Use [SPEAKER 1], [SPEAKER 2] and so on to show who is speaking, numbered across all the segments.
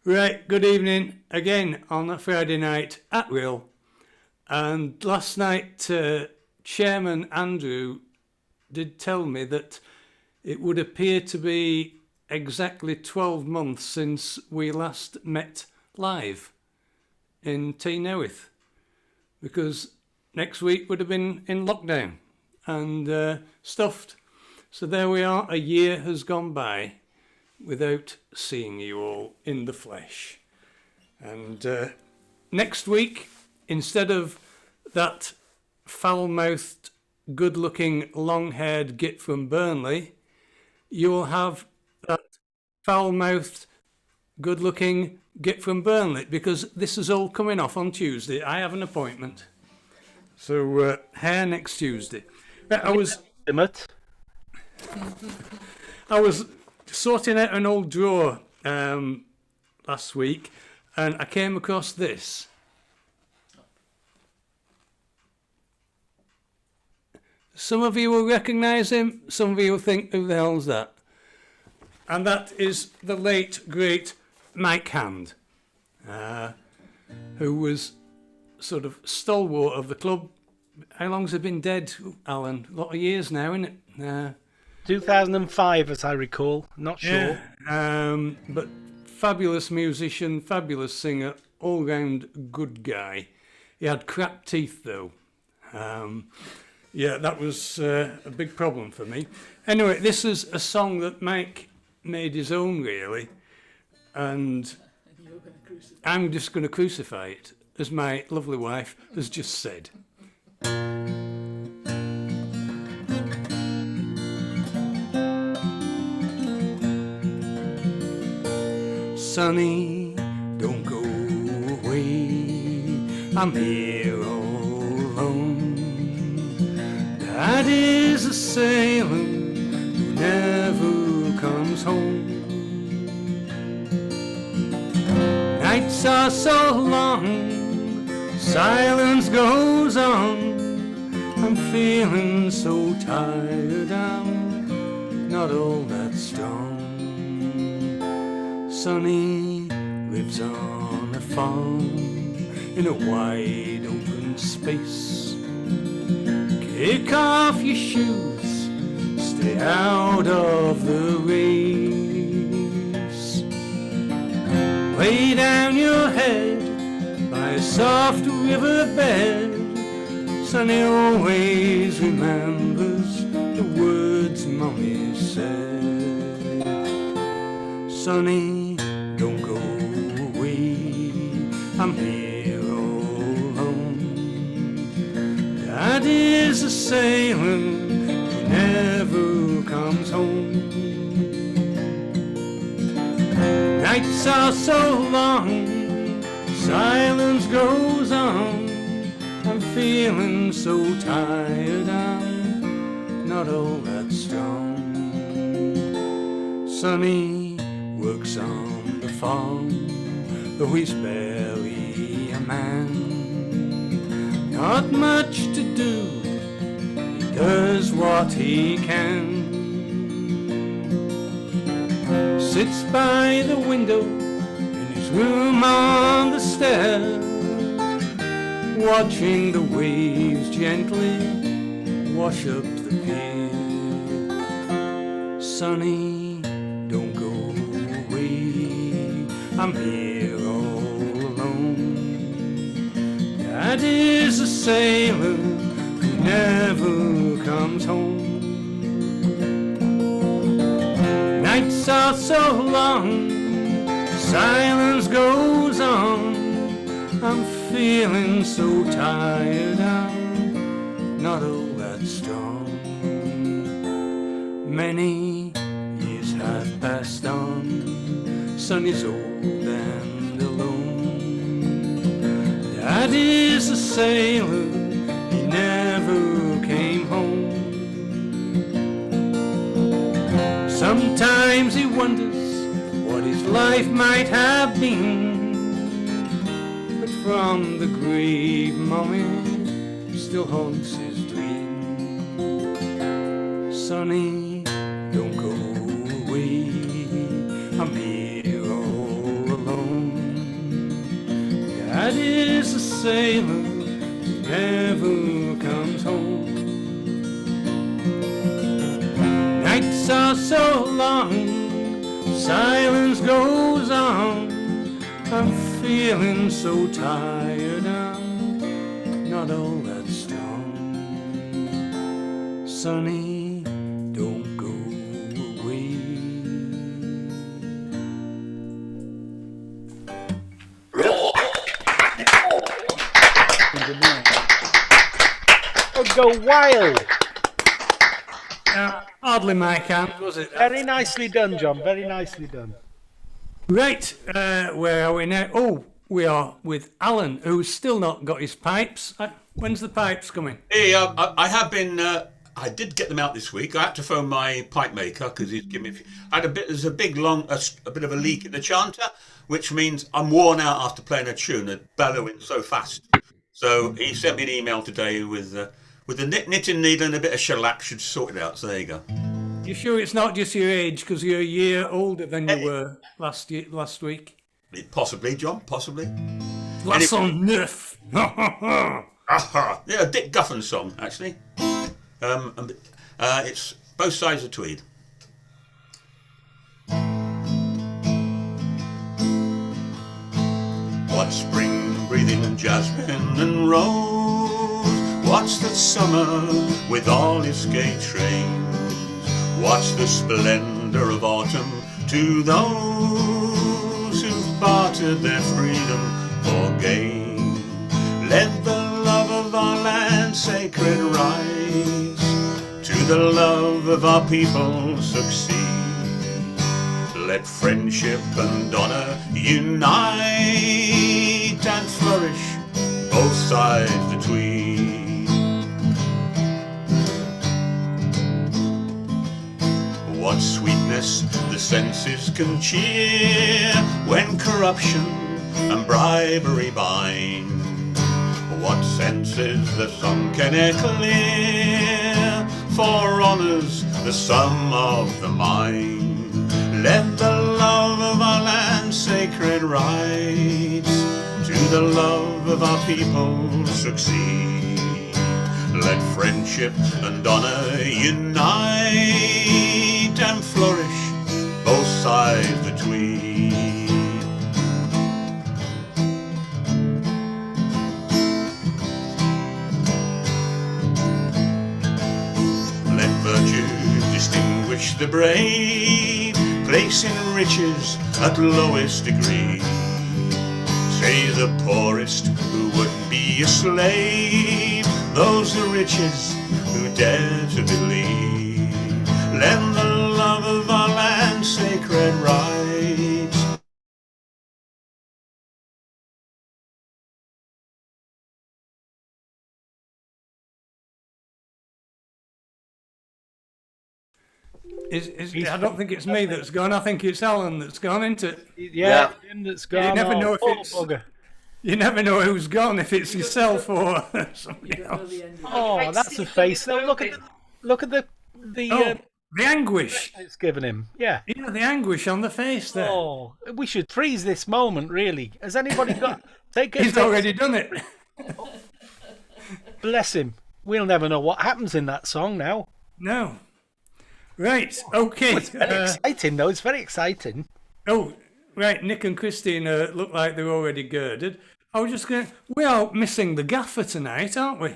[SPEAKER 1] Right, good evening again on a Friday night at Rhyl. And last night, Chairman Andrew did tell me that it would appear to be exactly 12 months since we last met live in T Newydd, because next week would have been in lockdown and stuffed. So there we are, a year has gone by without seeing you all in the flesh. And next week, instead of that foul-mouthed, good-looking, long-haired git from Burnley, you will have that foul-mouthed, good-looking git from Burnley, because this is all coming off on Tuesday. I have an appointment. So hair next Tuesday. I was sorting out an old drawer last week, and I came across this. Some of you will recognise him, some of you will think, who the hell's that? And that is the late, great Mike Hand, who was sort of stalwart of the club. How long's he been dead, Alan? A lot of years now, isn't it?
[SPEAKER 2] 2005, as I recall. Not sure.
[SPEAKER 1] Yeah, but fabulous musician, fabulous singer, all-round good guy. He had crap teeth, though. Yeah, that was a big problem for me. Anyway, this is a song that Mike made his own, really, and I'm just going to crucify it, as my lovely wife has just said. Sonny, don't go away, I'm here all alone. Dad is a sailor who never comes home. Nights are so long, silence goes on. I'm feeling so tired, I'm not all that strong. Sonny lives on a farm in a wide open space. Kick off your shoes, stay out of the race. Lay down your head by a soft riverbed. Sonny always remembers the words Mommy said. Sonny, don't go away, I'm here all alone. Dad is a sailor who never comes home. Nights are so long, silence goes on. I'm feeling so tired, I'm not all that strong. Sonny works on the farm, though he's barely a man. Not much to do, he does what he can. Sits by the window in his room on the stair, watching the waves gently wash up the pier. Sonny, don't go away, I'm here all alone. Dad is a sailor who never comes home. Nights are so long, silence goes on. I'm feeling so tired, I'm not all that strong. Many years have passed on, Sonny's old and alone. Dad is a sailor, he never came home. Sometimes he wonders what his life might have been. From the grave, Mommy still haunts his dream. Sonny, don't go away, I'm here all alone. Sad is the sailor who never comes home. Nights are so long, silence goes on. I'm feeling so tired, I'm not all that strong. Sonny, don't go away.
[SPEAKER 2] Oh, go wild.
[SPEAKER 1] Hardly my hand, was it?
[SPEAKER 2] Very nicely done, John. Very nicely done.
[SPEAKER 1] Right, where are we now? Oh, we are with Alan, who's still not got his pipes. When's the pipes coming?
[SPEAKER 3] Hey, I have been. I did get them out this week. I had to phone my pipe maker because he's given me. There's a big a bit of a leak in the chanter, which means I'm worn out after playing a tune and bellowing so fast. So he sent me an email today with a knitting needle and a bit of shellac. Should sort it out. So there you go.
[SPEAKER 1] You sure it's not just your age, because you're a year older than you were last week?
[SPEAKER 3] Possibly, John. Possibly.
[SPEAKER 1] That's on neuf.
[SPEAKER 3] Yeah, Dick Guffin's song actually. It's Both Sides of Tweed. What's spring breathing jasmine and rose? What's the summer with all its gay trains? What's the splendour of autumn to those who've bartered their freedom for gain? Let the love of our land sacred rise, to the love of our people succeed. Let friendship and honour unite and flourish both sides the Tweed. What sweetness the senses can cheer when corruption and bribery bind. What senses the sun can e'er clear, for honour's the sum of the mind. Let the love of our land sacred rise, to the love of our people succeed. Let friendship and honour unite and flourish both sides the Tweed. Let virtue distinguish the brave, placing riches at lowest degree. Say the poorest who would be a slave, those the riches who dare to believe. Let the love of our land sacred rise.
[SPEAKER 1] I don't think it's me that's gone. I think it's Alan that's gone, isn't it?
[SPEAKER 2] Yeah. Him that's gone.
[SPEAKER 1] You never know if it's.
[SPEAKER 2] Bugger.
[SPEAKER 1] You never know who's gone, if it's yourself or somebody else.
[SPEAKER 2] Oh, that's a face. Though. Look at the
[SPEAKER 1] The anguish.
[SPEAKER 2] it's given him. Yeah.
[SPEAKER 1] You know, the anguish on the face there.
[SPEAKER 2] Oh, we should freeze this moment. Really. Has anybody got? Take it.
[SPEAKER 1] He's already done it.
[SPEAKER 2] Bless him. We'll never know what happens in that song now.
[SPEAKER 1] No. Right. Okay.
[SPEAKER 2] It's very exciting, though. It's very exciting.
[SPEAKER 1] Oh, right. Nick and Christine look like they're already girded. I was just going. We are missing the gaffer tonight, aren't we?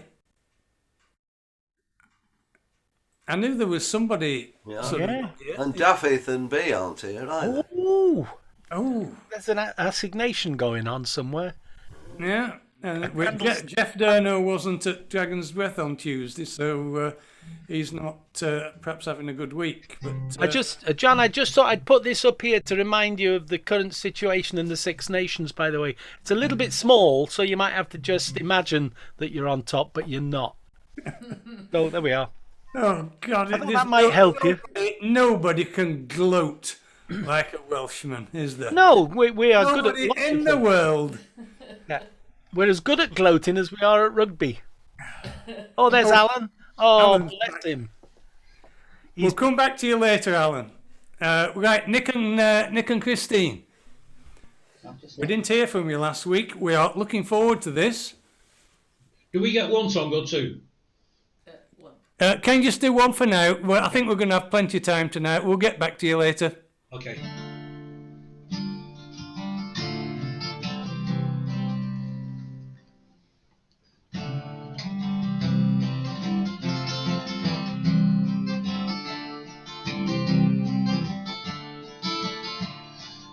[SPEAKER 1] I knew there was somebody.
[SPEAKER 4] Yeah. And Daffy and B aren't here either.
[SPEAKER 2] Oh.
[SPEAKER 1] Oh.
[SPEAKER 2] There's an assignation going on somewhere.
[SPEAKER 1] Yeah. And Jeff Durno wasn't at Dragon's Breath on Tuesday, so he's not perhaps having a good week. But
[SPEAKER 2] John, I just thought I'd put this up here to remind you of the current situation in the Six Nations. By the way, it's a little bit small, so you might have to just imagine that you're on top, but you're not. So there we are.
[SPEAKER 1] Oh God,
[SPEAKER 2] that might help you.
[SPEAKER 1] Nobody can gloat like a Welshman, is there?
[SPEAKER 2] No, we are good at
[SPEAKER 1] Nobody in the world.
[SPEAKER 2] Yeah. We're as good at gloating as we are at rugby. Oh, there's Alan. Oh,
[SPEAKER 1] Alan.
[SPEAKER 2] bless him.
[SPEAKER 1] We'll come back to you later, Alan. Right, Nick and Christine. We didn't hear from you last week. We are looking forward to this.
[SPEAKER 5] Do we get one song or two?
[SPEAKER 1] Can you just do one for now? Well, I think we're going to have plenty of time tonight. We'll get back to you later.
[SPEAKER 5] Okay.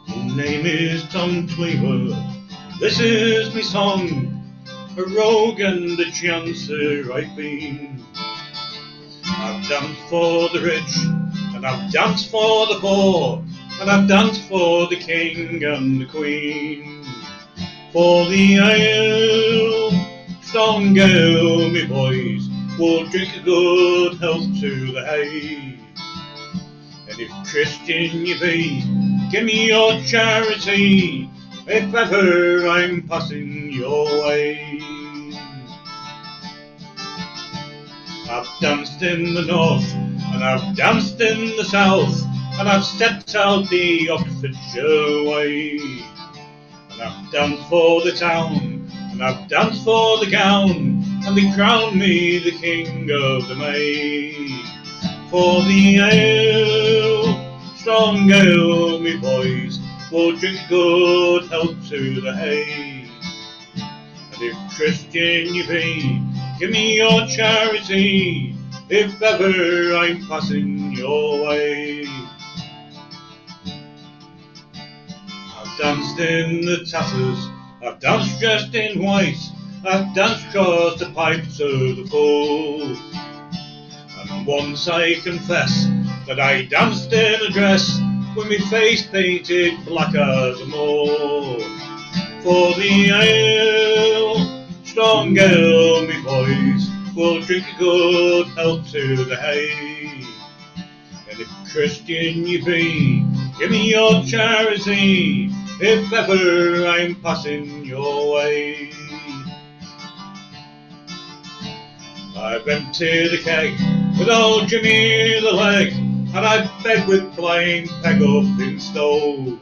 [SPEAKER 5] My name is Tom Clwb. This is me song. A rogue and a chancer I've been. I've danced for the rich, and I've danced for the poor, and I've danced for the king and the queen. For the ale, strong ale, me boys, we'll drink a good health to the hay. And if Christian you be, give me your charity, if ever I'm passing your way. I've danced in the north, and I've danced in the south, and I've stepped out the Oxfordshire way. And I've danced for the town, and I've danced for the gown, and they crown me the king of the May. For the ale, strong ale, me boys, we'll drink good health to the hay. And if Christian you be, give me your charity, if ever I'm passing your way. I've danced in the tatters, I've danced dressed in white, I've danced across the pipes of the pool. And once I confess that I danced in a dress with me face painted black as a mole. For the ale, strong ale, me boys, we'll drink a good health to the hay. And if Christian you be, give me your charity, if ever I'm passing your way. I've emptied a keg with old Jimmy the leg, and I've begged with blind peg up in stove.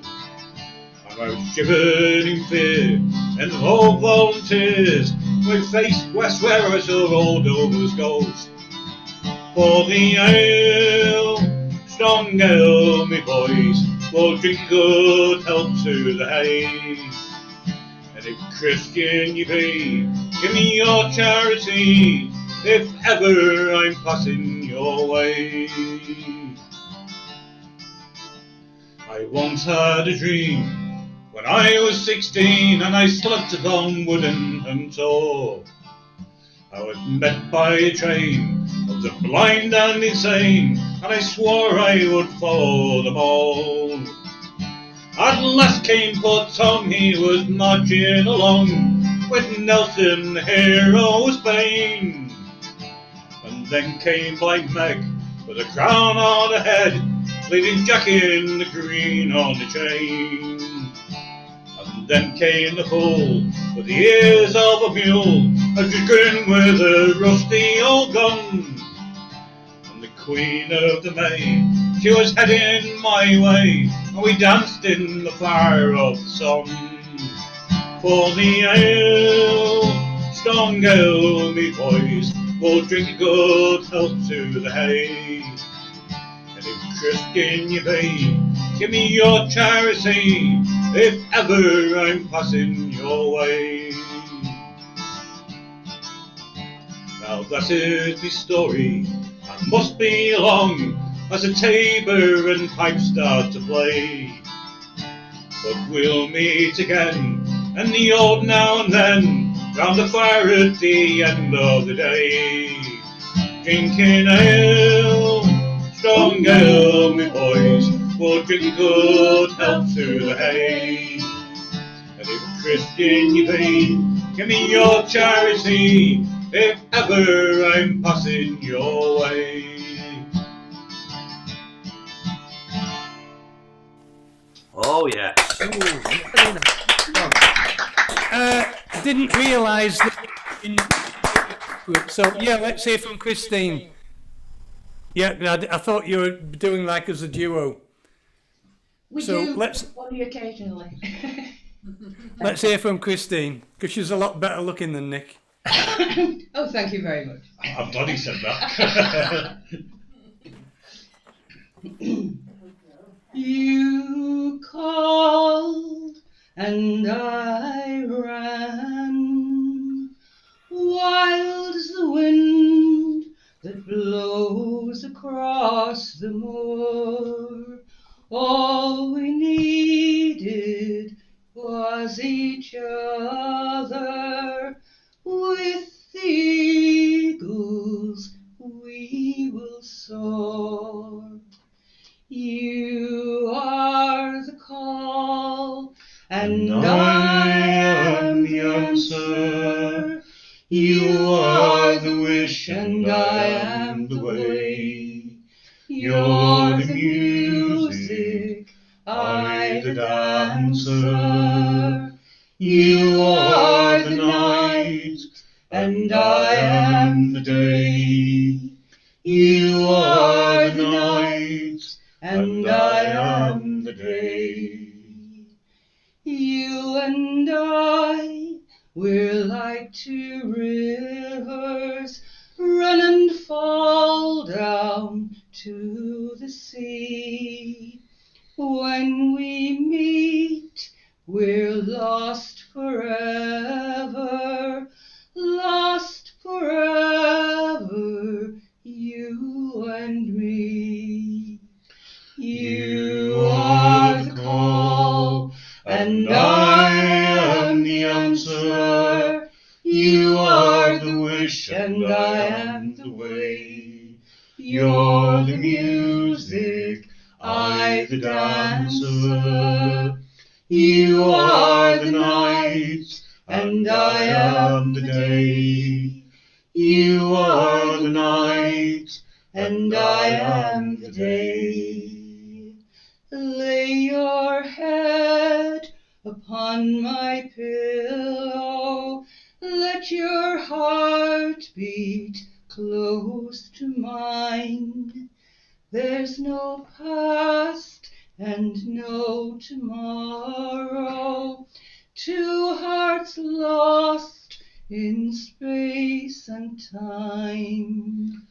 [SPEAKER 5] And I've shivered in fear, and the old volunteers, with face west where I saw rolled over the ghost. For the ale, strong ale, me boys, we'll drink good health to the hay. And if Christian you be, give me your charity, if ever I'm passing your way. I once had a dream when I was 16, and I slept upon Wooden Tor. I was met by a train of the blind and insane, and I swore I would follow them all. At last came poor Tom, he was marching along with Nelson, the hero of Spain. And then came Blind Meg with a crown on her head, leading Jack in the green on the chain. And then came the fool with the ears of a mule, and just grin with a rusty old gun. And the Queen of the May, she was heading my way, and we danced in the fire of the sun. For the ale, strong ale, me boys, we'll drink a good health to the hay. And if Christian you be, give me your charity, if ever I'm passing your way. Now that is me story, and must be long, as the tabor and pipe start to play. But we'll meet again, and the old now and then, round the fire at the end of the day. Drinking ale, strong ale, me boys, we'll drink a good health to the hay. And if Christian you be, give me your charity, if ever I'm passing your way.
[SPEAKER 4] Oh, yeah.
[SPEAKER 1] Didn't realise that. So yeah, let's hear from Christine. Yeah, I thought you were doing like as a duo.
[SPEAKER 6] We
[SPEAKER 1] So
[SPEAKER 6] do
[SPEAKER 1] let's-
[SPEAKER 6] only occasionally.
[SPEAKER 1] Let's hear from Christine, because she's a lot better looking than Nick.
[SPEAKER 6] Oh, thank you very much.
[SPEAKER 5] I'm glad he said that.
[SPEAKER 6] You called and I ran, wild as the wind that blows across the moor. All we needed was each other. With the eagles we will soar. You are the call, and I am the answer. You are the wish, and I am the way. You're the music, I the dancer. You are the night, and I am the day. You are the night, and I am the day. You and I, we're like two rivers, run and fall down to the sea. When we meet, we're lost forever, lost forever, you and me. You are the call, and I am the answer. You are the wish, and I am the way. You're the music, I the dancer. You are the night, and I am the day. You are the night, and I am the day. Lay your head upon my pillow. Let your heart beat close to mine. There's no past and no tomorrow. Two hearts lost in space and time.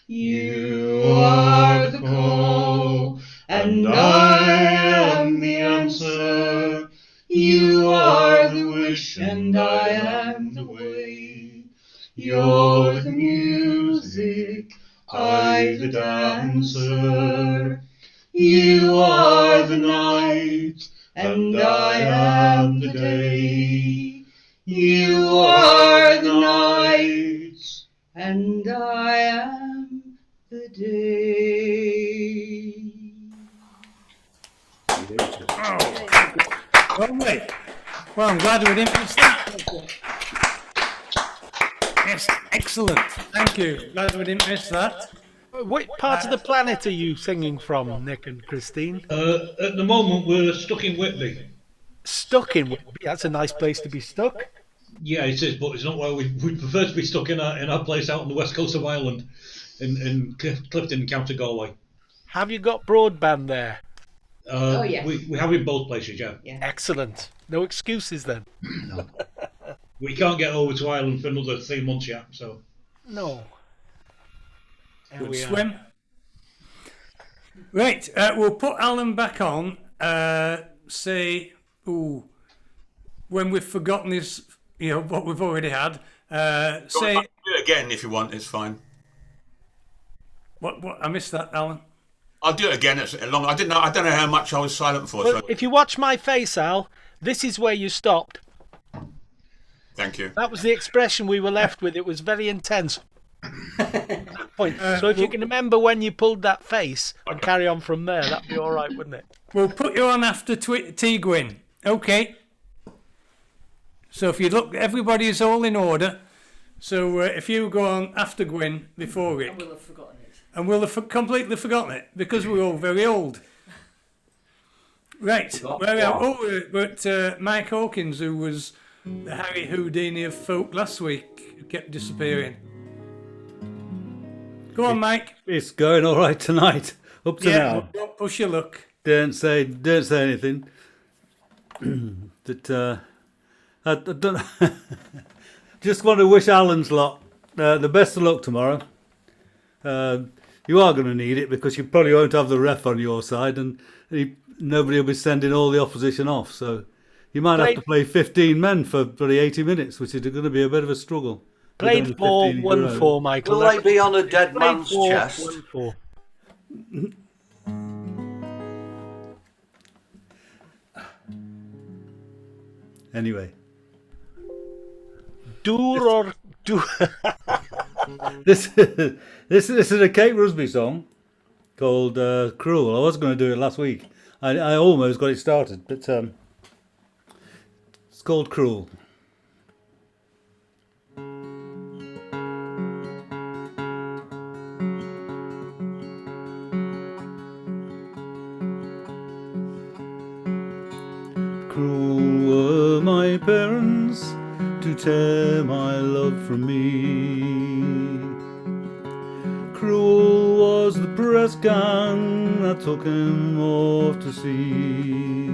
[SPEAKER 6] You are the call, and I am the answer. You are the wish, and I am the way. You're the music, I the dancer. You are the night, and I am the day. You are the night, and I am the day.
[SPEAKER 1] Lovely. Well, I'm glad we didn't miss that. Yes, excellent. Thank you. Glad we didn't miss that.
[SPEAKER 2] What part of the planet are you singing from, Nick and Christine?
[SPEAKER 5] At the moment, we're stuck in Whitby.
[SPEAKER 2] Stuck in Whitby. That's a nice place to be stuck.
[SPEAKER 5] Yeah, it is, but it's not where we prefer to be stuck in our place out on the west coast of Ireland, in Clifton, County Galway.
[SPEAKER 2] Have you got broadband there?
[SPEAKER 6] Oh, yes.
[SPEAKER 5] We have in both places, yeah.
[SPEAKER 2] Excellent. No excuses then.
[SPEAKER 5] No. We can't get over to Ireland for another 3 months yet, so.
[SPEAKER 2] No. There
[SPEAKER 1] Good
[SPEAKER 2] we are.
[SPEAKER 1] swim. Right, we'll put Alan back on. When we've forgotten his, what we've already had. Say
[SPEAKER 3] Do it again if you want. It's fine.
[SPEAKER 1] what? I missed that, Alan.
[SPEAKER 3] I'll do it again. It's long. I don't know how much I was silent for.
[SPEAKER 2] Well,
[SPEAKER 3] So
[SPEAKER 2] if you watch my face, Al, this is where you stopped.
[SPEAKER 3] thank you.
[SPEAKER 2] That was the expression we were left with. It was very intense. Point. So if you can remember when you pulled that face and carry on from there, that'd be all right, wouldn't it?
[SPEAKER 1] We'll put you on after T Gwyn. Okay. So if you look, everybody is all in order. So if you go on after Gwyn before Rick.
[SPEAKER 7] And we'll have forgotten it.
[SPEAKER 1] And we'll have completely forgotten it because we're all very old. Right. Where we are? Oh, but Mike Hawkins, who was the Harry Houdini of folk last week, kept disappearing. Go on, Mike.
[SPEAKER 8] It's going all right tonight. Up to now.
[SPEAKER 1] Don't push your luck.
[SPEAKER 8] Don't say anything. But I don't. Just want to wish Alan's lot the best of luck tomorrow. You are going to need it because you probably won't have the ref on your side, and nobody will be sending all the opposition off. So you might have to play 15 men for bloody 80 minutes, which is going to be a bit of a struggle.
[SPEAKER 2] Played 4, 1-4, Michael.
[SPEAKER 4] Will they be on a dead man's chest?
[SPEAKER 2] 1-4.
[SPEAKER 8] Anyway.
[SPEAKER 2] Dur or do?
[SPEAKER 8] This is a Kate Rusby song called Cruel. I was going to do it last week. I almost got it started, but it's called Cruel. Cruel were my parents to tear my love from me. Cruel was the press gang that took him off to sea.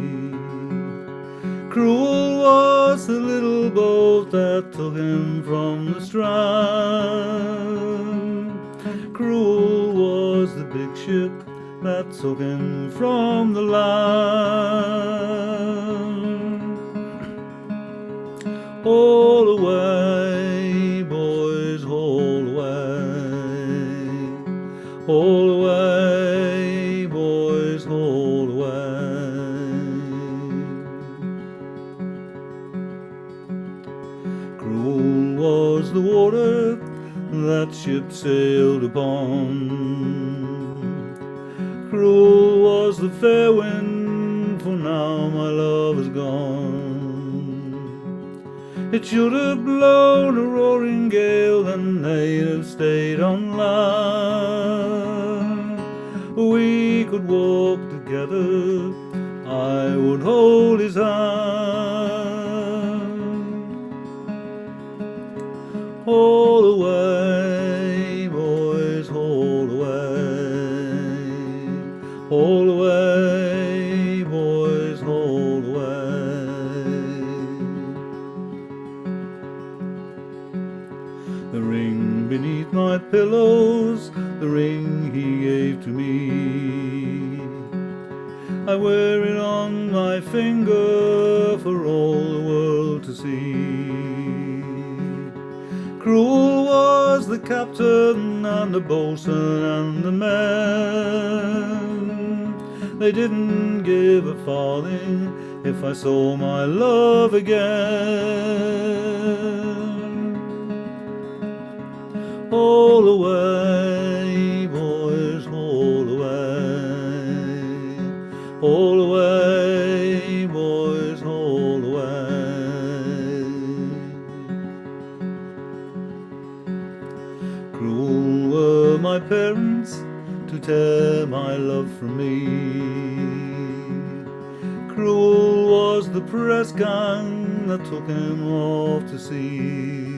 [SPEAKER 8] Cruel was the little boat that took him from the strand. Cruel was the big ship that took him from the land. Haul away, boys, haul away. Haul away, boys, haul away. Cruel was the water that ship sailed upon. Cruel was the fair wind, for now my love is gone. It should have blown a roaring gale, then they'd have stayed on land. We could walk together, I would hold his hand. Haul away, boys, haul away. Haul away, boys, haul away. The ring beneath my pillows, the ring he gave to me. I wear it on my finger for all the world to see. Cruel was the captain and the boatswain and the men. They didn't give a farthing if I saw my love again. Haul away, boys, haul away. Haul away, boys, haul away. Cruel were my parents to tear my love from me. Cruel was the press gang that took him off to sea.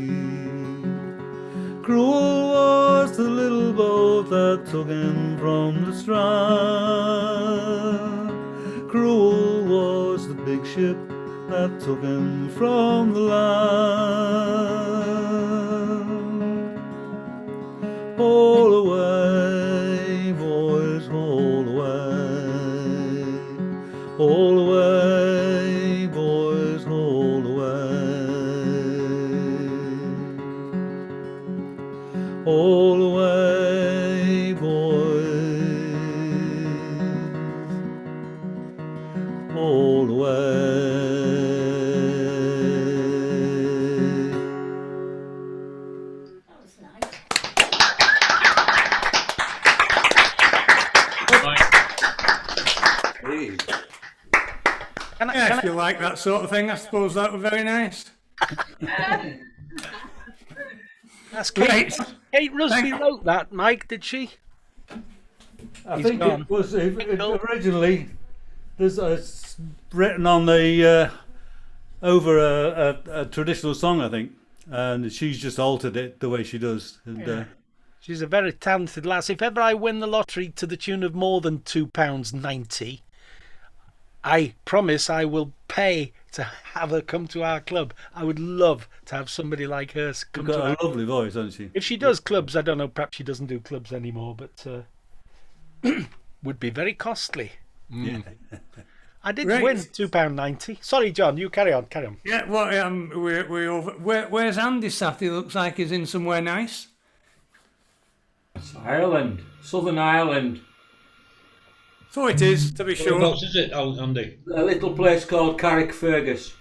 [SPEAKER 8] Cruel was the little boat that took him from the strand. Cruel was the big ship that took him from the land. Haul away, boys, haul away. Haul away, boys, haul away. All away, boys, all away.
[SPEAKER 6] That was nice.
[SPEAKER 1] If you like that sort of thing, I suppose that was very nice.
[SPEAKER 2] That's
[SPEAKER 1] Great.
[SPEAKER 2] Kate Rusby wrote that, Mike, did she?
[SPEAKER 8] I think it was originally. There's written on the over a traditional song, I think, and she's just altered it the way she does. And,
[SPEAKER 2] she's a very talented lass. If ever I win the lottery to the tune of more than £2.90, I promise I will pay to have her come to our club. I would love to have somebody like her come
[SPEAKER 8] She's
[SPEAKER 2] to our
[SPEAKER 8] got a lovely voice, hasn't she?
[SPEAKER 2] If she does clubs, I don't know, perhaps she doesn't do clubs anymore, but would be very costly.
[SPEAKER 8] Yeah.
[SPEAKER 2] I did
[SPEAKER 1] Right.
[SPEAKER 2] win £2.90. Sorry, John, you carry on.
[SPEAKER 1] Yeah, well, we're over. Where's Andy sat? He looks like he's in somewhere nice.
[SPEAKER 7] It's Ireland, Southern Ireland.
[SPEAKER 1] So it is, to be sure.
[SPEAKER 5] Whereabouts is it, Andy?
[SPEAKER 7] A little place called Carrickfergus.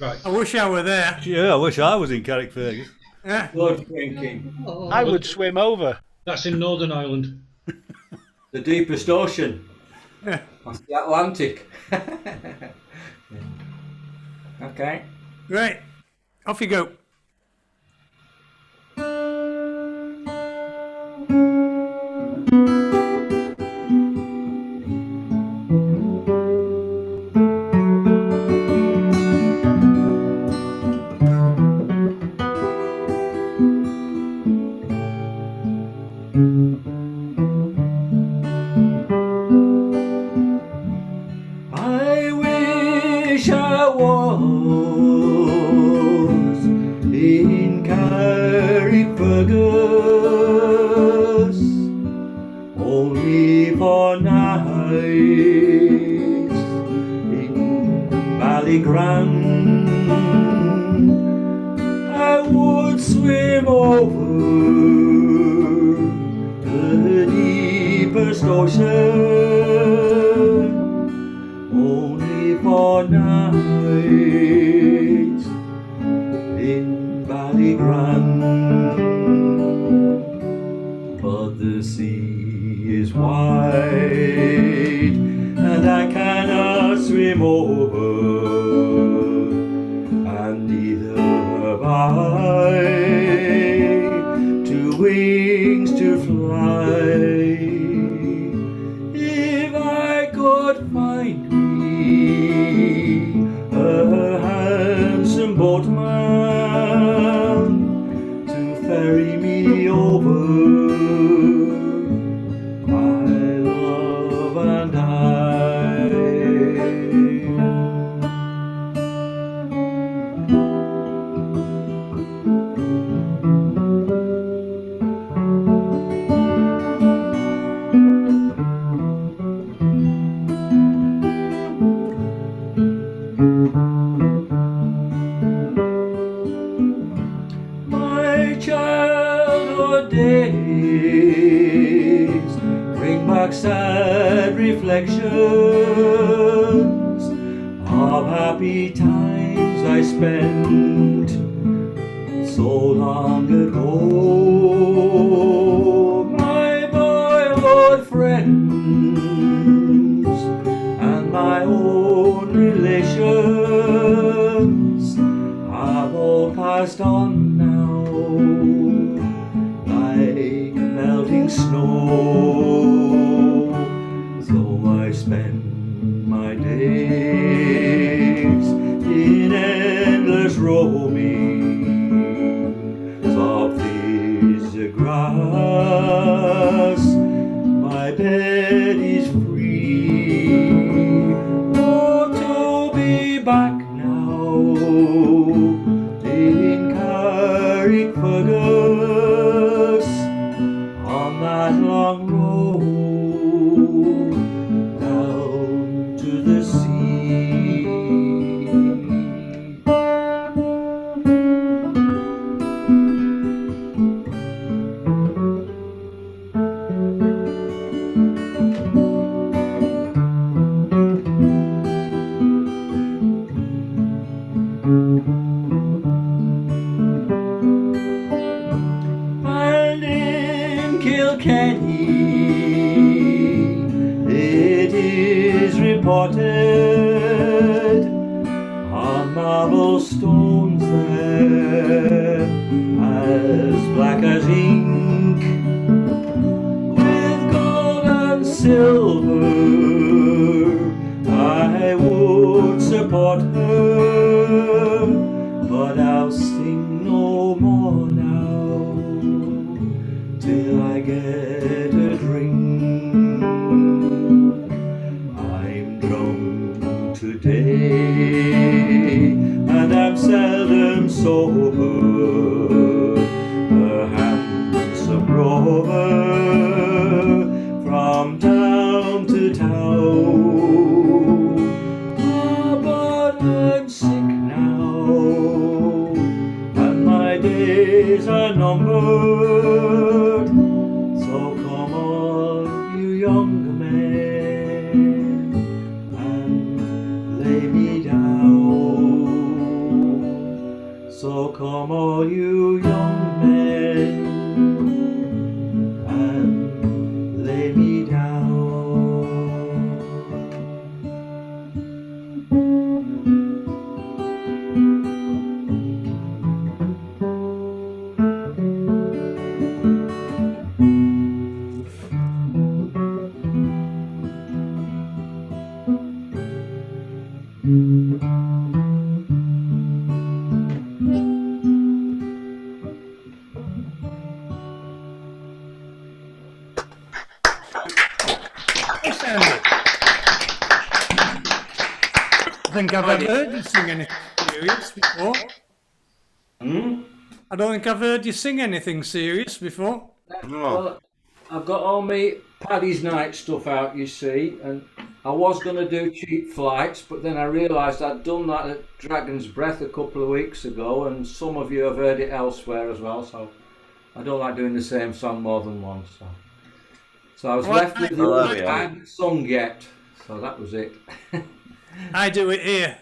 [SPEAKER 5] Right.
[SPEAKER 1] I wish I were there.
[SPEAKER 8] Yeah, I wish I was in Carrickfergus.
[SPEAKER 1] Yeah.
[SPEAKER 7] Good thinking.
[SPEAKER 2] I would swim over.
[SPEAKER 5] That's in Northern Ireland.
[SPEAKER 7] The deepest ocean.
[SPEAKER 1] Yeah.
[SPEAKER 7] That's the Atlantic. Okay.
[SPEAKER 1] Right, off you go.
[SPEAKER 7] I wish I was in Carrickfergus, only for nights in Ballygrand. I would swim over the deepest ocean, only for nights in Ballygrand. But the sea is wide and I cannot swim over, and neither have I two wings to fly. If I could find me a handsome boatman to ferry me over, my love and I. My childhood days bring back sad reflections of happy times I spent so long ago. My boyhood friends and my own relations have all passed on now, like melting snow. So I spend my days in endless roaming. Soft is the grass, my bed is free. Oh, to be back now in Carrickfergus, on that long road down to the sea. And in Kilkenny it is reported on marble stones there as black as ink, with gold and silver I would support her, but I'll sing no more now till I get a drink. I'm drunk today I'm sick now, and my days are numbered. So come on, you younger men, and lay me down. So come all you young men, and lay me down.
[SPEAKER 1] Yes, Andy. I think I've ever heard you sing anything serious before. I don't think I've heard you sing anything serious before.
[SPEAKER 7] Well, I've got all my Paddy's Night stuff out, you see, and I was going to do Cheap Flights, but then I realised I'd done that at Dragon's Breath a couple of weeks ago, and some of you have heard it elsewhere as well, so I don't like doing the same song more than once. So I was left with the one I hadn't sung yet, so that was it.
[SPEAKER 1] I do it here.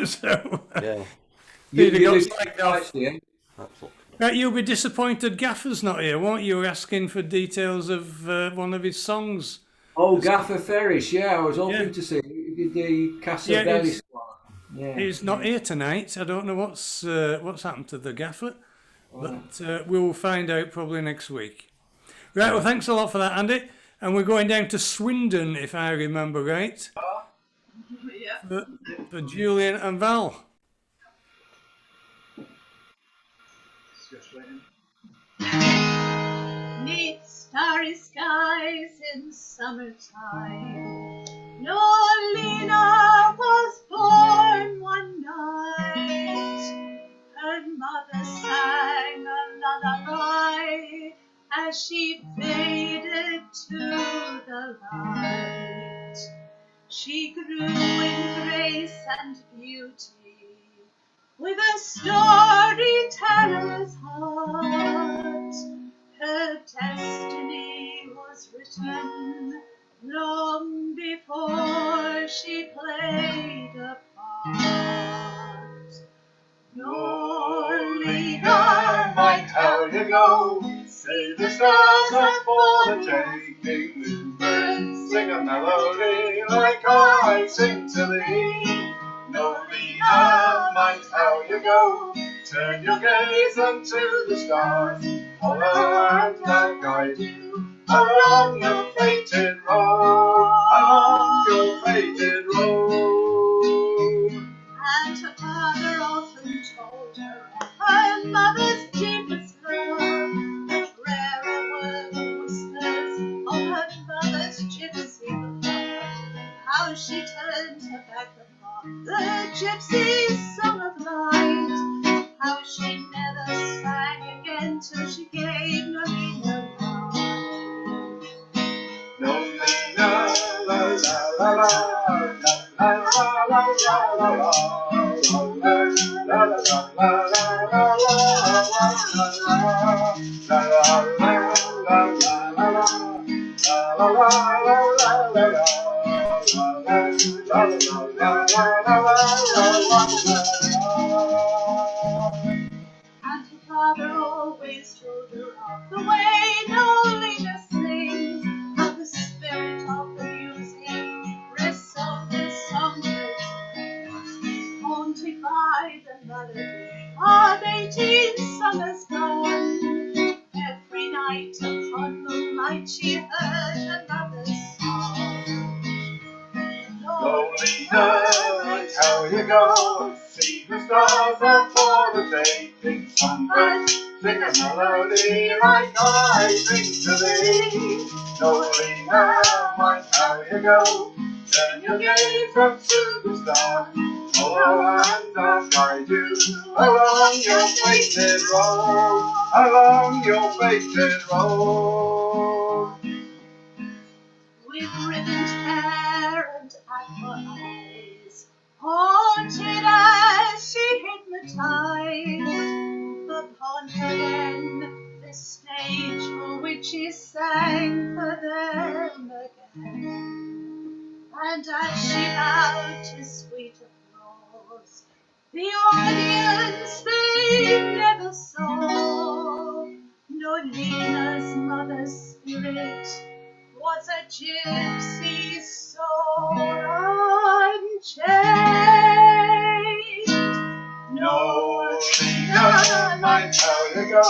[SPEAKER 1] So
[SPEAKER 4] Yeah.
[SPEAKER 1] You'd have got
[SPEAKER 7] do
[SPEAKER 1] slagged
[SPEAKER 7] Cheap
[SPEAKER 1] off.
[SPEAKER 7] Flights, do you?
[SPEAKER 1] Right, you'll be disappointed Gaffer's not here, won't you? Asking for details of one of his songs.
[SPEAKER 7] Oh, Gaffer Ferris, yeah, I was hoping to see. He did the Casa Belli squad. Yeah.
[SPEAKER 1] He's not here tonight. I don't know what's happened to the Gaffer, but we'll find out probably next week. Right, well, thanks a lot for that, Andy. And we're going down to Swindon, if I remember right.
[SPEAKER 6] Yeah.
[SPEAKER 1] For Julian and Val.
[SPEAKER 6] Neath starry skies in summertime, Nolina was born one night. Her mother sang a lullaby as she faded to the light. She grew in grace and beauty, with a storyteller's heart. Her destiny was written long before she played a part. Norlina, might how you go, see the stars are for the taking, bluebirds sing a melody like I sing to thee. Norlina, mind how you go, turn your gaze unto the stars, follow and I'll guide you along your fated road, along your fated road. And her father often told her of her mother's deepest love, but rarer were the whispers of her mother's gypsy love, how she turned her back upon the gypsy's song of light, how she never sang again till she gave Norlina life. Norlina, la la la la, la la la la la And her father always told her of the way Norlina sings, how the spirit of the music rests on the songbirds' wings, haunted by the melody of 18 summers gone. Every night upon moonlight she heard her mother's song. Norlina, right how you go, see the stars are for the taking, songbirds sing a melody like I sing to thee. Norlina, right how you go, turn your gaze up to the stars, follow and I'll guide you along your fated road, along your fated road. With ribboned hair and apple eyes, haunted
[SPEAKER 9] baptized upon her then the stage for which he sang for them again. And as she bowed to sweet applause, the audience they never saw. Nolina's mother's spirit was a gypsy soul unchained.
[SPEAKER 6] Nolina, mind how you go.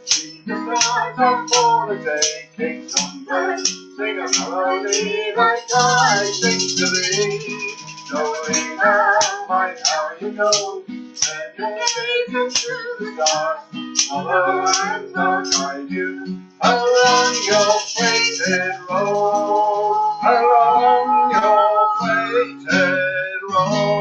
[SPEAKER 6] She just not up for the day. Kick some bread, sing a melody like I sing to thee. Nolina, mind how you go. Send your gaze to the stars. Follow and I'll guide you along your fated road. Along your fated road.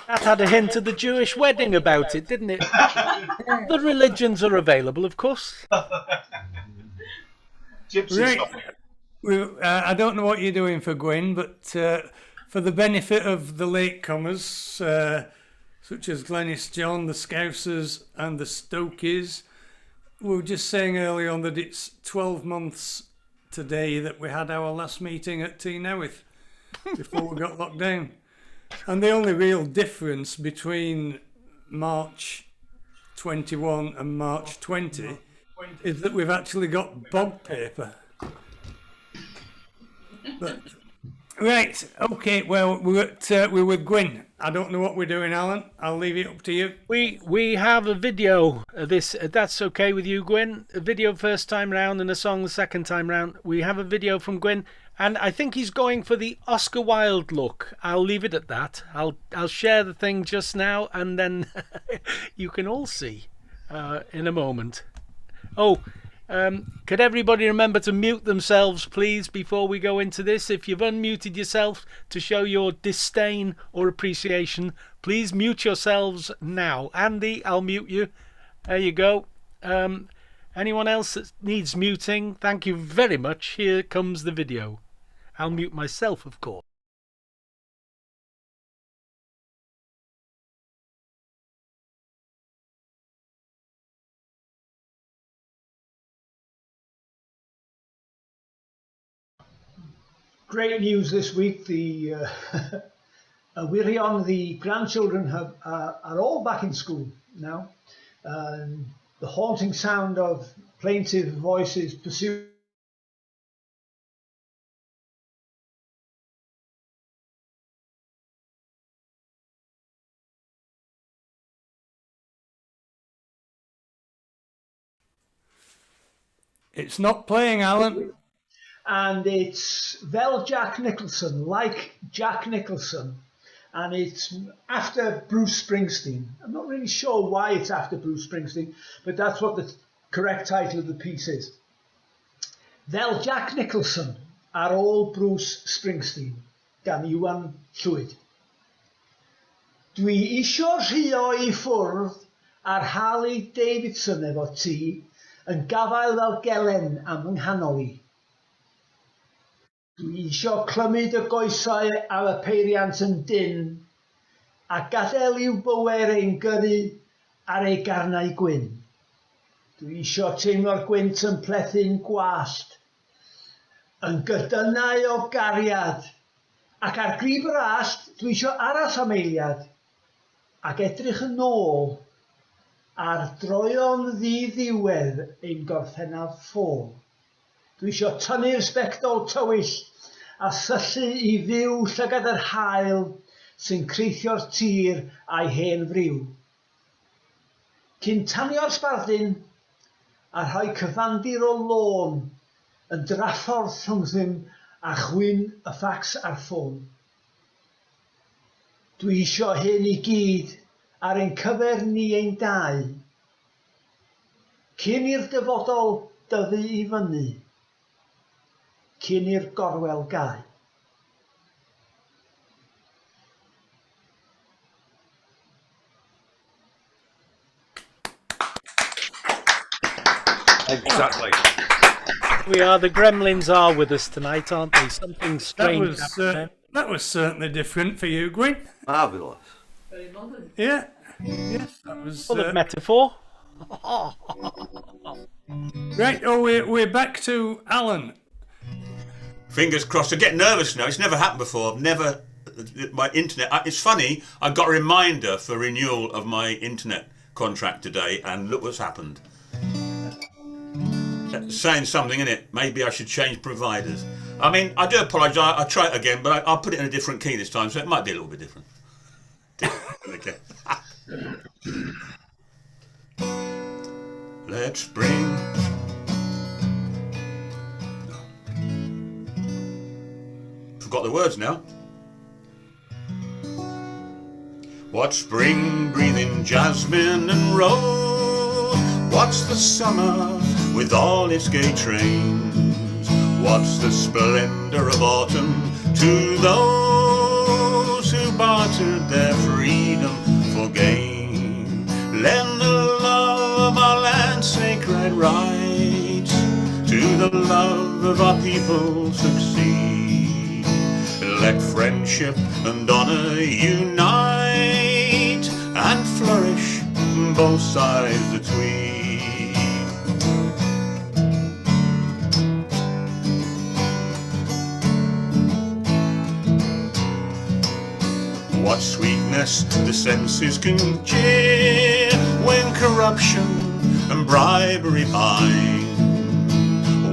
[SPEAKER 2] That had a hint of the Jewish wedding about it, didn't it? The religions are available, of course.
[SPEAKER 5] Gypsy
[SPEAKER 1] Right.
[SPEAKER 5] song.
[SPEAKER 1] I don't know what you're doing for Gwyn, but for the benefit of the latecomers, such as Glenys John, the Scousers and the Stokies, we were just saying earlier on that it's 12 months today that we had our last meeting at T Newydd before we got locked down. And the only real difference between March 21 and March 20 is that we've actually got bog paper. But, right, okay, well, we're with Gwyn. I don't know what we're doing, Alan. I'll leave it up to you.
[SPEAKER 2] We have a video of this. That's okay with you, Gwyn? A video first time round and a song the second time round. We have a video from Gwyn, and I think he's going for the Oscar Wilde look. I'll leave it at that. I'll share the thing just now, and then you can all see in a moment. Oh, could everybody remember to mute themselves, please, before we go into this? If you've unmuted yourself to show your disdain or appreciation, please mute yourselves now. Andy, I'll mute you. There you go. Anyone else that needs muting, thank you very much. Here comes the video. I'll mute myself, of course.
[SPEAKER 10] Great news this week. The Wirion, the grandchildren are all back in school now. The haunting sound of plaintive voices pursue.
[SPEAKER 1] It's not playing, Alan.
[SPEAKER 10] And it's Vel Jack Nicholson, like Jack Nicholson, and it's after Bruce Springsteen. I'm not really sure why it's after Bruce Springsteen, but that's what the correct title of the piece is. Vel Jack Nicholson ar ôl Bruce Springsteen, gan Iwan Llwyd. Dwi isio rhuo I ffwrdd ar Harley Davidson efo ti yn gafael fel gelen am yng nghanol I. Dwi isio clymyd y goesau a y peiriant yn dyn a gadael i'w bywer ein gyrru ar ei garnau gwyn. Dwi isio teimlo'r gwynt yn plethu'n gwast, yn gydynau o gariad, ac ar grib yr ast dwi isio aros am eiliad ac edrych yn ôl ar droeon ddiddiwedd ein gorffennaf ffôn. Dwi isio tynnu'r sbectol tywyll a syllu I fyw llygad yr haul sy'n creithio'r tir a'i hen friw. Cyn tanio'r sbardun a rhoi cyfandir o lôn yn draffordd rhwngthym a chwyn y ffacs ar ffôn. Dwi isio hyn I gyd ar ein cyfer ni ein dau. Cyn i'r dyfodol dyfu I fyny. Cyn i'r gorwel gau.
[SPEAKER 4] Exactly.
[SPEAKER 2] We are. The gremlins are with us tonight, aren't they? Something strange.
[SPEAKER 1] That was certainly different for you, Gwyn.
[SPEAKER 4] Marvellous.
[SPEAKER 7] Very modern.
[SPEAKER 1] Yeah. Yes, that was.
[SPEAKER 2] Full of metaphor.
[SPEAKER 1] Right. Oh, we're back to Alan.
[SPEAKER 3] Fingers crossed. I get nervous now. It's never happened before. I've never. My internet. It's funny. I got a reminder for renewal of my internet contract today, and look what's happened. Saying something in it. Maybe I should change providers. I mean, I do apologise. I'll try it again, but I'll put it in a different key this time, so it might be a little bit different. Okay. Let's bring. Forgot the words now. What's spring breathing jasmine and rose? What's the summer with all its gay trains? What's the splendour of autumn to those who bartered their freedom for gain? Lend the love of our land's sacred rights to the love of our people succeed. Let friendship and honour unite and flourish both sides the tweed. What sweetness the senses can cheer when corruption and bribery bind.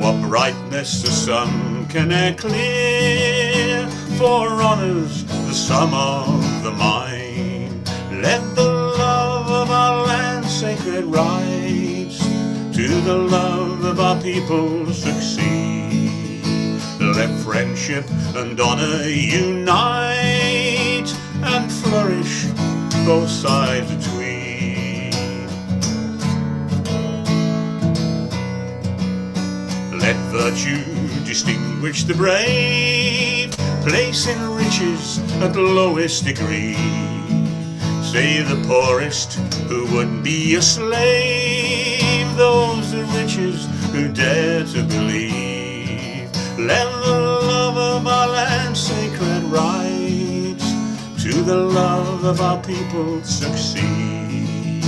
[SPEAKER 3] What brightness the sun can air clear, for honours the sum of the mind. Let the love of our land's sacred rights to the love of our people succeed. Let friendship and honour unite and flourish both sides between. Let virtue distinguish the brave, placing riches at the lowest degree. Say the poorest who would be a slave, those the riches who dare to believe. Let the love of our land's sacred rights to the love of our people succeed.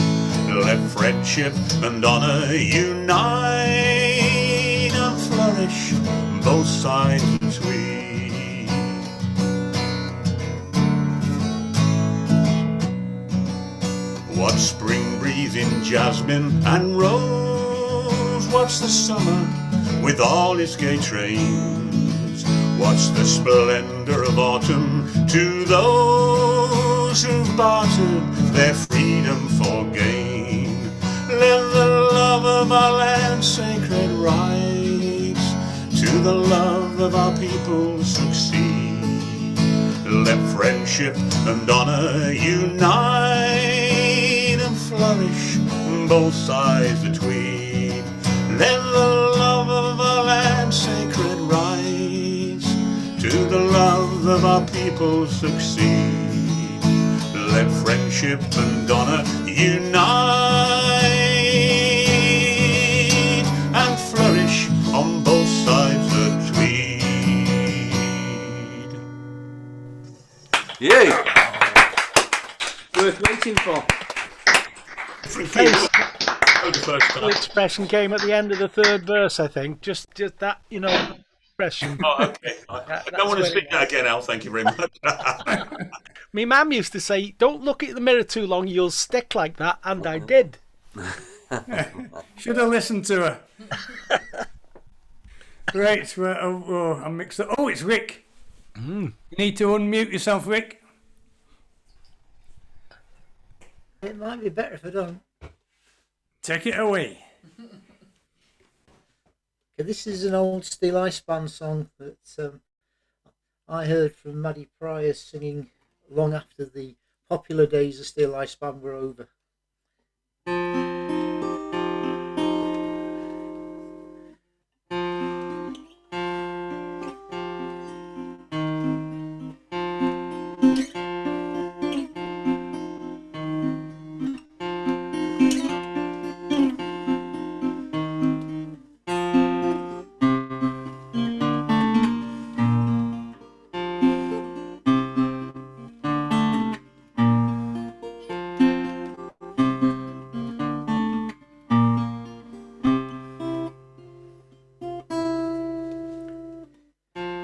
[SPEAKER 3] Let friendship and honour unite and flourish both sides between. What's spring breathing jasmine and rose? What's the summer with all its gay trains? What's the splendour of autumn to those who've bartered their freedom for gain? Let the love of our land's sacred rights to the love of our people succeed. Let friendship and honour unite and flourish both sides between. Let the love of our land's sacred rights to the love of our people succeed. Let friendship and honour unite and flourish on both sides of Tweed.
[SPEAKER 4] Yay!
[SPEAKER 7] Worth waiting for.
[SPEAKER 2] The expression came at the end of the third verse, I think. Just that, expression.
[SPEAKER 3] Oh, okay. I don't want to speak that again, Al. Thank you very much.
[SPEAKER 2] Me mum used to say, "Don't look at the mirror too long, you'll stick like that," and I did.
[SPEAKER 1] Should have listened to her. Right, I'm mixed up. Oh, it's Rick. You need to unmute yourself, Rick.
[SPEAKER 11] It might be better if I don't.
[SPEAKER 1] Take it away.
[SPEAKER 11] Okay, this is an old Steel Ice Band song that I heard from Maddie Pryor singing long after the popular days of Steel Ice Band were over.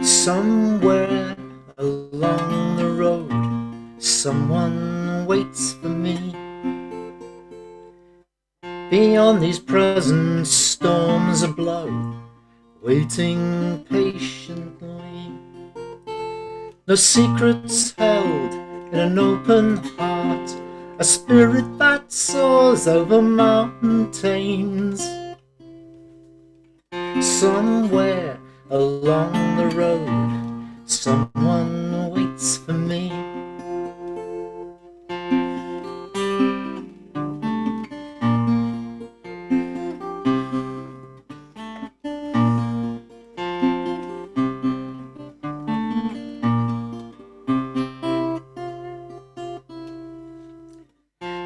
[SPEAKER 11] Somewhere along the road, someone waits for me. Beyond these present storms ablow, waiting patiently. No secrets held in an open heart, a spirit that soars over mountains. Somewhere along the road, someone waits for me.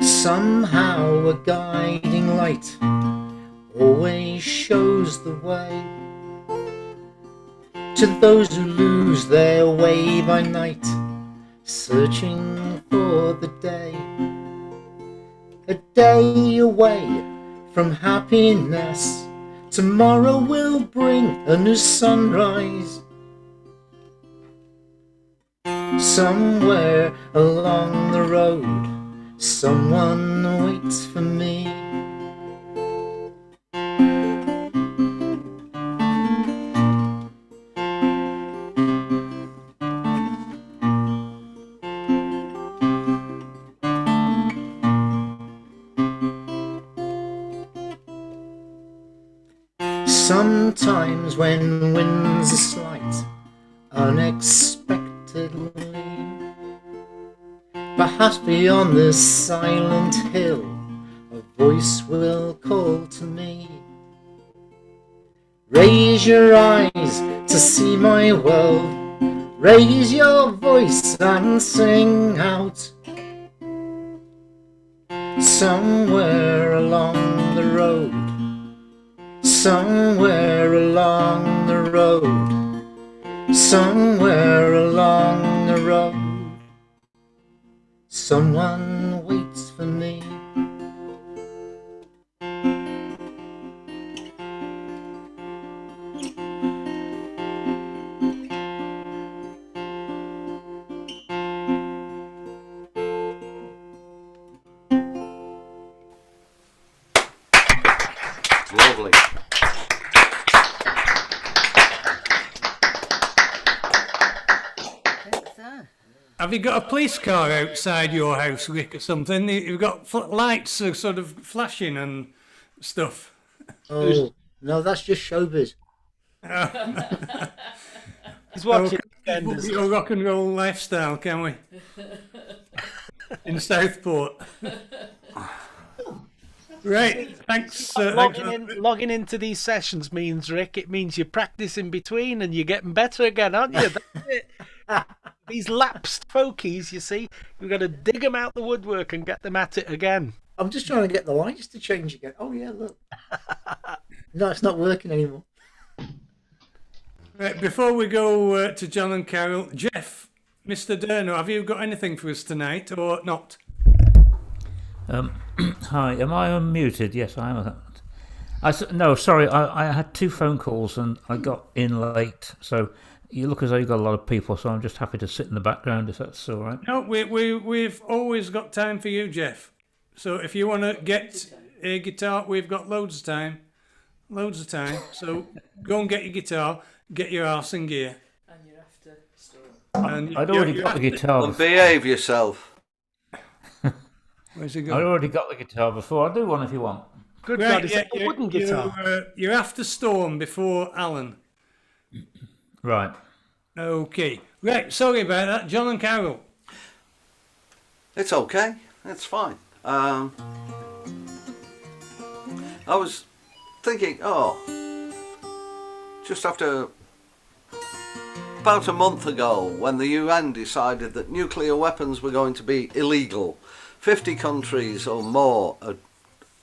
[SPEAKER 11] Somehow a guiding light always shows the way to those who lose their way by night, searching for the day. A day away from happiness, tomorrow will bring a new sunrise. Somewhere along the road, someone waits for me. Sometimes when winds are slight, unexpectedly, perhaps beyond this silent hill, a voice will call to me. Raise your eyes to see my world, raise your voice and sing out. Somewhere along the road, somewhere along the road, somewhere along the road, someone waits for me.
[SPEAKER 4] Lovely.
[SPEAKER 1] Have you got a police car outside your house, Rick, or something? You've got lights sort of flashing and stuff.
[SPEAKER 11] Oh, no, that's just showbiz.
[SPEAKER 2] He's watching
[SPEAKER 1] your rock and roll lifestyle, can we? In Southport. Right, thanks.
[SPEAKER 2] Logging into these sessions means, Rick, it means you're practicing between and you're getting better again, aren't you? That's it. These lapsed folkies, you see, we've got to dig them out the woodwork and get them at it again.
[SPEAKER 11] I'm just trying to get the lights to change again. Oh, yeah, look. No, it's not working anymore.
[SPEAKER 1] Right, before we go to John and Carol, Jeff, Mr. Durno, have you got anything for us tonight or not?
[SPEAKER 12] Hi, am I unmuted? Yes, I am. No, sorry, I had 2 phone calls and I got in late, so you look as though you've got a lot of people, so I'm just happy to sit in the background if that's all right.
[SPEAKER 1] No, we've always got time for you, Jeff. So if you want to get a guitar, we've got loads of time. So go and get your guitar, get your arse in gear.
[SPEAKER 9] And you're after store.
[SPEAKER 12] I'd already got the guitar.
[SPEAKER 4] And behave yourself.
[SPEAKER 1] Where's he going?
[SPEAKER 12] I'd already got the guitar before. I'll do one if you want.
[SPEAKER 2] Good God, it's a wooden guitar.
[SPEAKER 1] You're after Storm before Alan.
[SPEAKER 12] Right.
[SPEAKER 1] Okay. Right, sorry about that. John and Carol.
[SPEAKER 4] It's okay. It's fine. I was thinking, just after about a month ago, when the UN decided that nuclear weapons were going to be illegal, 50 countries or more had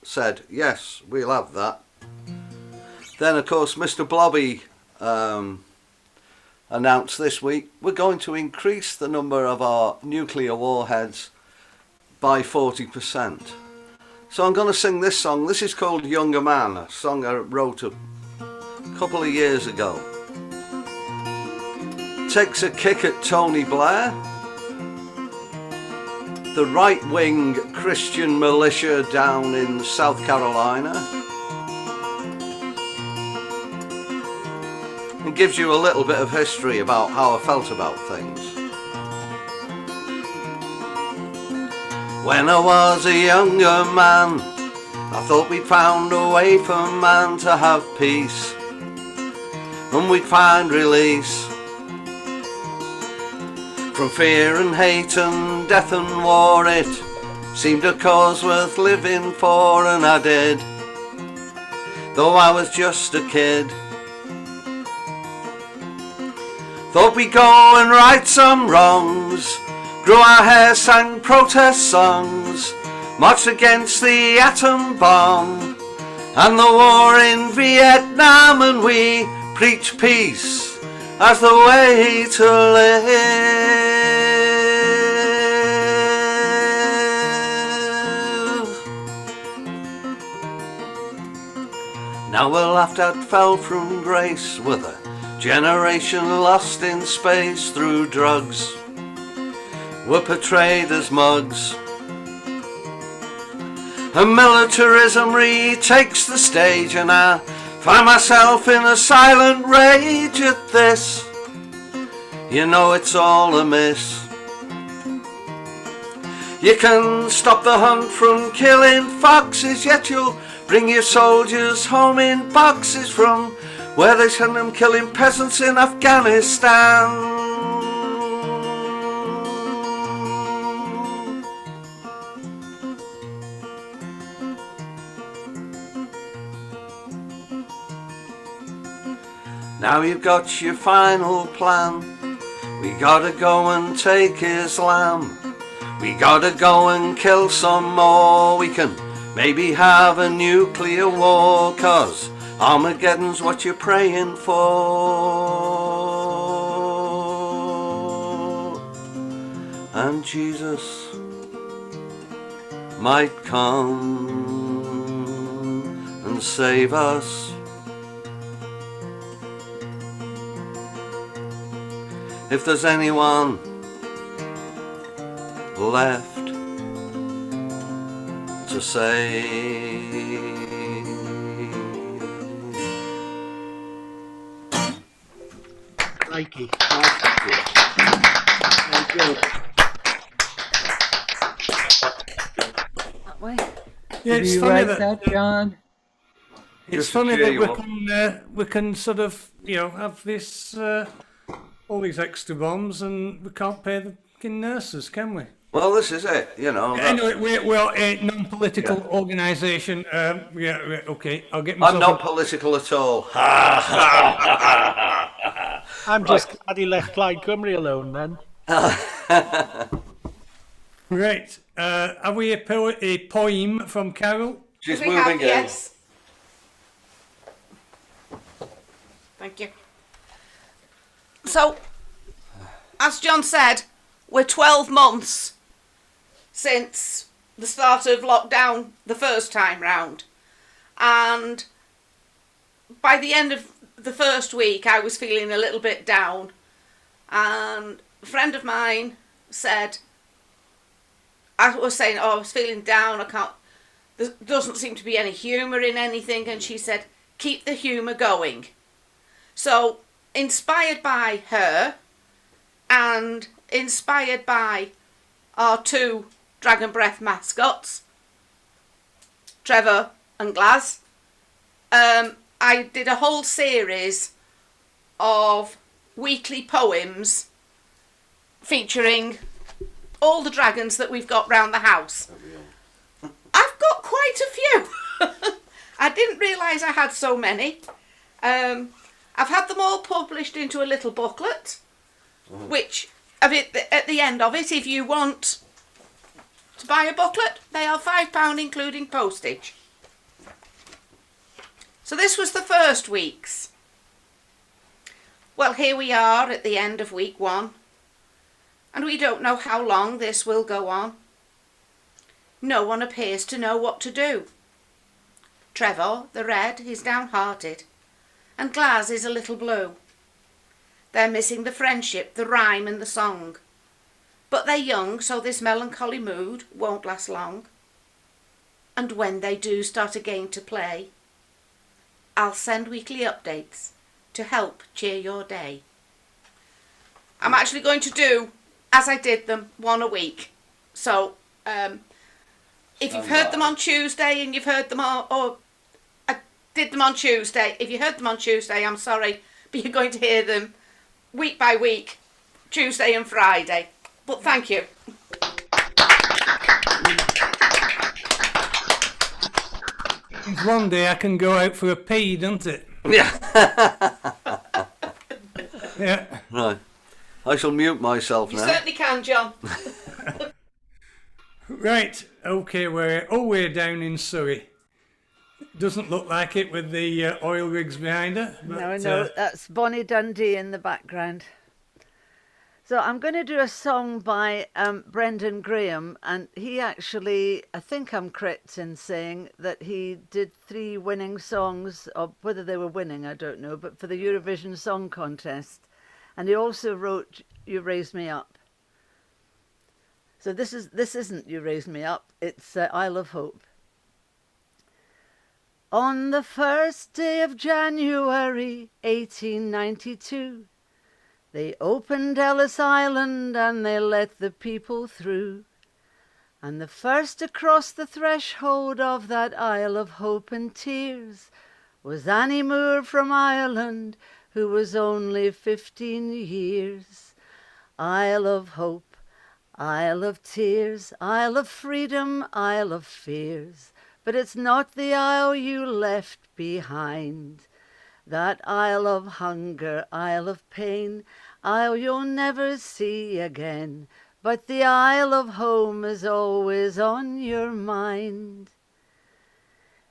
[SPEAKER 4] said, yes, we'll have that. Then, of course, Mr. Blobby announced this week, we're going to increase the number of our nuclear warheads by 40%. So I'm going to sing this song. This is called Younger Man, a song I wrote a couple of years ago. takes a kick at Tony Blair, the right-wing Christian militia down in South Carolina, and gives you a little bit of history about how I felt about things. When I was a younger man, I thought we'd found a way for man to have peace, and we'd find release from fear and hate and death and war. It seemed a cause worth living for, and I did, though I was just a kid. Thought we'd go and right some wrongs, grew our hair, sang protest songs, marched against the atom bomb and the war in Vietnam, and we preach peace as the way to live. Now we're laughed at, fell from grace, with a generation lost in space through drugs. We're portrayed as mugs, and militarism retakes the stage, and I find myself in a silent rage at this. You know it's all amiss. You can stop the hunt from killing foxes, yet you'll bring your soldiers home in boxes from where they send them killing peasants in Afghanistan. Now you've got your final plan. We gotta go and take Islam. We gotta go and kill some more. We can maybe have a nuclear war, 'cause Armageddon's what you're praying for. And Jesus might come and save us. If there's anyone left to save.
[SPEAKER 2] Crikey.
[SPEAKER 10] Thank you.
[SPEAKER 9] That way.
[SPEAKER 1] Yeah, it's
[SPEAKER 10] Did you
[SPEAKER 1] funny
[SPEAKER 10] write
[SPEAKER 1] that,
[SPEAKER 10] that, John?
[SPEAKER 1] it's
[SPEAKER 4] Just
[SPEAKER 1] funny
[SPEAKER 4] cheer
[SPEAKER 1] that
[SPEAKER 4] you up.
[SPEAKER 1] we can sort of, you know, have this all these extra bombs, and we can't pay the fucking nurses, can we?
[SPEAKER 4] Well, this is it, you know.
[SPEAKER 1] Anyway, we're a non-political organisation. Yeah, okay. I'll get
[SPEAKER 4] I'm
[SPEAKER 1] myself.
[SPEAKER 4] not political at all.
[SPEAKER 2] I'm just glad he left Plaid Cymru alone then.
[SPEAKER 1] Right. Have we a poem from Carol?
[SPEAKER 4] She's
[SPEAKER 13] We
[SPEAKER 4] moving
[SPEAKER 13] have,
[SPEAKER 4] in.
[SPEAKER 13] yes. Thank you. So, as John said, we're 12 months since the start of lockdown the first time round. And by the end of the first week, I was feeling a little bit down. And a friend of mine said, I was saying, oh, I was feeling down, there doesn't seem to be any humour in anything. And she said, keep the humour going. So, inspired by her and inspired by our two Dragon Breath mascots, Trevor and Glaz, I did a whole series of weekly poems featuring all the dragons that we've got round the house. I've got quite a few. I didn't realise I had so many. I've had them all published into a little booklet, which at the end of it, if you want to buy a booklet, they are £5 including postage. So this was the first week's. Well, here we are at the end of week 1, and we don't know how long this will go on. No one appears to know what to do. Trevor, the red, is downhearted, and Glaz is a little blue. They're missing the friendship, the rhyme and the song. But they're young, so this melancholy mood won't last long. And when they do start again to play, I'll send weekly updates to help cheer your day. I'm actually going to do, as I did them, one a week. So, if you've heard them on Tuesday and you've heard them or I did them on Tuesday, if you heard them on Tuesday, I'm sorry, but you're going to hear them week by week, Tuesday and Friday. But thank you.
[SPEAKER 1] One day I can go out for a pee, don't it?
[SPEAKER 4] Yeah.
[SPEAKER 1] Yeah.
[SPEAKER 4] Right. I shall mute myself
[SPEAKER 13] You
[SPEAKER 4] now.
[SPEAKER 13] certainly can, John.
[SPEAKER 1] Right, okay, we're down in Surrey. Doesn't look like it with the oil rigs behind her. But,
[SPEAKER 9] No, that's Bonnie Dundee in the background. So I'm going to do a song by Brendan Graham, and he actually, I think I'm correct in saying that he did 3 winning songs, or whether they were winning, I don't know, but for the Eurovision Song Contest. And he also wrote You Raise Me Up. So this isn't You Raise Me Up, it's I Love Hope. On the first day of January 1892, they opened Ellis Island and they let the people through. And the first across the threshold of that Isle of Hope and Tears was Annie Moore from Ireland, who was only 15 years. Isle of Hope, Isle of Tears, Isle of Freedom, Isle of Fears. But it's not the isle you left behind. That isle of hunger, isle of pain, isle you'll never see again. But the isle of home is always on your mind.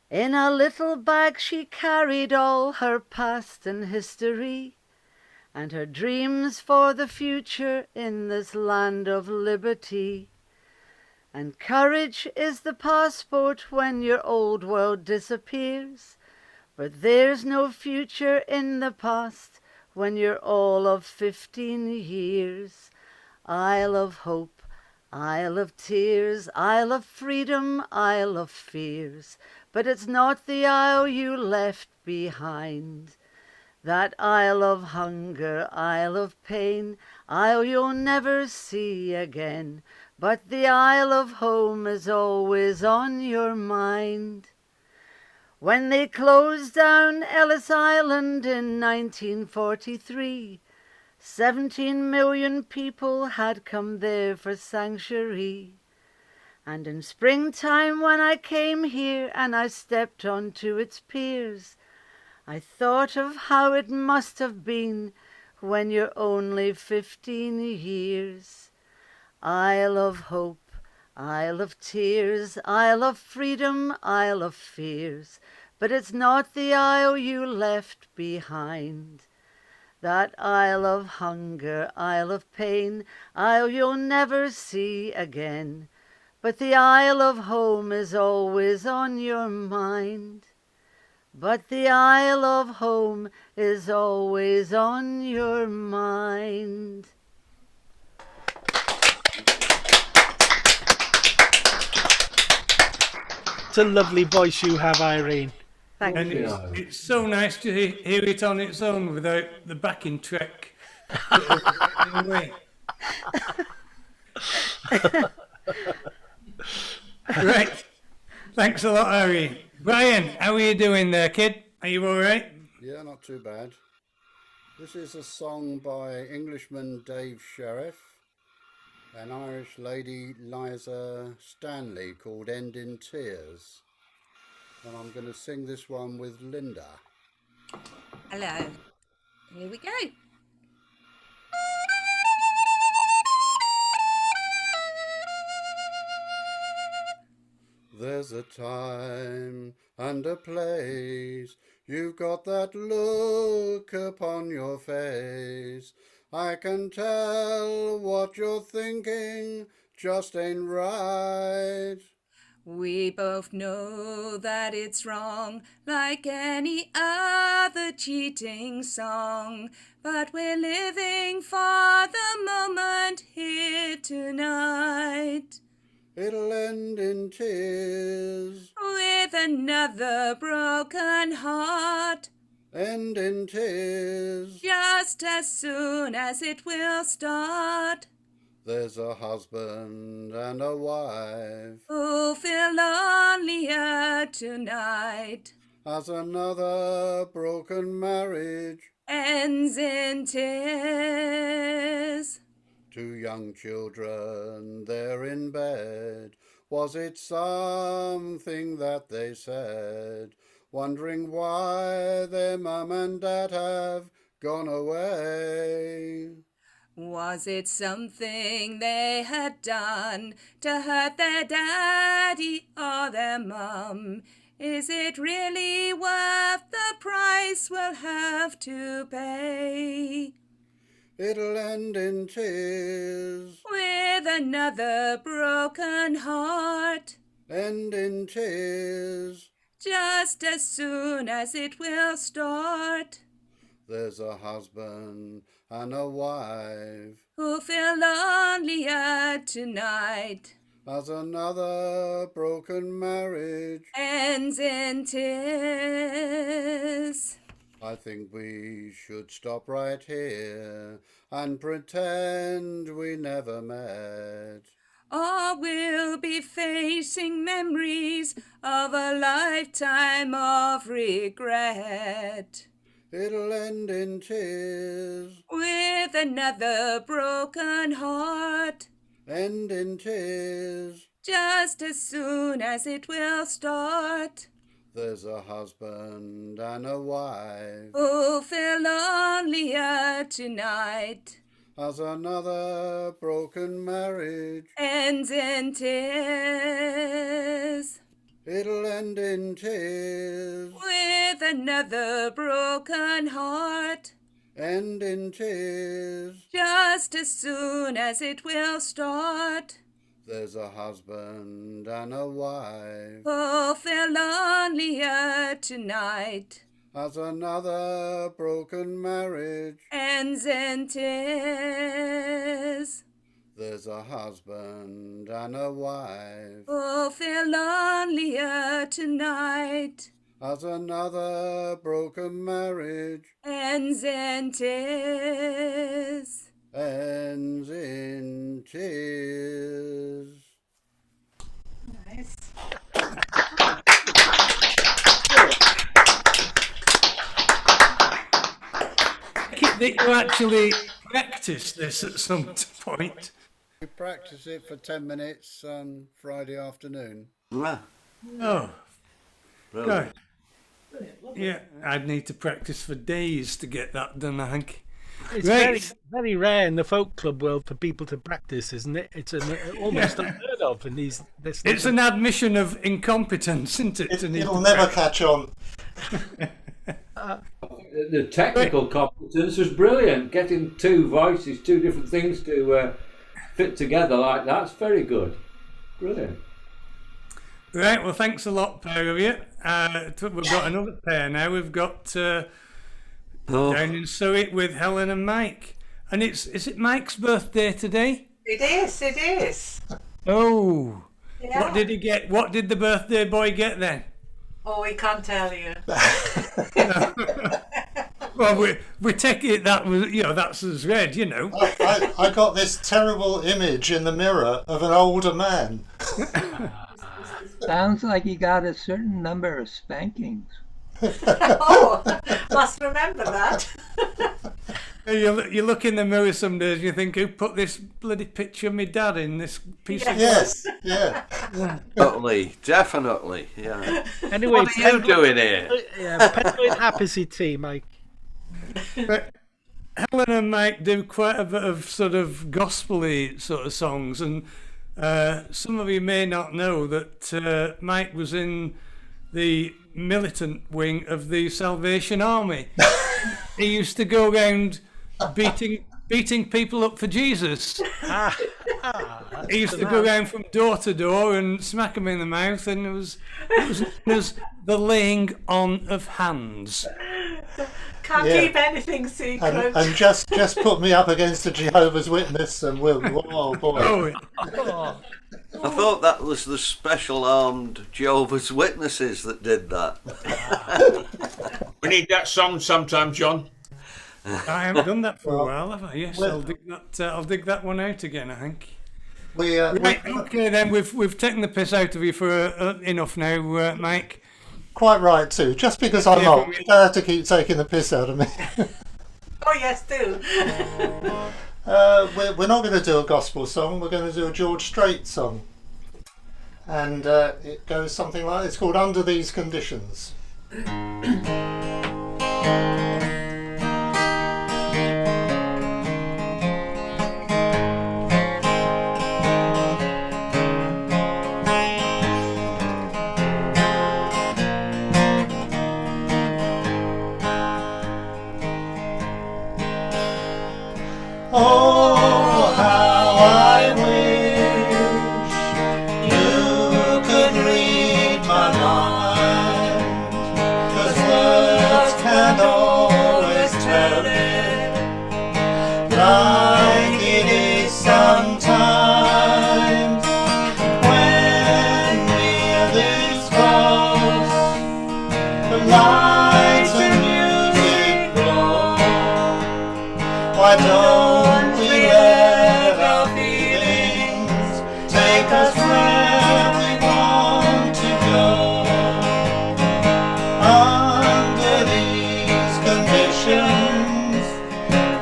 [SPEAKER 9] In a little bag she carried all her past and history, and her dreams for the future in this land of liberty. And courage is the passport when your old world disappears. But there's no future in the past when you're all of 15 years. Isle of Hope, Isle of Tears, Isle of Freedom, Isle of Fears. But it's not the isle you left behind. That isle of hunger, isle of pain, isle you'll never see again. But the isle of home is always on your mind. When they closed down Ellis Island in 1943, 17 million people had come there for sanctuary. And in springtime when I came here and I stepped onto its piers, I thought of how it must have been when you're only 15 years. Isle of Hope, Isle of Tears, Isle of Freedom, Isle of Fears. But it's not the isle you left behind. That isle of hunger, isle of pain, isle you'll never see again. But the isle of home is always on your mind. But the isle of home is always on your mind.
[SPEAKER 2] It's a lovely voice you have, Irene.
[SPEAKER 9] Thank
[SPEAKER 1] and
[SPEAKER 9] you.
[SPEAKER 1] it's so nice to hear it on its own without the backing track. Right. Thanks a lot, Harry. Brian, how are you doing there, kid? Are you all right?
[SPEAKER 14] Yeah, not too bad. This is a song by Englishman Dave Sheriff and Irish lady Liza Stanley called End in Tears. And I'm going to sing this one with Linda.
[SPEAKER 15] Hello. Here we go.
[SPEAKER 14] There's a time and a place, you've got that look upon your face. I can tell what you're thinking just ain't right.
[SPEAKER 15] We both know that it's wrong, like any other cheating song. But we're living for the moment here tonight.
[SPEAKER 14] It'll end in tears.
[SPEAKER 15] With another broken heart.
[SPEAKER 14] End in tears.
[SPEAKER 15] Just as soon as it will start.
[SPEAKER 14] There's a husband and a wife
[SPEAKER 15] who feel lonelier tonight.
[SPEAKER 14] as another broken marriage
[SPEAKER 15] ends in tears.
[SPEAKER 14] 2 young children there in bed. Was it something that they said? Wondering why their mum and dad have gone away.
[SPEAKER 15] Was it something they had done to hurt their daddy or their mum? Is it really worth the price we'll have to pay?
[SPEAKER 14] It'll end in tears.
[SPEAKER 15] With another broken heart.
[SPEAKER 14] End in tears.
[SPEAKER 15] Just as soon as it will start.
[SPEAKER 14] There's a husband and a wife
[SPEAKER 15] who feel lonelier tonight
[SPEAKER 14] as another broken marriage
[SPEAKER 15] ends in tears.
[SPEAKER 14] I think we should stop right here and pretend we never met.
[SPEAKER 15] Or we'll be facing memories of a lifetime of regret.
[SPEAKER 14] It'll end in tears.
[SPEAKER 15] With another broken heart.
[SPEAKER 14] End in tears.
[SPEAKER 15] Just as soon as it will start.
[SPEAKER 14] There's a husband and a wife
[SPEAKER 15] who feel lonelier tonight
[SPEAKER 14] as another broken marriage
[SPEAKER 15] ends in tears.
[SPEAKER 14] It'll end in tears.
[SPEAKER 15] With another broken heart.
[SPEAKER 14] End in tears.
[SPEAKER 15] Just as soon as it will start.
[SPEAKER 14] There's a husband and a wife
[SPEAKER 15] who feel lonelier tonight
[SPEAKER 14] as another broken marriage
[SPEAKER 15] ends in tears.
[SPEAKER 14] There's a husband and a wife
[SPEAKER 15] who feel lonelier tonight
[SPEAKER 14] as another broken marriage
[SPEAKER 15] ends in tears.
[SPEAKER 14] Ends in tears.
[SPEAKER 15] Nice.
[SPEAKER 1] That you actually practice this at some point.
[SPEAKER 14] We practice it for 10 minutes on Friday afternoon.
[SPEAKER 4] Yeah.
[SPEAKER 1] Oh,
[SPEAKER 4] Brilliant.
[SPEAKER 1] good. Yeah, I'd need to practice for days to get that done, I think.
[SPEAKER 2] It's
[SPEAKER 1] Right.
[SPEAKER 2] very rare in the folk club world for people to practice, isn't it? It's almost unheard of in these.
[SPEAKER 1] It's an admission of incompetence, isn't it?
[SPEAKER 16] It'll never catch on.
[SPEAKER 7] The technical competence was brilliant. Getting 2 voices, 2 different things to fit together like that's very good. Brilliant.
[SPEAKER 1] Right, well, thanks a lot, pair of you. We've got another pair now. We've got down in Surrey with Helen and Mike. And is it Mike's birthday today?
[SPEAKER 17] It is.
[SPEAKER 1] Oh.
[SPEAKER 17] Yeah.
[SPEAKER 1] What did he get? What did the birthday boy get then?
[SPEAKER 17] Oh, we can't tell you.
[SPEAKER 1] Well, we take it that was, that's as read,
[SPEAKER 16] I got this terrible image in the mirror of an older man.
[SPEAKER 18] Sounds like he got a certain number of spankings.
[SPEAKER 17] Oh, must remember that.
[SPEAKER 1] You look in the mirror some days and you think, who put this bloody picture of my dad in this piece of...
[SPEAKER 16] Yes, yeah.
[SPEAKER 4] Definitely, definitely, yeah.
[SPEAKER 2] Anyway,
[SPEAKER 4] what are you doing here?
[SPEAKER 2] Penguin Happy Tea, Mike.
[SPEAKER 1] But Helen and Mike do quite a bit of sort of gospel-y sort of songs, and some of you may not know that Mike was in the militant wing of the Salvation Army. He used to go around beating people up for Jesus. He used to go around from door to door and smack them in the mouth, and it was known as the laying on of hands.
[SPEAKER 17] Can't keep anything secret.
[SPEAKER 16] And just put me up against a Jehovah's Witness and we'll... Oh, boy.
[SPEAKER 4] Oh. I thought that was the special armed Jehovah's Witnesses that did that.
[SPEAKER 3] We need that song sometime, John.
[SPEAKER 1] I haven't done that for a while, have I? Yes, I'll dig that one out again, I think. Right, okay then, we've taken the piss out of you for enough now, Mike.
[SPEAKER 16] Quite right too. Just because I'm not, you don't have to keep taking the piss out of me.
[SPEAKER 17] Oh yes, do.
[SPEAKER 16] We're not going to do a gospel song. We're going to do a George Strait song, and it goes something like, it's called Under These Conditions. Oh, how I wish you could read my mind, 'cause words can't always tell it like it is sometimes. When we're this close, the lights and music glow. Why don't us where we want to go? Under these conditions,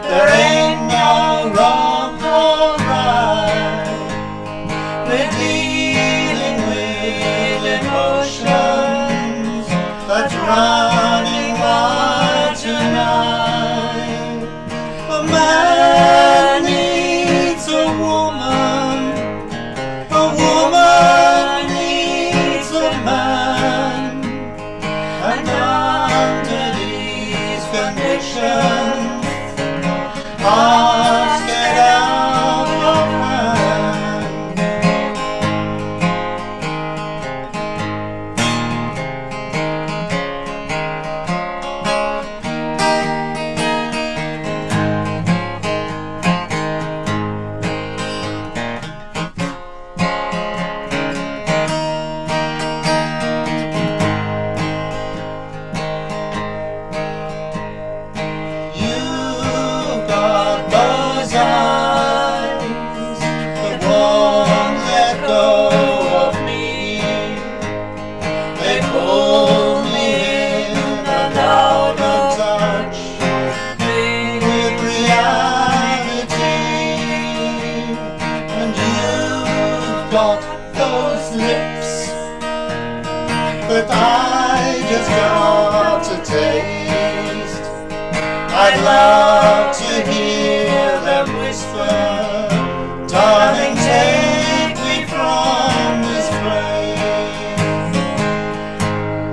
[SPEAKER 16] there ain't no wrong or right. We're dealing with emotions that's running wild tonight. A man needs a woman. A woman needs a man, and under these conditions, hearts get out of hand. You've got those eyes that won't let go of me. They pull me in and out of touch with reality. And you've got those lips that I just got to taste. I'd love to hear them whisper, darling, take me from this place.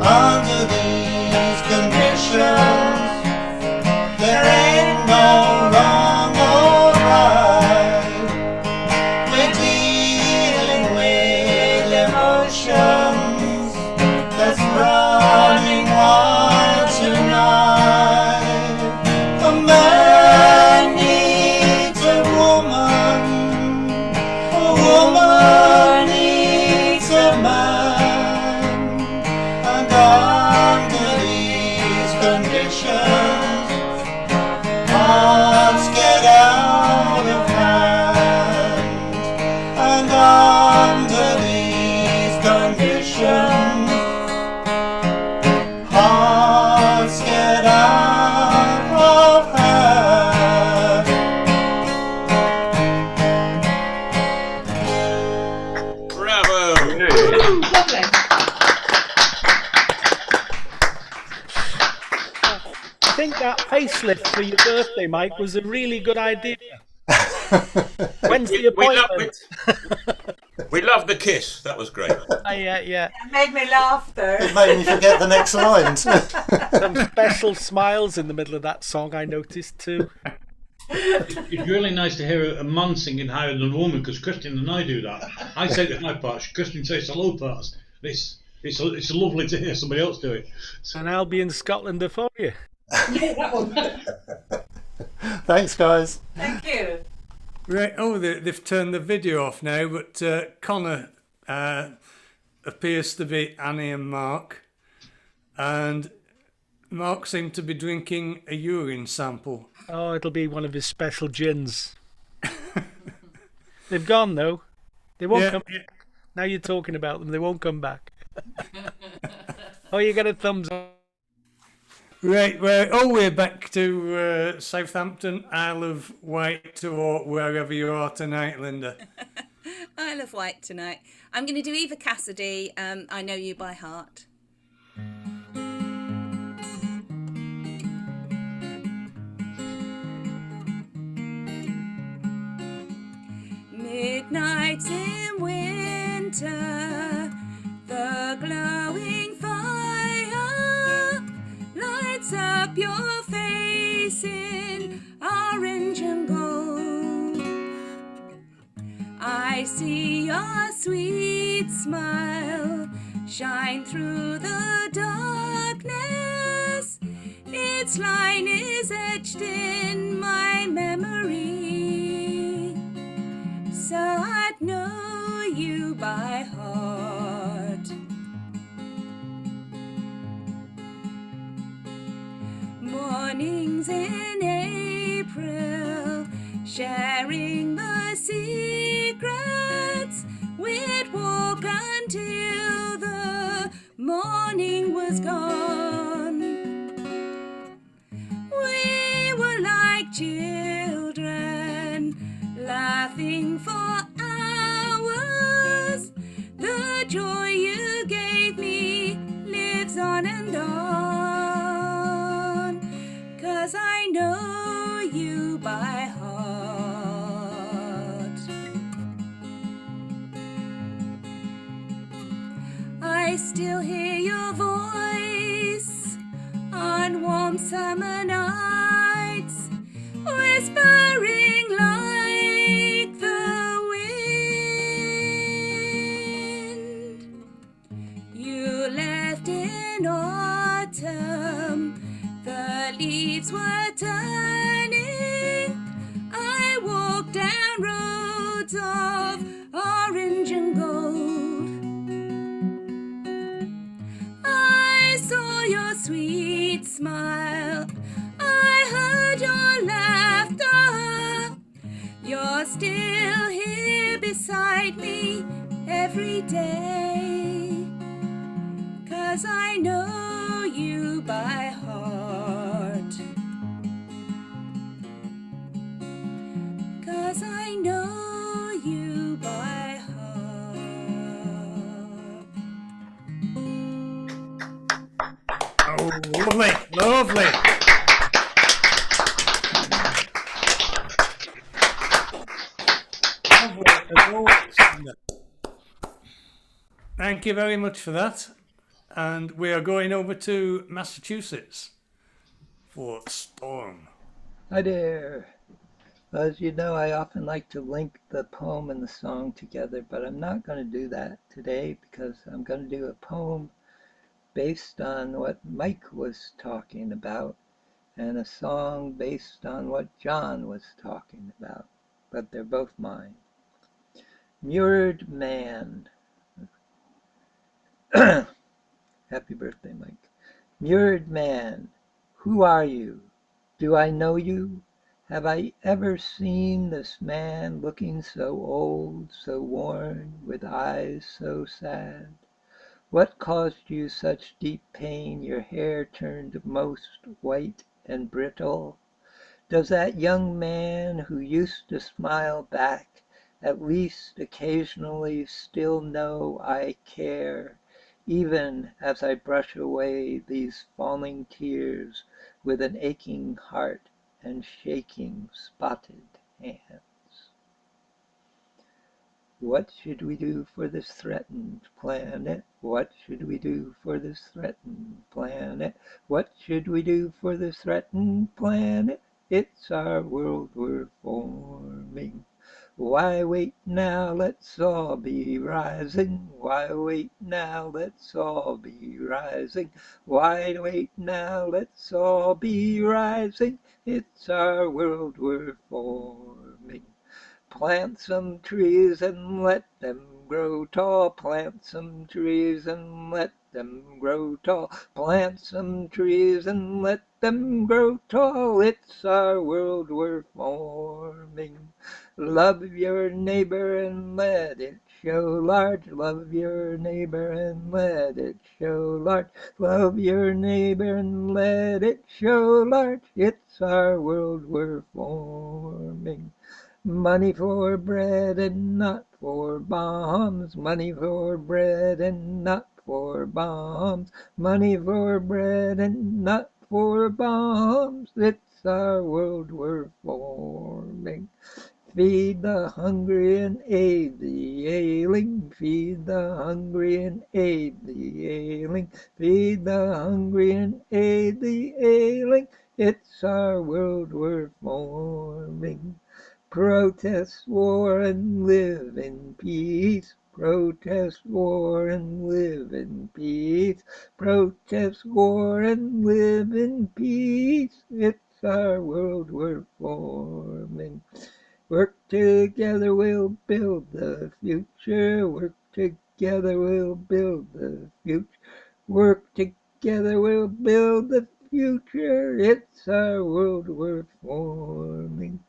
[SPEAKER 16] Under these conditions, there ain't no wrong or right. We're dealing with emotions that's running wild tonight. A man needs a woman. A woman needs a man. And under these conditions, hearts get out of hand. And under these conditions, hearts get out of hand.
[SPEAKER 3] Bravo!
[SPEAKER 17] Lovely.
[SPEAKER 2] I think that facelift for your birthday, Mike, was a really good idea. When's the appointment?
[SPEAKER 3] We love the kiss. That was great.
[SPEAKER 2] Yeah.
[SPEAKER 17] It made me laugh though.
[SPEAKER 16] It made me forget the next lines.
[SPEAKER 2] Some special smiles in the middle of that song, I noticed too.
[SPEAKER 5] It's really nice to hear a man singing higher than a woman, because Christian and I do that. I say the high parts, Christian says the low parts. It's lovely to hear somebody else do it.
[SPEAKER 2] And I'll be in Scotland before you.
[SPEAKER 16] Thanks, guys.
[SPEAKER 17] Thank you.
[SPEAKER 1] Right. Oh, they've turned the video off now, but Connor appears to be Annie and Mark, and Mark seemed to be drinking a urine sample.
[SPEAKER 2] Oh, it'll be one of his special gins. They've gone though. They won't come. Now you're talking about them, they won't come back. Oh, you got a thumbs up.
[SPEAKER 1] Right, we're back to Southampton, Isle of Wight, or wherever you are tonight, Linda.
[SPEAKER 15] Isle of Wight tonight. I'm going to do Eva Cassidy, I Know You by Heart. Midnights in winter, the glowing fire lights up your face in orange and gold. I see your sweet smile shine through the darkness. Its line is etched in my memory, so I'd know you by heart. Mornings in April, sharing the secrets, we'd walk until the morning was gone. We were like children, laughing for hours. The joy you gave me lives on and on, 'cause I know you by heart. I still hear your voice on warm summer nights, whispering like the wind. You left in autumn, the leaves were turning. I walked down roads of orange and gold. I saw your sweet smile, I heard your laughter. You're still here beside me every day, 'cause I know you by heart. 'Cause I know you by heart.
[SPEAKER 1] Oh, lovely, lovely. Thank you very much for that. And we are going over to Massachusetts for Storm.
[SPEAKER 18] Hi there. As you know, I often like to link the poem and the song together, but I'm not going to do that today because I'm going to do a poem based on what Mike was talking about and a song based on what John was talking about, but they're both mine. Mured Man. Happy birthday, Mike. Mured Man, who are you? Do I know you? Have I ever seen this man looking so old, so worn, with eyes so sad? What caused you such deep pain? Your hair turned most white and brittle. Does that young man who used to smile back at least occasionally still know I care, even as I brush away these falling tears with an aching heart and shaking spotted hands? What should we do for this threatened planet? What should we do for this threatened planet? What should we do for this threatened planet? it's our world we're forming. Why wait now, let's all be rising. Why wait now, let's all be rising. Why wait now, let's all be rising. It's our world we're forming. Plant some trees and let them grow tall. Plant some trees and let them grow tall. Plant some trees and let them grow tall. It's our world we're forming. Love your neighbor and let it show large. Love your neighbor and let it show large. Love your neighbor and let it show large. It's our world we're forming. Money for bread and not for bombs. Money for bread and not for bombs. Money for bread and not for bombs. It's our world we're forming. Feed the hungry and aid the ailing. Feed the hungry and aid the ailing. Feed the hungry and aid the ailing. It's our world we're forming. Protest war and live in peace. Protest war and live in peace. Protest war and live in peace. It's our world we're forming. Work together, we'll build the future. Work together, we'll build the future. Work together, we'll build the future. It's our world we're forming.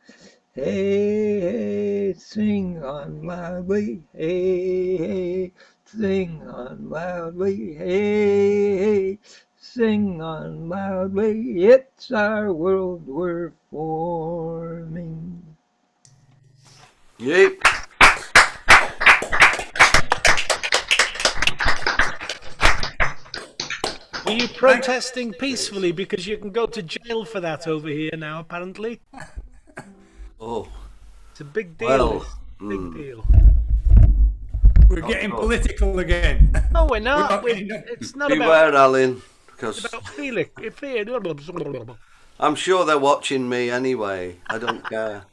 [SPEAKER 18] Hey, hey, sing on loudly. Hey, hey, sing on loudly. Hey, hey, sing on loudly. It's our world we're forming.
[SPEAKER 4] Yep.
[SPEAKER 2] Were you protesting peacefully? Because you can go to jail for that over here now, apparently.
[SPEAKER 4] Oh.
[SPEAKER 2] It's a big deal.
[SPEAKER 4] Well,
[SPEAKER 2] big deal.
[SPEAKER 1] We're getting political again.
[SPEAKER 2] No, we're not. It's not
[SPEAKER 4] Beware,
[SPEAKER 2] about...
[SPEAKER 4] Alan, because
[SPEAKER 2] It's about feeling.
[SPEAKER 4] I'm sure they're watching me anyway. I don't care.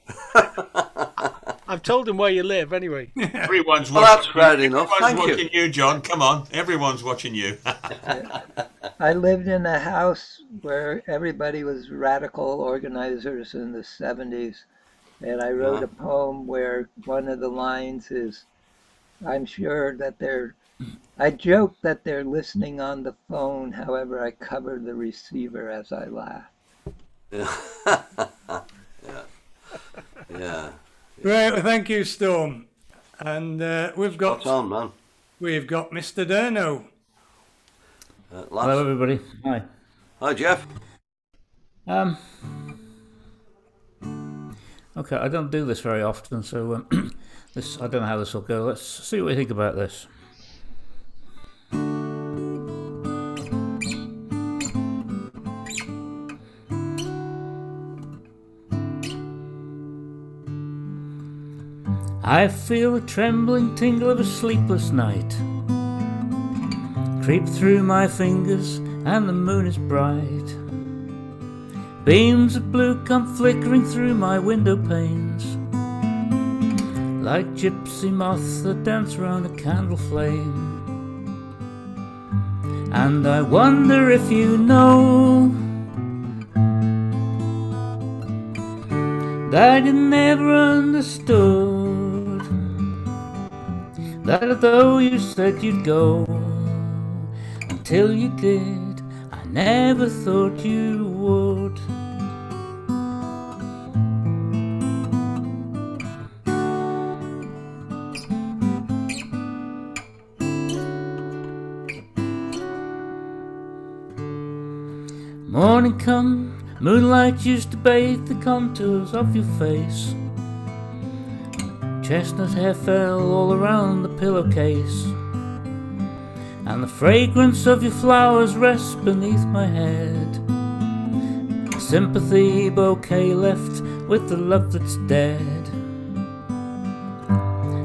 [SPEAKER 2] I've told them where you live anyway.
[SPEAKER 3] Everyone's
[SPEAKER 4] Well,
[SPEAKER 3] watching
[SPEAKER 4] that's fair enough.
[SPEAKER 3] Everyone's
[SPEAKER 4] Thank
[SPEAKER 3] watching you, John. Come on. Everyone's watching you.
[SPEAKER 18] I lived in a house where everybody was radical organizers in the 70s, and I wrote a poem where one of the lines is, I'm sure that I joke that they're listening on the phone, however I cover the receiver as I laugh.
[SPEAKER 4] Yeah.
[SPEAKER 1] Right, well, thank you, Storm. And we've got
[SPEAKER 4] What's on, man?
[SPEAKER 1] We've got Mr. Durno.
[SPEAKER 12] Hello, everybody. Hi.
[SPEAKER 4] Hi, Jeff.
[SPEAKER 12] Okay, I don't do this very often, so this I don't know how this will go. Let's see what you think about this. I feel the trembling tingle of a sleepless night creep through my fingers, and the moon is bright. Beams of blue come flickering through my window panes, like gypsy moths that dance round a candle flame. And I wonder if you know that you never understood, that although you said you'd go, until you did, I never thought you would. Morning come, moonlight used to bathe the contours of your face. Chestnut hair fell all around the pillowcase, and the fragrance of your flowers rests beneath my head. A sympathy bouquet left with the love that's dead.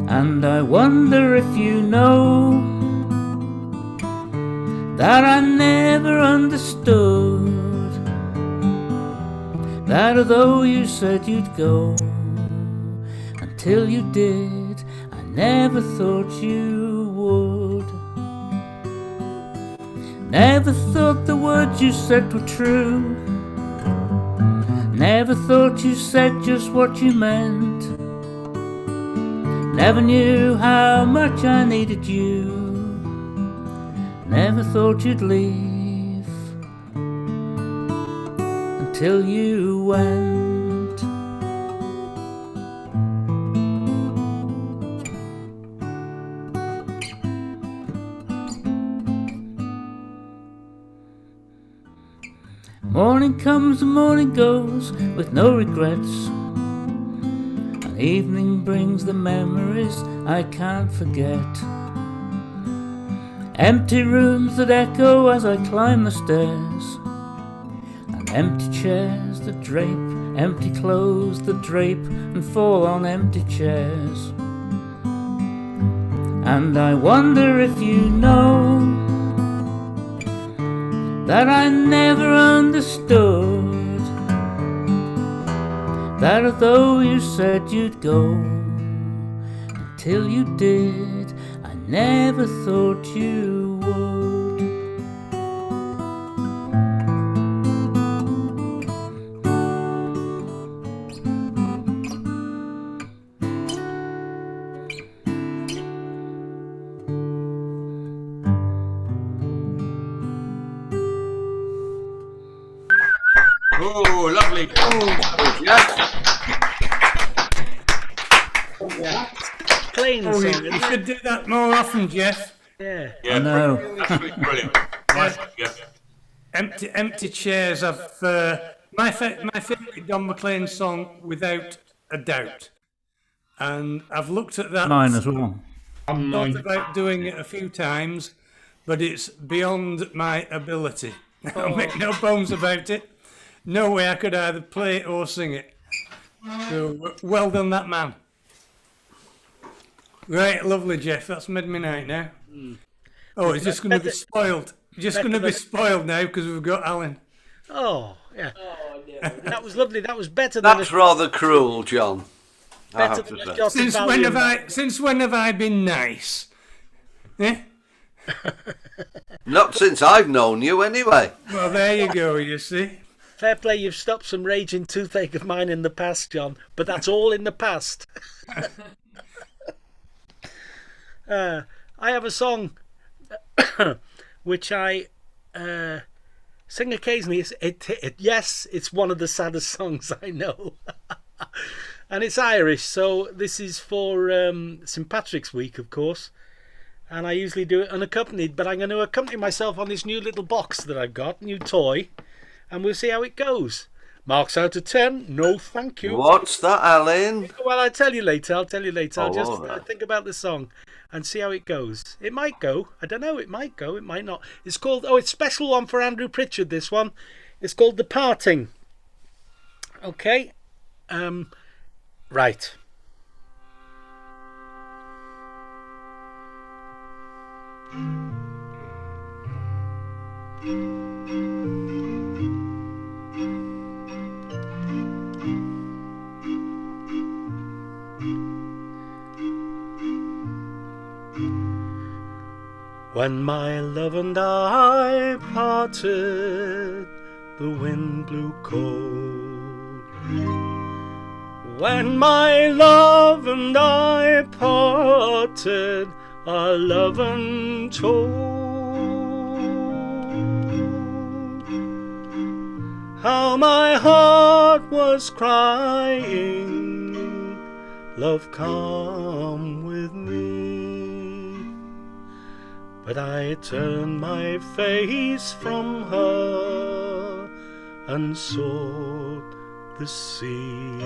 [SPEAKER 12] And I wonder if you know that I never understood, that although you said you'd go, until you did, I never thought you would. Never thought the words you said were true. Never thought you said just what you meant. Never knew how much I needed you. Never thought you'd leave until you went. Morning comes and morning goes with no regrets, and evening brings the memories I can't forget. Empty rooms that echo as I climb the stairs, and empty chairs that drape, empty clothes that drape and fall on empty chairs. And I wonder if you know that I never understood, that although you said you'd go, until you did, I never thought you would.
[SPEAKER 3] Oh, lovely. Oh, yes.
[SPEAKER 2] Yeah. Plain
[SPEAKER 1] Oh,
[SPEAKER 2] song.
[SPEAKER 1] you should do that more often, Jeff.
[SPEAKER 2] Yeah.
[SPEAKER 3] Yeah,
[SPEAKER 12] I know.
[SPEAKER 3] Brilliant. Brilliant. Nice, yes.
[SPEAKER 1] Empty chairs. My favourite Don McLean song, without a doubt. And I've looked at that.
[SPEAKER 12] Mine as well.
[SPEAKER 1] Thought about doing it a few times, but it's beyond my ability. I'll make no bones about it. No way I could either play it or sing it. So well done, that man. Right, lovely, Jeff. That's made me night now. Oh, it's just going to be spoiled. Just going to be spoiled now because we've got Alan.
[SPEAKER 2] Oh, yeah. That was lovely. That was better than
[SPEAKER 4] That's rather cruel, John. I have to say.
[SPEAKER 1] Since when have I been nice? Eh?
[SPEAKER 4] Not since I've known you, anyway.
[SPEAKER 1] Well, there you go. You see.
[SPEAKER 2] Fair play, you've stopped some raging toothache of mine in the past, John. But that's all in the past. I have a song which I sing occasionally. Yes, it's one of the saddest songs I know. And it's Irish, so this is for St. Patrick's Week, of course. And I usually do it unaccompanied, but I'm going to accompany myself on this new little box that I've got, new toy. And we'll see how it goes. Marks out of 10. No, thank you.
[SPEAKER 4] What's that, Alan?
[SPEAKER 2] Well, I'll tell you later. I'll just
[SPEAKER 4] right.
[SPEAKER 2] think about the song and see how it goes. It might go. I don't know. It might go. It might not. It's called... Oh, it's a special one for Andrew Pritchard, this one. It's called The Parting. Okay. Right. When my love and I parted, the wind blew cold. When my love and I parted, our love untold. How my heart was crying, love come with me. But I turned my face from her and sought the sea.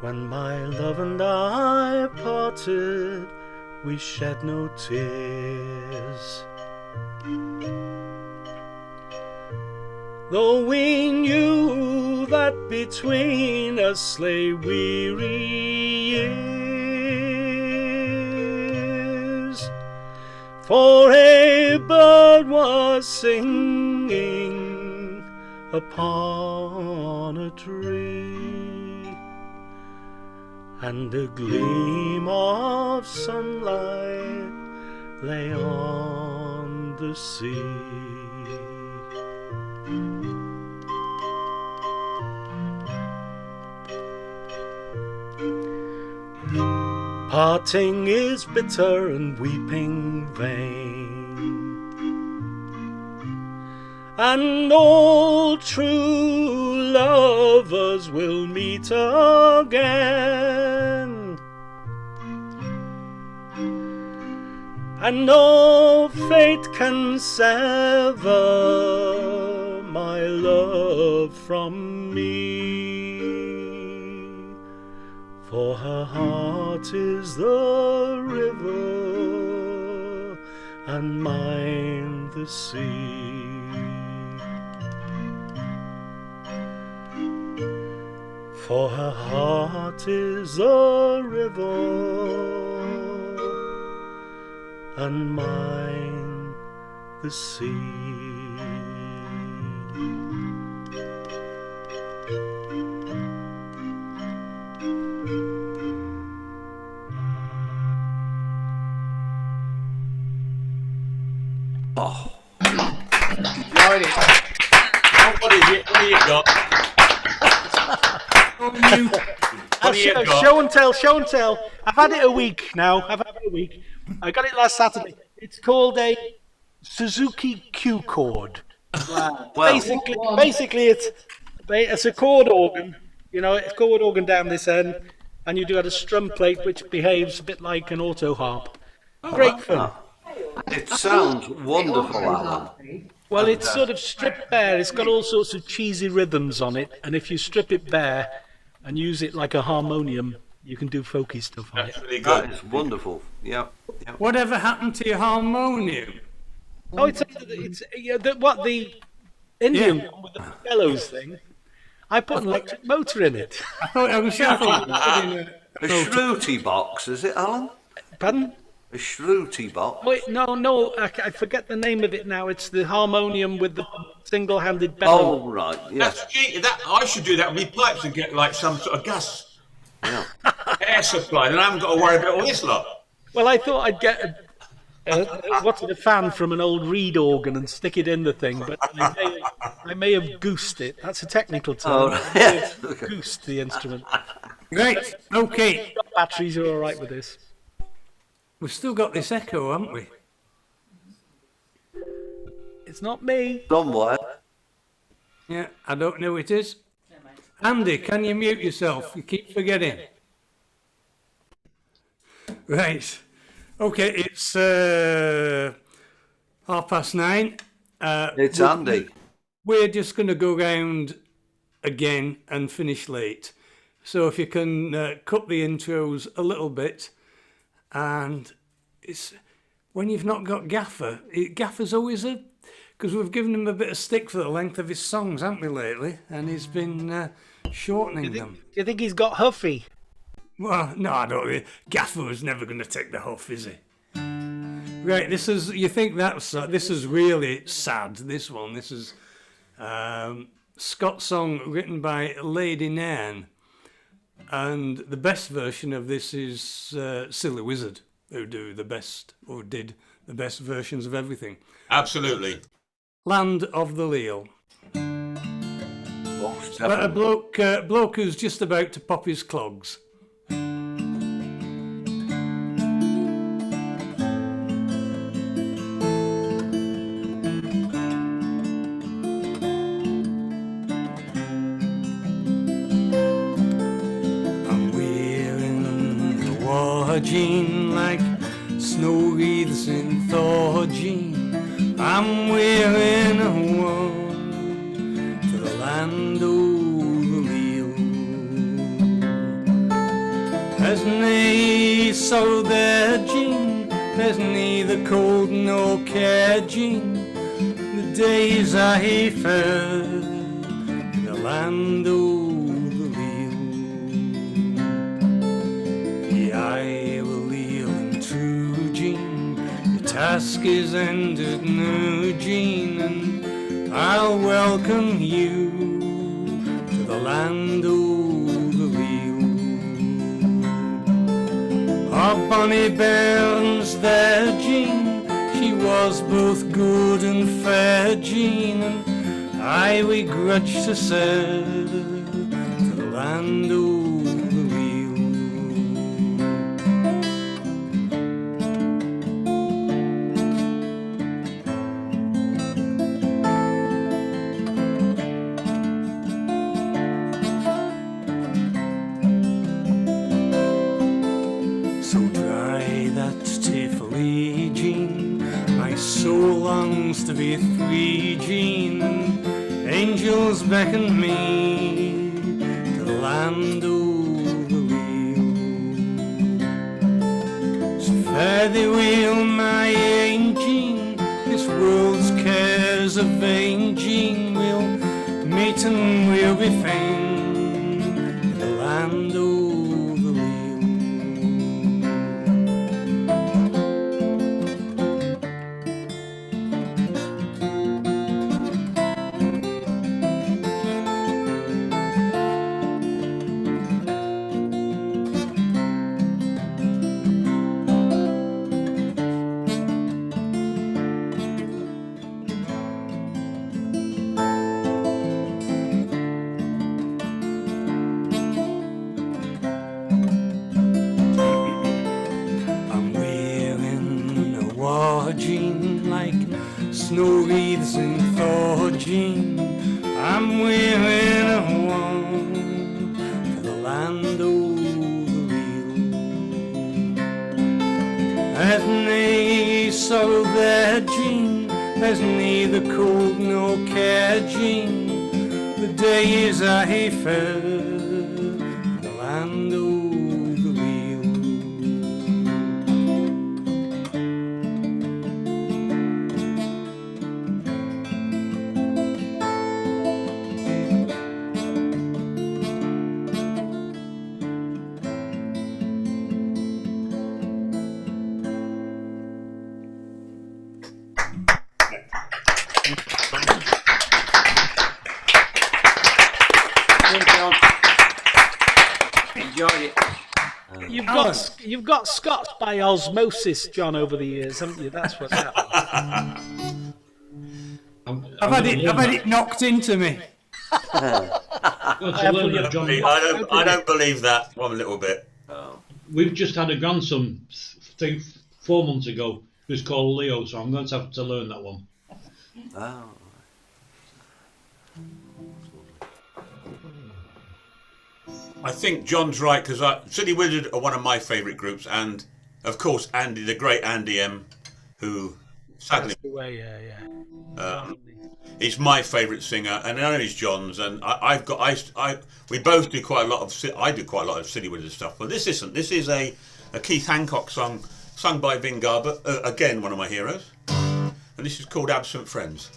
[SPEAKER 2] When my love and I parted, we shed no tears. Though we knew that between us lay weary years. For a bird was singing upon a tree, and a gleam of sunlight lay on the sea. Parting is bitter and weeping vain, and all true lovers will meet again, and no fate can sever my love from me. For her heart is the river, and mine the sea. For her heart is the river, and mine the sea.
[SPEAKER 4] Oh.
[SPEAKER 19] Enjoyed it. Oh, what is it? What have you got? What have you got?
[SPEAKER 2] Show and tell. I've had it a week now. I got it last Saturday. It's called a Suzuki Q chord.
[SPEAKER 4] Wow.
[SPEAKER 2] Basically, it's a chord organ. You know, it's a chord organ down this end, and you do have a strum plate which behaves a bit like an auto harp. Great fun.
[SPEAKER 4] It sounds wonderful, Alan.
[SPEAKER 2] Well, it's sort of stripped bare. It's got all sorts of cheesy rhythms on it, and if you strip it bare and use it like a harmonium, you can do folky stuff on it.
[SPEAKER 19] Really good.
[SPEAKER 4] That is wonderful. Yep.
[SPEAKER 1] Whatever happened to your harmonium?
[SPEAKER 2] Oh, it's the Indian one with the bellows thing. I put an electric motor in it.
[SPEAKER 4] A Shruti box, is it, Alan?
[SPEAKER 2] Pardon?
[SPEAKER 4] A Shruti box.
[SPEAKER 2] Wait, no, I forget the name of it now. It's the harmonium with the single-handed bellow.
[SPEAKER 4] Oh, right, yes.
[SPEAKER 19] That's cheating. I should do that with my pipes and get like some sort of gas air supply, and I haven't got to worry about all this lot.
[SPEAKER 2] Well, I thought I'd get a fan from an old reed organ and stick it in the thing, but I may have goosed it. That's a technical term.
[SPEAKER 4] Oh, yes.
[SPEAKER 2] Goosed the instrument.
[SPEAKER 1] Great. Okay.
[SPEAKER 2] Batteries are all right with this.
[SPEAKER 1] We've still got this echo, haven't we?
[SPEAKER 2] It's not me.
[SPEAKER 4] Somewhere.
[SPEAKER 1] Yeah, I don't know who it is. Andy, can you mute yourself? You keep forgetting. Right. Okay, it's 9:30.
[SPEAKER 4] It's Andy.
[SPEAKER 1] We're just going to go round again and finish late. So if you can cut the intros a little bit. And it's when you've not got Gaffer's always because we've given him a bit of stick for the length of his songs, haven't we, lately? And he's been shortening them.
[SPEAKER 2] Do you think he's got huffy?
[SPEAKER 1] Well, no, I don't think. Gaffer was never going to take the huff, is he? Right, this is really sad, this one. This is Scott's song written by Lady Nairn. And the best version of this is Silly Wizard, who did the best versions of everything.
[SPEAKER 19] Absolutely.
[SPEAKER 1] Land of the Leal. But a bloke who's just about to pop his clogs. Jean, like snow wreaths in Thor Jean, I'm wearing a one to the land of the Leal. There's nae sorrow there, Jean, there's neither cold nor care, Jean, the days I fared in the land of the Leal. I task is ended now, Jean, and I'll welcome you to the land of the Rhyl. Our bonnie bairns there, Jean, she was both good and fair, Jean, and I we grudge to say to the land of the Rhyl. So dry that tearfully, Jean, my soul longs to be free, Jean, and angels beckon me to the land of the Rhyl. So fare thee well, my ain Jean, this world's cares are vain, Jean, we'll meet and we'll be fain in the land of the Rhyl. Jean, like snow wreaths in thaw, Jean, I'm wearing a one to the land of the Rhyl. There's nae sorrow there, Jean, there's neither cold nor care, Jean, the days I fair the land of the Rhyl.
[SPEAKER 4] Enjoyed it.
[SPEAKER 2] You've got Scots by osmosis, John, over the years, haven't you? That's what's happened.
[SPEAKER 1] I've had it knocked into me.
[SPEAKER 19] I don't believe that one little bit.
[SPEAKER 5] We've just had a grandson, I think 4 months ago, who's called Leo, so I'm going to have to learn that one.
[SPEAKER 4] Oh.
[SPEAKER 19] I think John's right, because City Wizard are one of my favourite groups, and of course Andy, the great Andy M, who sadly he's my favourite singer, and I know he's John's, and we both do quite a lot of I do quite a lot of City Wizard stuff, but this isn't. This is a Keith Hancock song sung by Vin Garber, again one of my heroes, and this is called Absent Friends.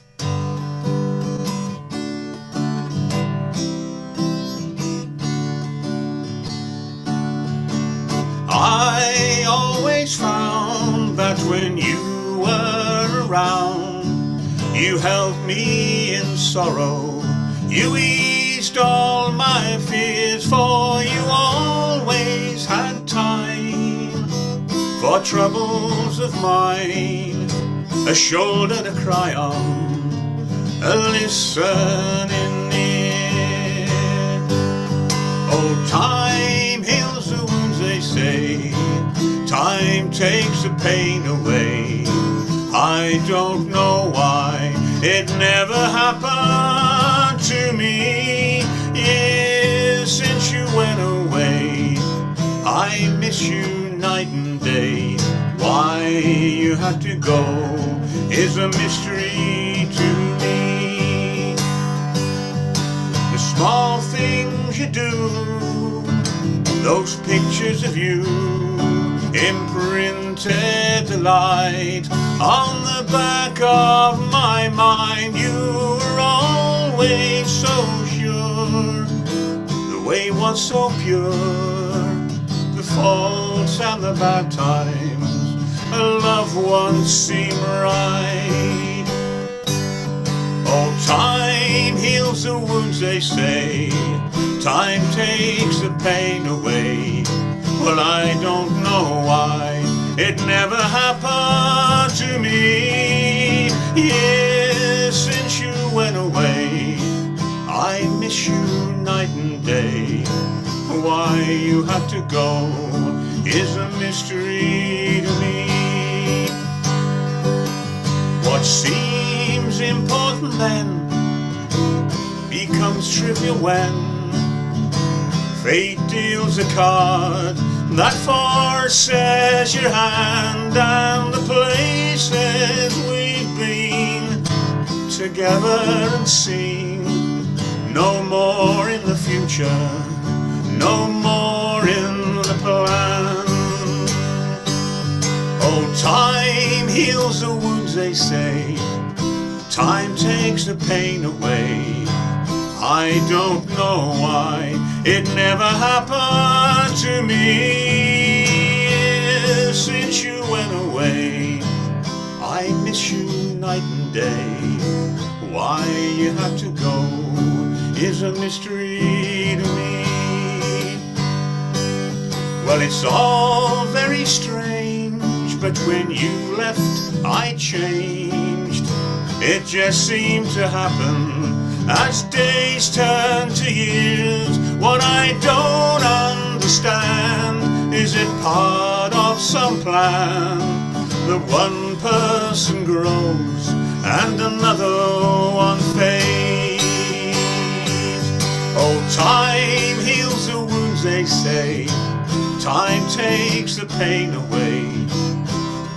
[SPEAKER 19] I always found that when you were around, you helped me in sorrow, you eased all my fears, for you always had time for troubles of mine, a shoulder to cry on, a listening ear. Oh, time heals the wounds, they say, time takes the pain away. I don't know why it never happened to me. Years since you went away, I miss you night and day. Why you had to go is a mystery to me. The small things you do, those pictures of you, imprinted the light on the back of my mind. You were always so sure, the way was so pure, the faults and the bad times
[SPEAKER 3] loved ones seem right. Oh, time heals the wounds, they say. Time takes the pain away. Well, I don't know why it never happened to me. Yes, since you went away, I miss you night and day. Why you had to go is a mystery to me. What seems important then becomes trivial when fate deals a card that forces your hand, and the places we've been together and seen, no more in the future, no more in the plan. Oh, time heals the wounds, they say. Time takes the pain away. I don't know why it never happened to me. Since you went away, I miss you night and day. Why you had to go is a mystery to me. Well, it's all very strange, but when you left I changed. It just seemed to happen as days turn to years. What I don't understand, is it part of some plan that one person grows and another one fades? Oh, time heals the wounds, they say. Time takes the pain away.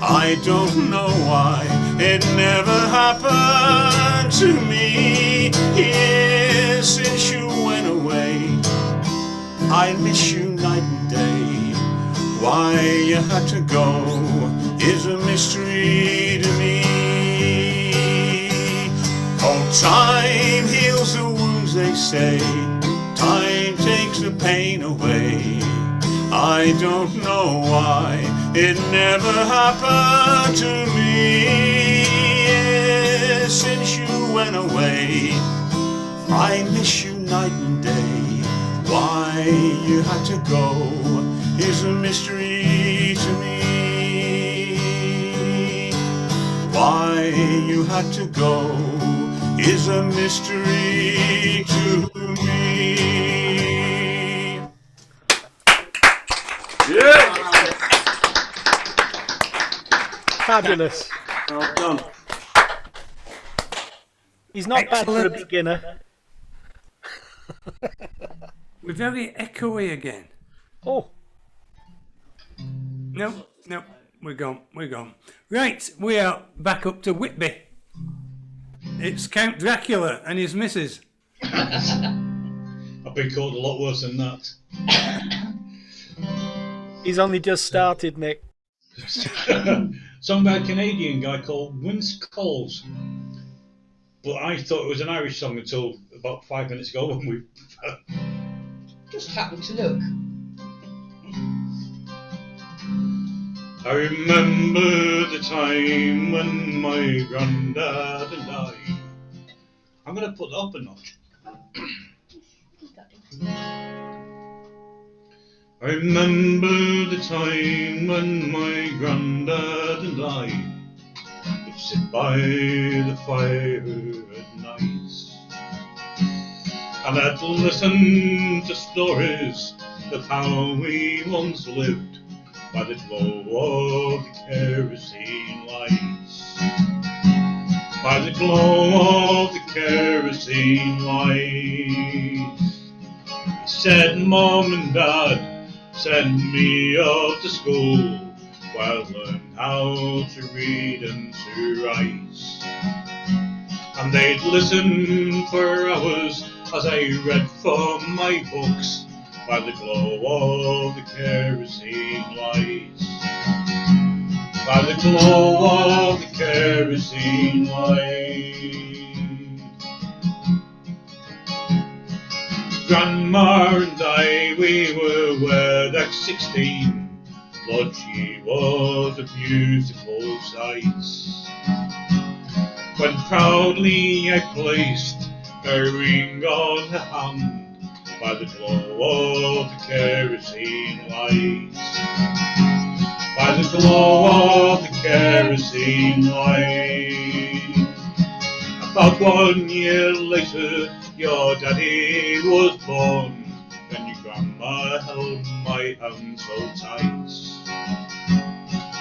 [SPEAKER 3] I don't know why it never happened to me. Yes, since you went away, I miss you night and day. Why you had to go is a mystery to me. Oh, time heals the wounds, they say. Time takes the pain away. I don't know why it never happened to me. Yes, since you went away, I miss you night and day. Why you had to go is a mystery to me. Why you had to go is a mystery to me.
[SPEAKER 2] Yeah. Fabulous.
[SPEAKER 20] Well done.
[SPEAKER 2] He's not bad for a
[SPEAKER 1] Excellent.
[SPEAKER 2] beginner.
[SPEAKER 1] We're very echoey again.
[SPEAKER 2] Oh.
[SPEAKER 1] No, we're gone. Right, we are back up to Whitby. It's Count Dracula and his missus.
[SPEAKER 5] I've been called a lot worse than that.
[SPEAKER 2] He's only just started, Nick.
[SPEAKER 5] Sung by a Canadian guy called Vince Coles. But I thought it was an Irish song until about 5 minutes ago when we
[SPEAKER 21] just happened to look.
[SPEAKER 5] I remember the time when my granddad and I'm going to put that up a notch. I remember the time when my granddad and I would sit by the fire at night, and I'd listen to stories of how we once lived by the glow of the kerosene lights. By the glow of the kerosene lights. He said, Mom and Dad, send me off to school while I learn how to read and to write. And they'd listen for hours as I read from my books by the glow of the kerosene lights. By the glow of the kerosene light. Grandma and I, we were wed at 16, Lord, she was a beautiful sight. When proudly I placed her ring on her hand by the glow of the kerosene light. By the glow of the kerosene light. About 1 year later, your daddy was born, and your grandma held my hand so tight.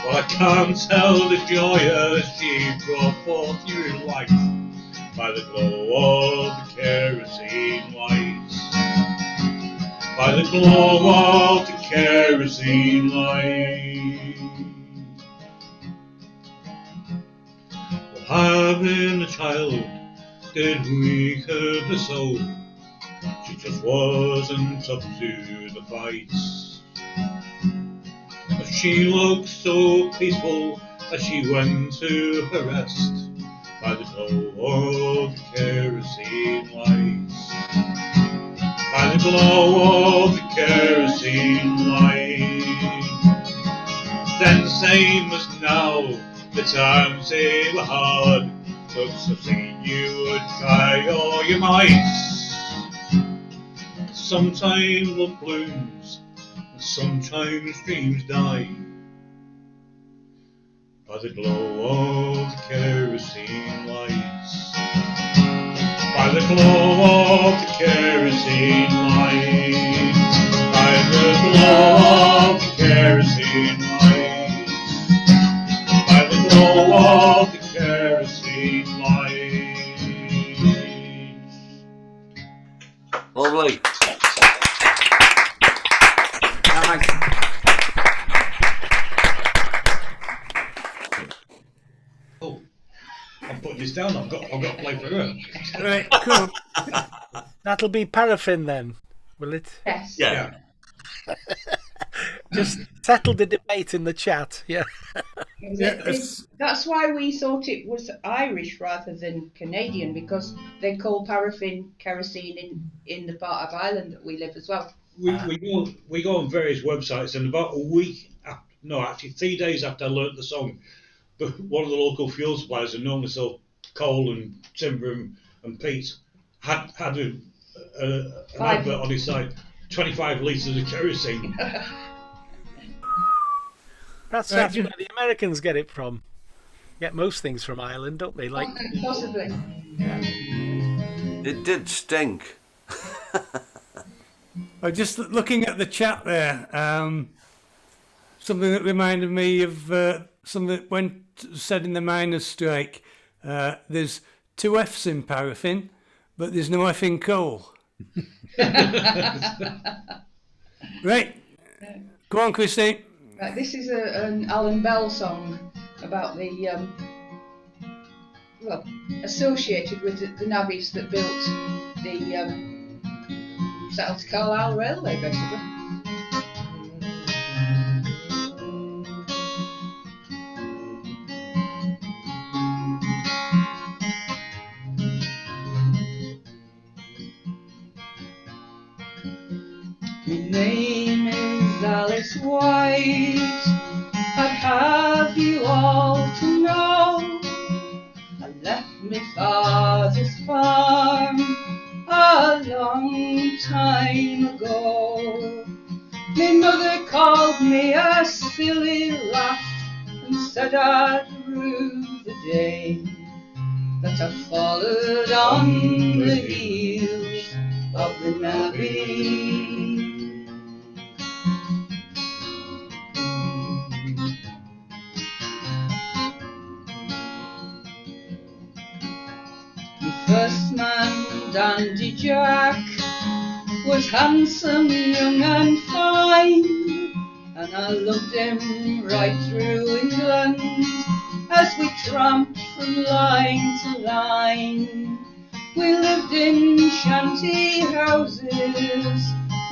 [SPEAKER 5] Well, I can't tell the joy as she brought forth your life by the glow of the kerosene light. By the glow of the kerosene light. Well, having a child did weak her soul. She just wasn't up to the fight. She looked so peaceful as she went to her rest by the glow of the kerosene light. By the glow of the kerosene light. Then same as now, the times they were hard, but something you would try all you might. Sometimes love blooms, and sometimes dreams die. By the glow of the kerosene lights. By the glow of the kerosene lights. By the glow of the kerosene lights. By the glow of the kerosene lights.
[SPEAKER 4] Lovely.
[SPEAKER 7] Nice.
[SPEAKER 5] Oh, I'm putting this down. I've got to play for her.
[SPEAKER 1] Right, cool.
[SPEAKER 2] That'll be paraffin then, will it?
[SPEAKER 17] Yes.
[SPEAKER 19] Yeah.
[SPEAKER 2] Just settle the debate in the chat. Yeah.
[SPEAKER 17] That's why we thought it was Irish rather than Canadian, because they call paraffin kerosene in the part of Ireland that we live as well.
[SPEAKER 5] We go on various websites, and about a week, no, actually 3 days after I learnt the song, one of the local fuel suppliers that normally sell coal and timber and peat had an advert on his site, 25 litres of kerosene.
[SPEAKER 2] That's where the Americans get it from. Get most things from Ireland, don't they? Like
[SPEAKER 17] possibly.
[SPEAKER 4] It did stink.
[SPEAKER 1] Just looking at the chat there, something that reminded me of something that said in the miners' strike. There's 2 F's in paraffin, but there's no F in coal. Right. Go on, Christine.
[SPEAKER 17] Right, this is an Alan Bell song about the associated with the navvies that built the South to Carlisle Railway, basically. My name is Alice White. I'd have you all to know I left my father's farm a long time ago. My mother called me a silly lass and said I'd rue the day that I followed on the heels of the navvy. First man, Dandy Jack, was handsome, young and fine, and I loved him right through England as we tramped from line to line. We lived in shanty houses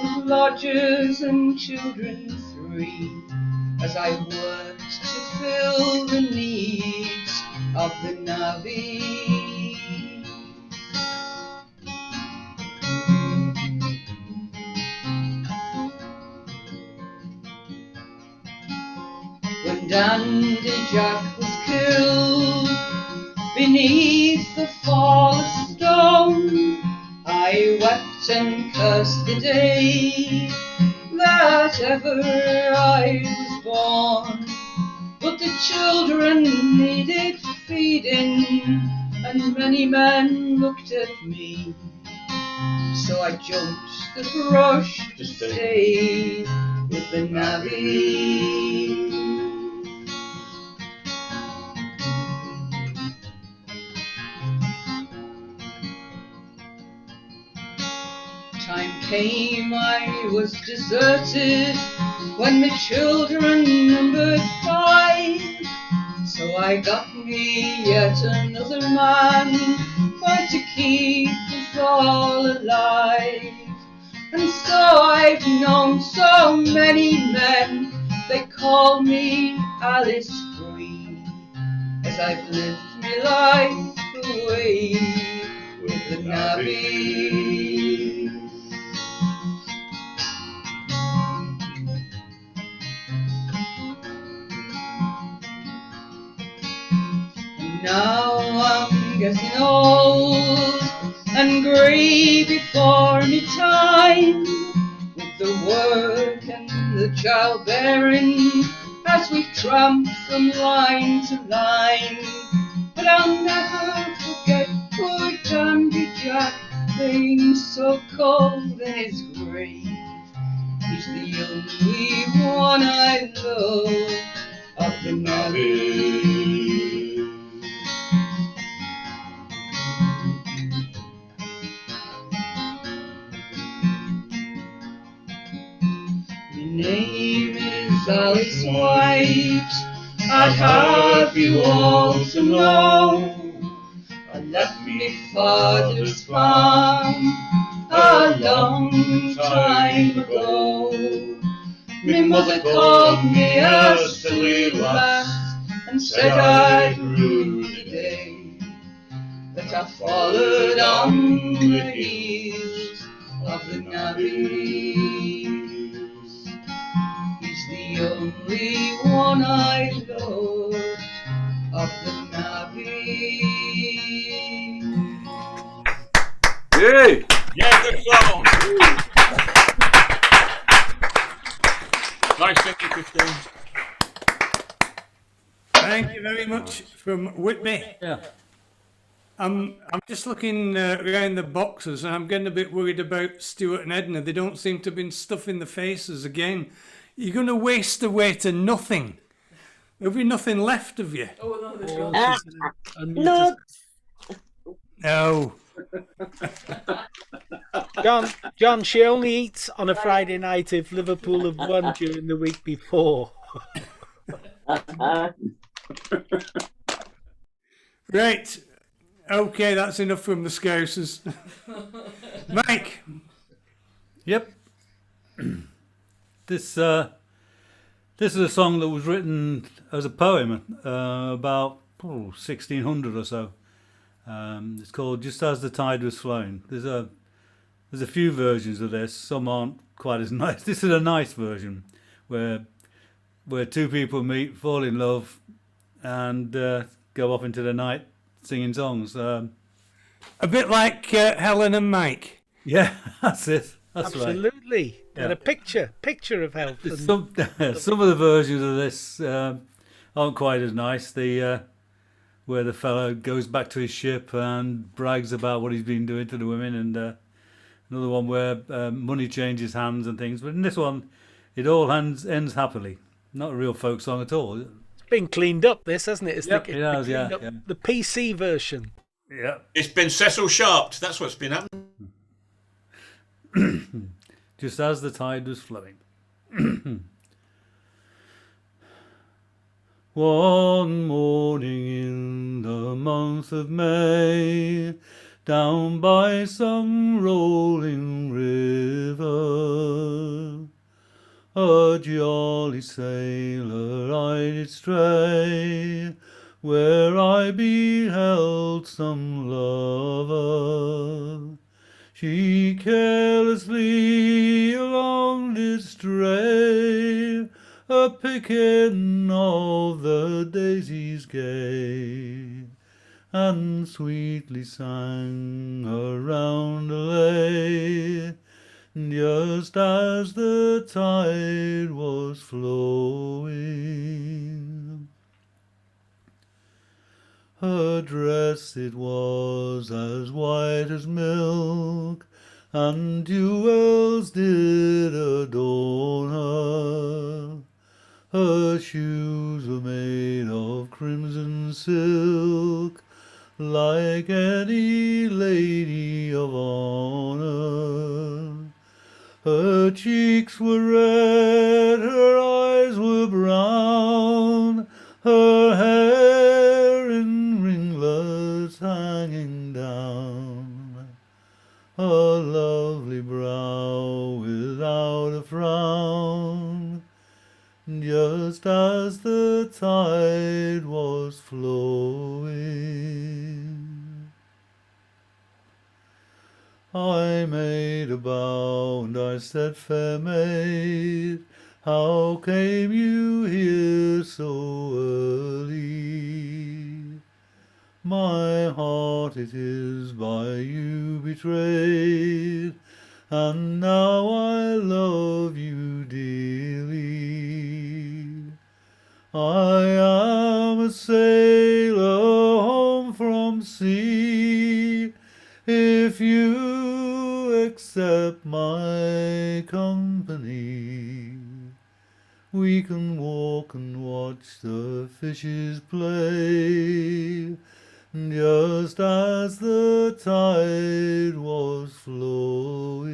[SPEAKER 17] with lodgers and children 3 as I worked to fill the needs of the navvy. Sandy Jack was killed beneath the fall of stone. I wept and cursed the day that ever I was born. But the children needed feeding, and many men looked at me. So I jumped the brush to stay with the navvy. Time came I was deserted when my children numbered 5. So I got me yet another man for to keep us all alive. And so I've known so many men, they call me Alice Free, as I've lived my life away with the navvy. Now I'm getting old and grey before me time, with the work and the childbearing as we've tramped from line to line. But I'll never forget poor Dandy Jack laying so cold in his grave. He's the only one I love of the navvy. My name is Alice White, I'd have you all to know. I left me father's farm a long time ago. My mother called me a silly lass and said I'd rue the day that I followed on the heels of the navvies. He's the only one I love of the navvy.
[SPEAKER 4] Hey!
[SPEAKER 19] Yeah, good song. Nice, thank you, Christine.
[SPEAKER 1] Thank you very much from Whitby.
[SPEAKER 8] Yeah.
[SPEAKER 1] I'm just looking around the boxes, and I'm getting a bit worried about Stuart and Edna. They don't seem to have been stuffing the faces again. You're going to waste away to nothing. There'll be nothing left of you.
[SPEAKER 2] Oh, no, there's
[SPEAKER 1] No. No.
[SPEAKER 2] John, she only eats on a Friday night if Liverpool have won during the week before.
[SPEAKER 1] Right. Okay, that's enough from the Scousers. Mike.
[SPEAKER 8] Yep. This is a song that was written as a poem about 1600 or so. It's called "Just as the Tide Was Flowing." There's a few versions of this. Some aren't quite as nice. This is a nice version where two people meet, fall in love, and go off into the night singing songs. A
[SPEAKER 1] bit like Helen and Mike.
[SPEAKER 8] Yeah, that's it. That's
[SPEAKER 2] Absolutely.
[SPEAKER 8] right.
[SPEAKER 2] And a picture of health.
[SPEAKER 8] Some of the versions of this aren't quite as nice. Where the fellow goes back to his ship and brags about what he's been doing to the women, and another one where money changes hands and things. But in this one, it all ends happily. Not a real folk song at all.
[SPEAKER 2] It's been cleaned up, this, hasn't it? It's
[SPEAKER 8] it has, yeah.
[SPEAKER 2] The PC version.
[SPEAKER 8] Yeah.
[SPEAKER 19] It's been Cecil Sharped. That's what's been happening.
[SPEAKER 8] Just as the tide was flowing. One morning in the month of May, down by some rolling river, a jolly sailor I did stray, where I beheld some lover. She carelessly along did stray, a-picking of the daisies gay, and sweetly sang around a lay, just as the tide was flowing. Her dress it was as white as milk, and jewels did adorn her. Her shoes were made of crimson silk, like any lady of honour. Her cheeks were red, her eyes were brown, her hair in ringlets hanging down, a lovely brow without a frown, just as the tide was flowing. I made a bound, I said, fair maid, how came you here so early? My heart it is by you betrayed, and now I love you dearly. I am a sailor home from sea. If you accept my company, we can walk and watch the fishes play, just as the tide was flowing.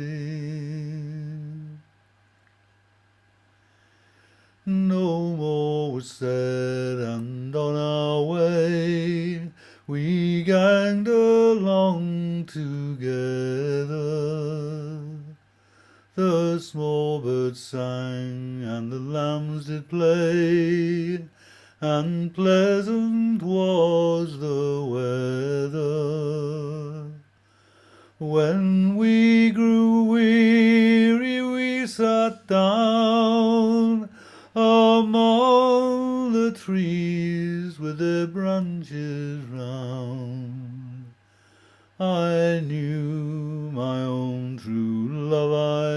[SPEAKER 8] No more was said, and on our way we ganged along together. The small birds sang and the lambs did play, and pleasant was the weather. When we grew weary we sat down among the trees with their branches round. I knew my own true love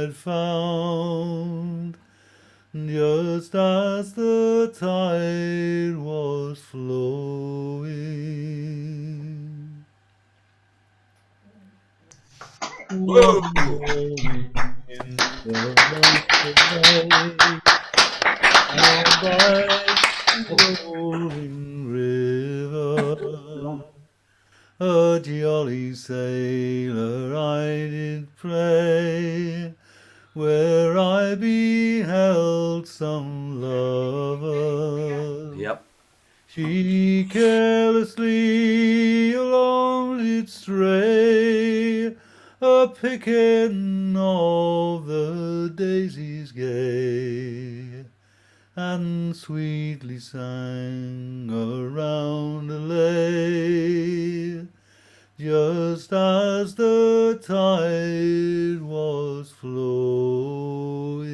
[SPEAKER 8] I'd found, just as the tide was flowing.
[SPEAKER 19] Whoa.
[SPEAKER 8] In the rolling river, a jolly sailor I did play, where I beheld some lover.
[SPEAKER 4] Yep.
[SPEAKER 8] She carelessly along did stray, a-picking of the daisies gay, and sweetly sang around a lay, just as the tide was flowing.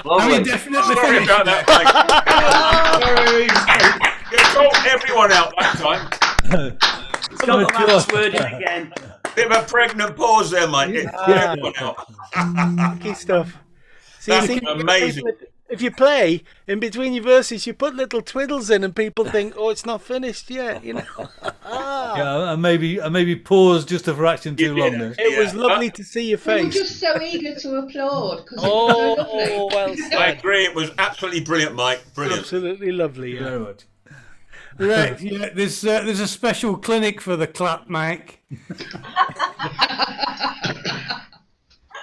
[SPEAKER 1] I mean, definitely
[SPEAKER 19] Sorry
[SPEAKER 1] finished
[SPEAKER 19] about
[SPEAKER 1] there.
[SPEAKER 19] that, Mike. You called everyone out that time.
[SPEAKER 20] It's got the last word in again.
[SPEAKER 19] Bit of a pregnant pause there, Mike. It called everyone out.
[SPEAKER 2] Tricky stuff.
[SPEAKER 19] That's amazing.
[SPEAKER 2] If you play in between your verses, you put little twiddles in, and people think, "Oh, it's not finished yet." You know.
[SPEAKER 8] Yeah, I maybe paused just a fraction too long there.
[SPEAKER 2] It was lovely to see your
[SPEAKER 21] We were
[SPEAKER 2] face.
[SPEAKER 21] just so eager to applaud because it was so lovely.
[SPEAKER 2] Well said.
[SPEAKER 19] I agree. It was absolutely brilliant, Mike. Brilliant.
[SPEAKER 2] Absolutely lovely.
[SPEAKER 8] Thank you very much.
[SPEAKER 1] Right, yeah, there's a special clinic for the clap mic.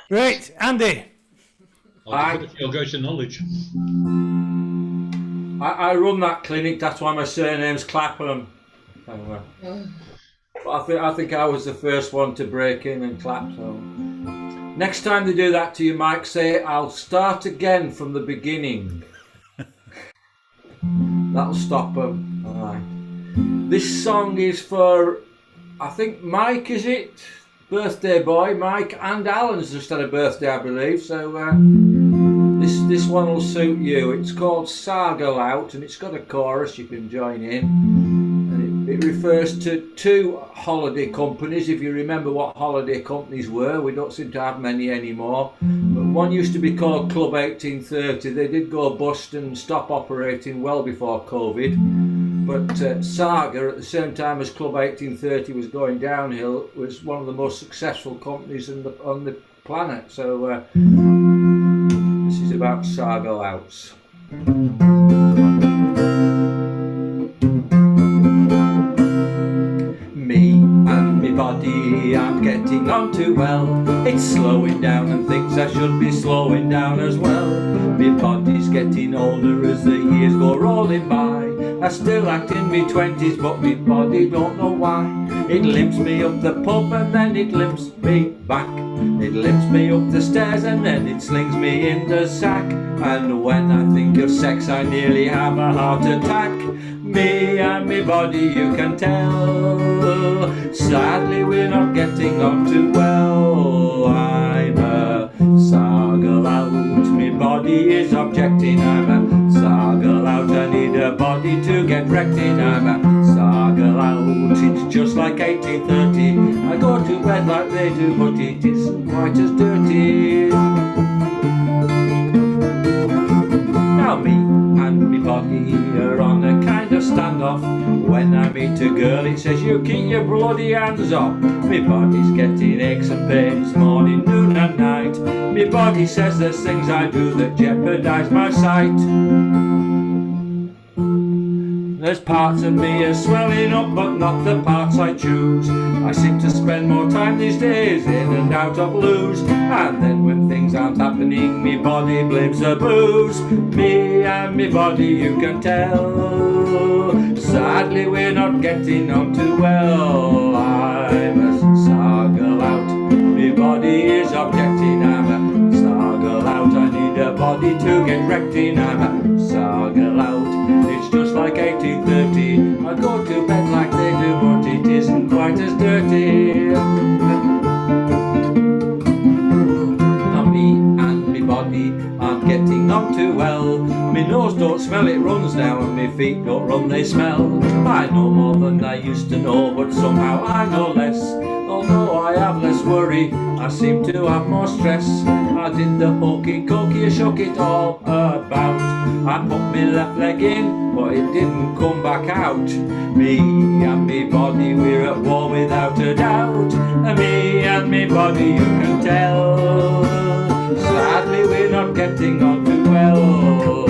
[SPEAKER 1] Right, Andy.
[SPEAKER 5] You'll go to knowledge.
[SPEAKER 7] I run that clinic, that's why my surname's Clapham. But I think I was the first one to break in and clap. So next time they do that to you, Mike, say, "I'll start again from the beginning." That'll stop them. All right. This song is for, I think, Mike, is it? birthday boy, Mike, and Alan's just had a birthday, I believe. So this one will suit you. It's called Sargle Out, and it's got a chorus you can join in. And it refers to two holiday companies. If you remember what holiday companies were, we don't seem to have many anymore. But one used to be called Club 1830. They did go bust and stop operating well before COVID. But Saga, at the same time as Club 1830 was going downhill, was one of the most successful companies on the planet. So this is about Sargle Outs. Me and me body, I'm getting on too well. It's slowing down and thinks I should be slowing down as well. Me body's getting older as the years go rolling by. I still act in me 20s, but me body don't know why. It limps me up the pub and then it limps me back. It limps me up the stairs and then it slings me in the sack. And when I think of sex, I nearly have a heart attack. Me and me body, you can tell. Sadly, we're not getting on too well. I'm a Sargle Out. Me body is objecting. I'm a Sargle Out. I need a body to get wrecked in. I'm a Sargle Out. It's just like 1830. I go to bed like they do, but it isn't quite as dirty. Now me and me body are on a kind of standoff. When I meet a girl it says you keep your bloody hands off. Me body's getting aches and pains morning, noon and night. Me body says there's things I do that jeopardise my sight. There's parts of me are swelling up, but not the parts I choose. I seem to spend more time these days in and out of loos. And then when things aren't happening, me body blames the booze. Me and me body, you can tell. Sadly, we're not getting on too well. I'm a Sargle Out. Me body is objecting. I'm a Sargle Out. I need a body to get wrecked in. I'm a Sargle Out. It's just like 1830. I go to bed like they do, but it isn't quite as dirty. Now me and me body aren't getting on too well. Me nose don't smell, it runs down, and me feet don't run, they smell. I know more than I used to know, but somehow I know less. Although I have less worry, I seem to have more stress. I did the hokey cokey, I shook it all about. I put me left leg in, but it didn't come back out. Me and me body, we're at war without a doubt. Me and me body, you can tell. Sadly, we're not getting on too well.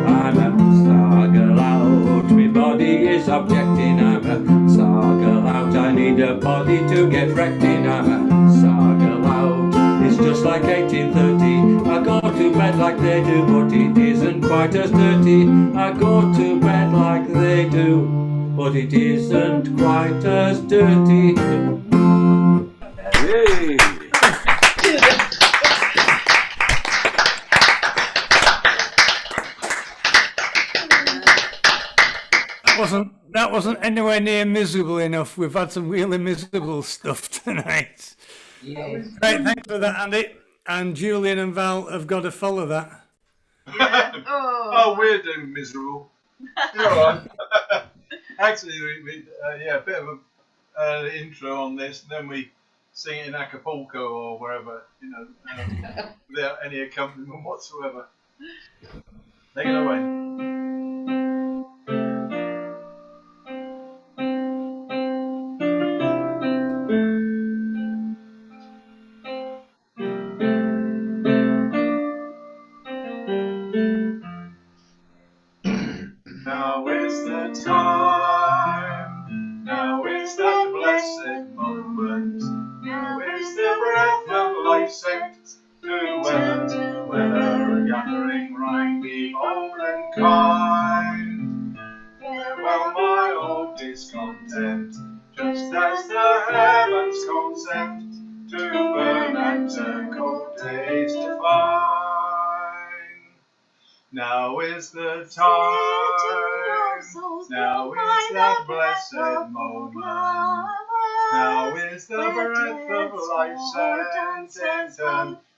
[SPEAKER 7] I'm a Sargle Out. Me body is objecting. I'm a Sargle Out. I need a body to get wrecked in. I'm a Sargle Out. It's just like 1830. I go to bed like they do, but it isn't quite as dirty. I go to bed like they do, but it isn't quite as dirty. Yay!
[SPEAKER 1] That wasn't anywhere near miserable enough. We've had some really miserable stuff tonight.
[SPEAKER 7] Yeah.
[SPEAKER 1] Right, thanks for that, Andy. And Julian and Val have got to follow that.
[SPEAKER 6] Oh, we're doing miserable. You're all right. Actually, we a bit of an intro on this, and then we sing it in Acapulco or wherever, without any accompaniment whatsoever. Take it away. Now is the time, now is that blessed moment, now is the breath of life sent to weather a gathering rhyme, be old and kind. Farewell my old discontent, just as the heavens consent to burn and turn cold days to fine. Now is the time, now is that blessed moment, Now is the breath of life sent in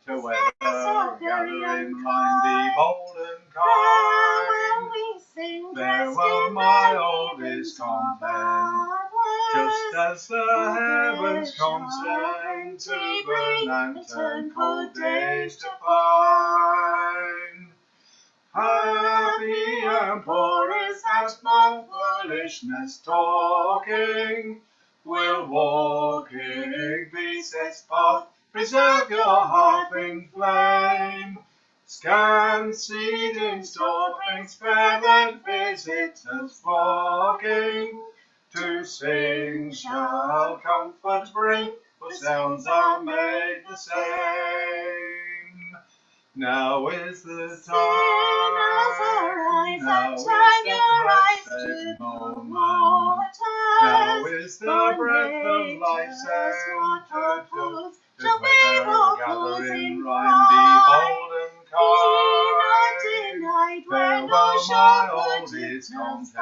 [SPEAKER 6] to weather, gathering round the golden kine. Farewell, my oldest content, just as the heavens consent to burn and turn cold days to fine. Happy and poor is that man foolishness talking, will walking be its path, preserve your heart in flame. Scant seed in stockings, fair and visitors flocking, to sing shall comfort bring, for sounds are made the same. Now is the time, now is the blessed moment, now is the breath of life sent to weather, gathering round the golden kine. Farewell, my oldest content,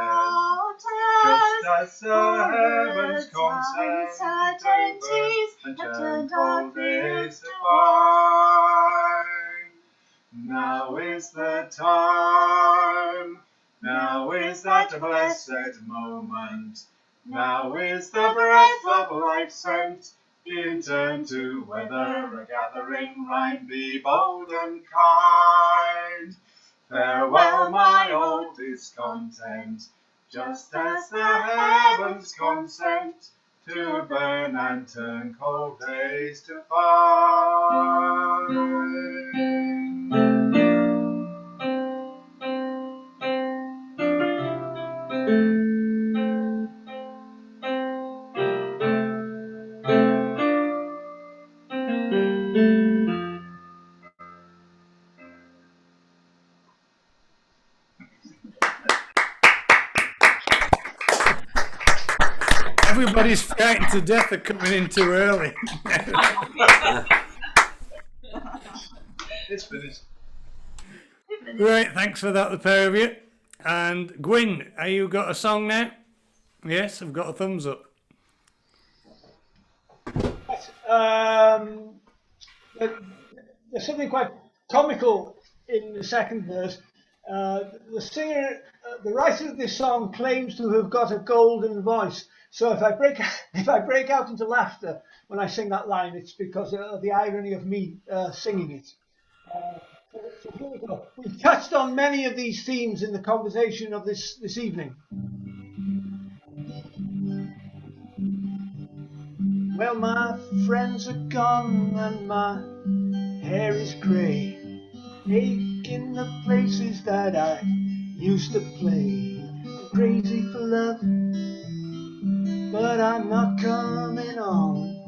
[SPEAKER 6] just as the heavens consent to burn and turn cold days to fine. Now is the time, now is that blessed moment, now is the breath of life sent in turn to weather, gathering round the golden kine. Farewell, my old discontent, just as the heavens consent to burn and turn cold days to fine.
[SPEAKER 1] Everybody's frightened to death of coming in too early.
[SPEAKER 6] It's finished.
[SPEAKER 1] Right, thanks for that, the pair of you. And Gwyn, have you got a song now? Yes, I've got a thumbs up.
[SPEAKER 10] There's something quite comical in the second verse. The singer, the writer of this song claims to have got a golden voice. So if I break out into laughter when I sing that line, it's because of the irony of me singing it. So here we go. We've touched on many of these themes in the conversation of this evening. Well, my friends are gone and my hair is grey, aching the places that I used to play. I'm crazy for love, but I'm not coming on.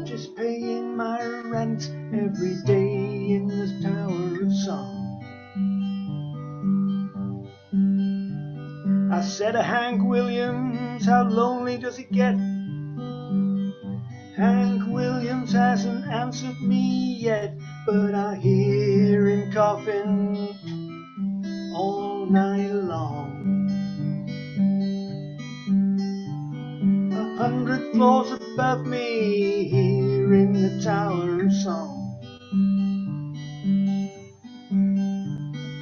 [SPEAKER 10] Just paying my rent every day in this Tower of Song. I said to Hank Williams, how lonely does it get? Hank Williams hasn't answered me yet, but I hear him coughing all night long. 100 floors above me, here in the Tower of Song.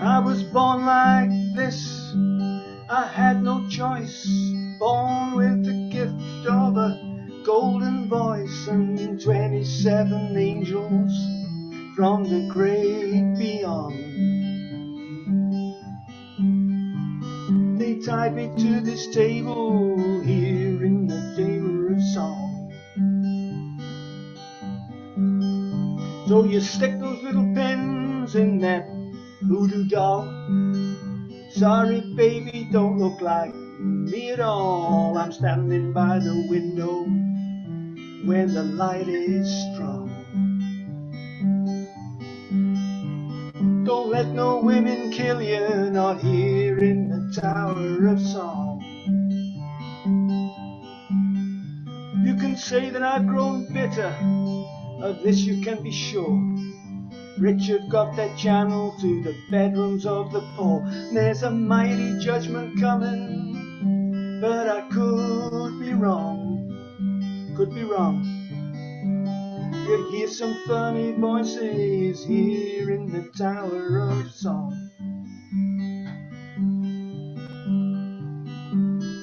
[SPEAKER 10] I was born like this, I had no choice, born with the gift of a golden voice and 27 angels from the great beyond. They tied me to this table here in the Tower of Song. So you stick those little pins in that voodoo doll. Sorry baby, don't look like me at all. I'm standing by the window when the light is strong. Don't let no women kill you, not here in the Tower of Song. You can say that I've grown bitter, of this you can be sure. Rich have got their channel to the bedrooms of the poor. There's a mighty judgment coming but I could be wrong, could be wrong. You hear some funny voices here in the Tower of Song.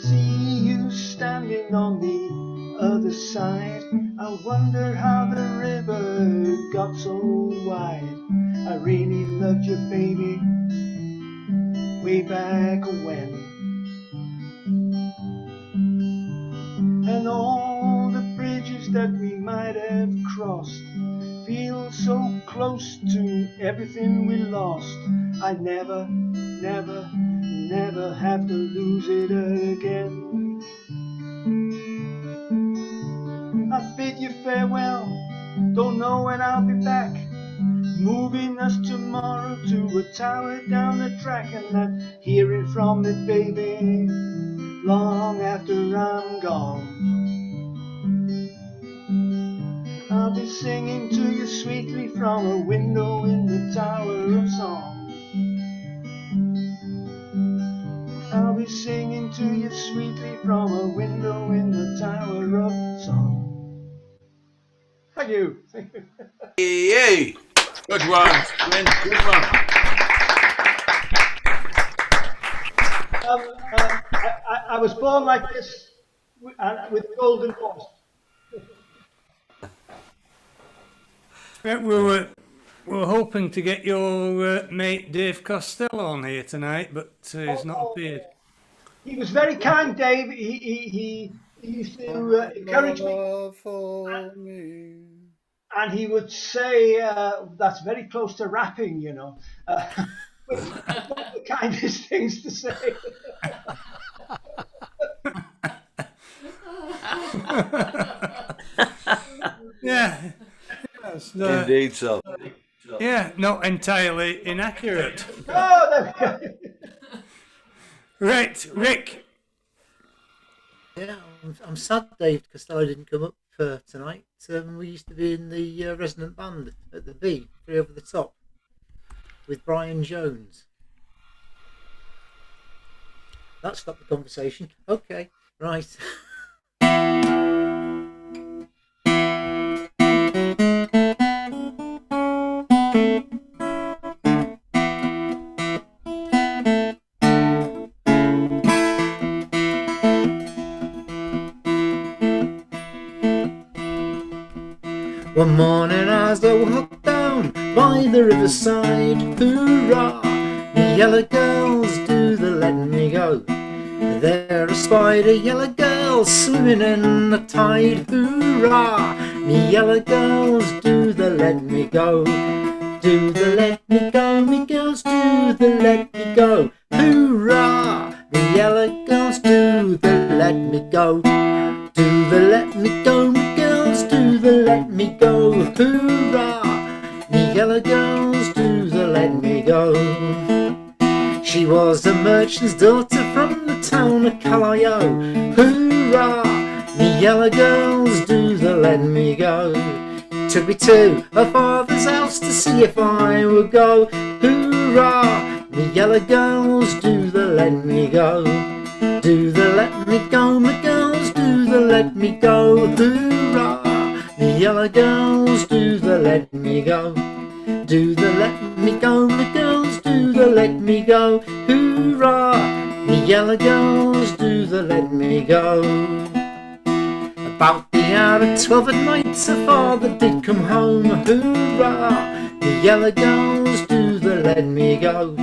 [SPEAKER 10] See you standing on the other side. I wonder how the river got so wide. I really loved you, baby, way back when. And all the bridges that we might have crossed feel so close to everything we lost. I never, never, never have to lose it again. I bid you farewell, don't know when I'll be back. Moving us tomorrow to a tower down the track, and I'm hearing from it, baby, long after I'm gone. I'll be singing to you sweetly from a window in the Tower of Song. I'll be singing to you sweetly from a window in the Tower of Song. Thank you. Thank you.
[SPEAKER 4] Yay!
[SPEAKER 19] Good one, Gwen, good one.
[SPEAKER 10] I was born like this with a golden voice.
[SPEAKER 1] Yeah, we were hoping to get your mate Dave Costello on here tonight, but he's not appeared.
[SPEAKER 10] He was very kind, Dave. He used to encourage me. And he would say, that's very close to rapping, you know. The kindest things to say.
[SPEAKER 1] Yeah. Yes,
[SPEAKER 4] Indeed so.
[SPEAKER 1] Yeah, not entirely inaccurate.
[SPEAKER 10] Oh, there we go.
[SPEAKER 1] Right, Rick.
[SPEAKER 11] Yeah, I'm sad Dave Costello didn't come up for tonight. We used to be in the resonant band at the V, 3 Over the Top, with Brian Jones. That stopped the conversation. Okay, right. One morning as I walked down by the riverside, hoorah, the yellow girls do the let me go. There I spied a yellow girl swimming in the tide, hoorah, the yellow girls do the let me go. Do the let me go, me girls do the let me go, hoorah, the yellow girls do the let me go. Do the let me go, me girls do the let me go, hoorah, me yellow girls do the let me go. She was a merchant's daughter from the town of Callio, hoorah, me yellow girls do the let me go. Took me to her father's house to see if I would go, hoorah, me yellow girls do the let me go. Do the let me go, my girls do the let me go, hoorah, the yellow girls do the let me go. Do the let me go, my girls do the let me go, hoorah, the yellow girls do the let me go. About the hour of 12 at night her father did come home, hoorah, the yellow girls do the let me go.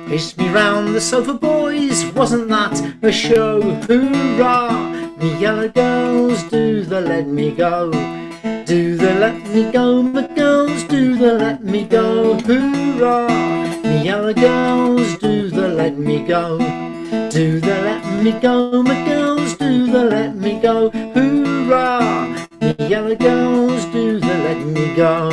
[SPEAKER 11] Paced me round the sofa, boys, wasn't that a show? Hoorah, the yellow girls do the let me go. Do the let me go, my girls do the let me go. Hoorah, the yellow girls do the let me go. Do the let me go, my girls do the let me go. Hoorah, the yellow girls do the let me go.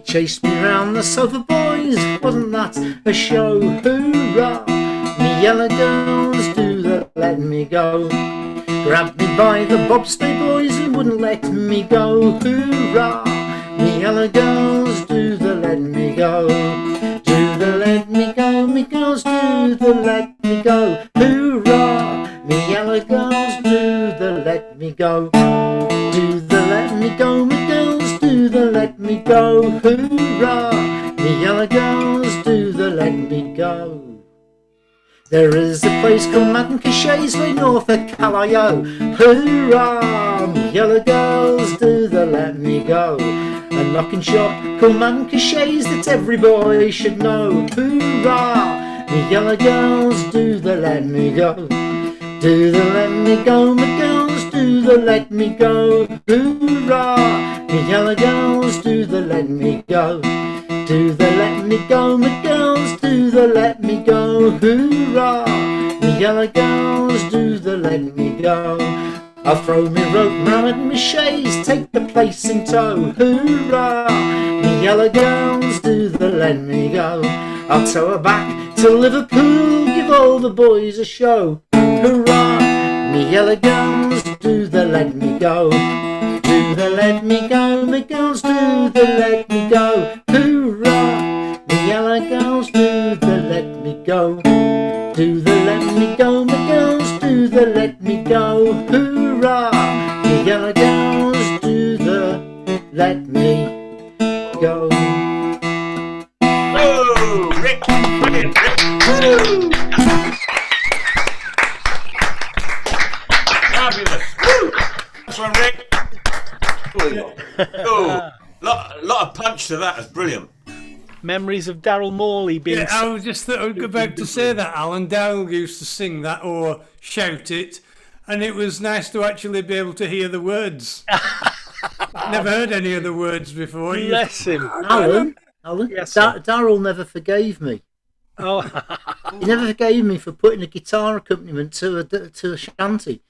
[SPEAKER 11] Chased me round the sofa, boys, wasn't that a show? Hoorah, me yellow girls do the let me go. Grabbed me by the bobsleigh boys and wouldn't let me go. Hoorah! Me yellow girls do the let me go. Do the let me go, me girls do the let me go. Hoorah! Me yellow girls do the let me go. Do the let me go, me girls do the let me go. Hoorah! Me yellow girls do the let me go. There is a place called Madencashays way north of Callio. Hoorah! Me yellow girls do the let me go. A knocking shop called Madencashays that every boy should know. Hoorah! Me yellow girls do the let me go. Do the let me go, me girls do the let me go. Hoorah! Me yellow girls do the let me go. Do the let me go, me girls do the let me go. Hoorah! Me yellow girls do the let me go. I'll throw me rope round me chaise, take the place in tow. Hoorah! Me yellow girls do the let me go. I'll tow her back to Liverpool, give all the boys a show. Hurrah! Me yellow girls do the let me go. Do the let me go, me girls do the let me go. Hoorah! Me yellow girls do the let me go. Do the let me go, me girls do the let me go. Hoorah! Me yellow girls do the let me go.
[SPEAKER 19] Whoa, Rick! Brilliant, Rick! Woo! Fabulous! Woo! That's one, Rick! Oh, lot of punch to that. That's brilliant.
[SPEAKER 2] Memories of Daryl Morley being...
[SPEAKER 1] Yeah, I was just about to say that, Alan. Daryl used to sing that or shout it, and it was nice to actually be able to hear the words. Never heard any of the words before.
[SPEAKER 2] Bless him.
[SPEAKER 11] Alan,
[SPEAKER 2] Yes,
[SPEAKER 11] Daryl never forgave me.
[SPEAKER 2] Oh.
[SPEAKER 11] He never forgave me for putting a guitar accompaniment to a shanty.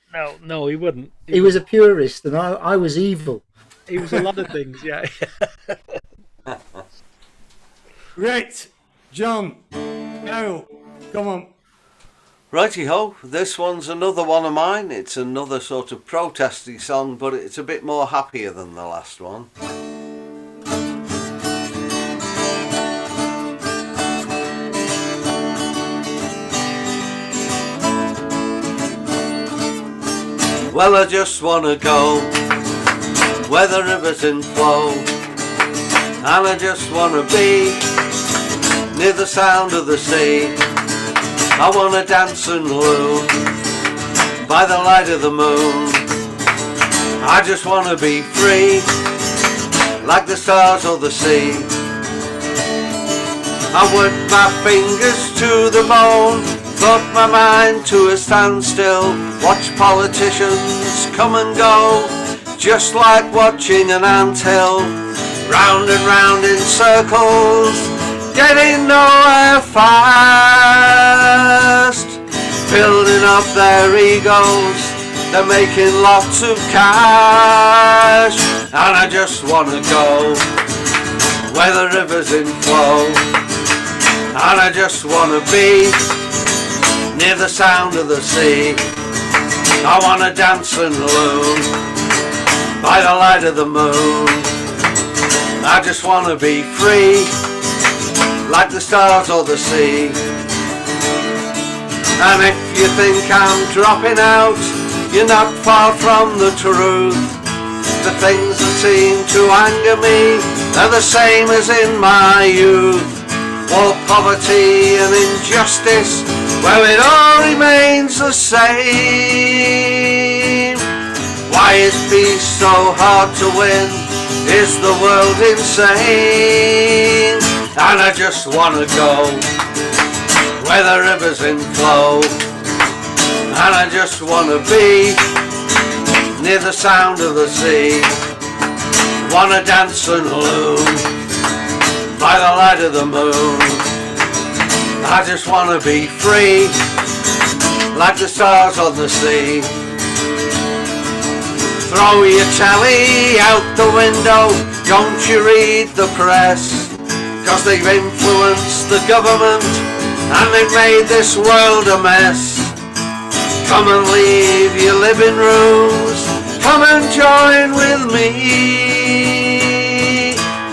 [SPEAKER 2] No, he wouldn't.
[SPEAKER 11] He was a purist, and I was evil.
[SPEAKER 2] He was a lot of things, yeah.
[SPEAKER 1] Right, John, Daryl, come on.
[SPEAKER 4] Righty-ho, this one's another one of mine. It's another sort of protesty song, but it's a bit more happier than the last one. Well, I just wanna go where the rivers in flow, and I just wanna be near the sound of the sea. I wanna dance and loom by the light of the moon. I just wanna be free like the stars or the sea. I work my fingers to the bone, put my mind to a standstill, watch politicians come and go, just like watching an anthill, round and round in circles, getting nowhere fast, building up their egos, they're making lots of cash, and I just wanna go where the rivers in flow, and I just wanna be near the sound of the sea. I wanna dance and loom by the light of the moon. I just wanna be free like the stars or the sea. And if you think I'm dropping out, you're not far from the truth. The things that seem to anger me are the same as in my youth. War, poverty and injustice, well, it all remains the same. Why is peace so hard to win? Is the world insane? And I just wanna go where the rivers in flow, and I just wanna be near the sound of the sea. Wanna dance and loom by the light of the moon. I just wanna be free like the stars on the sea. Throw your telly out the window, don't you read the press, 'cause they've influenced the government and they've made this world a mess. Come and leave your living rooms, come and join with me.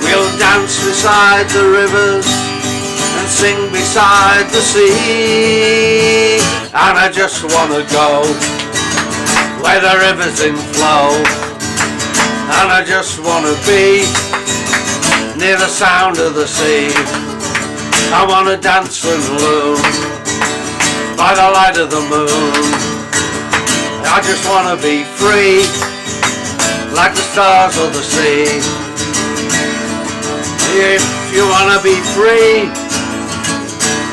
[SPEAKER 4] We'll dance beside the rivers and sing beside the sea. And I just wanna go where the rivers in flow, and I just wanna be near the sound of the sea. I wanna dance and loom by the light of the moon. I just wanna be free, like the stars of the sea. If you wanna be free,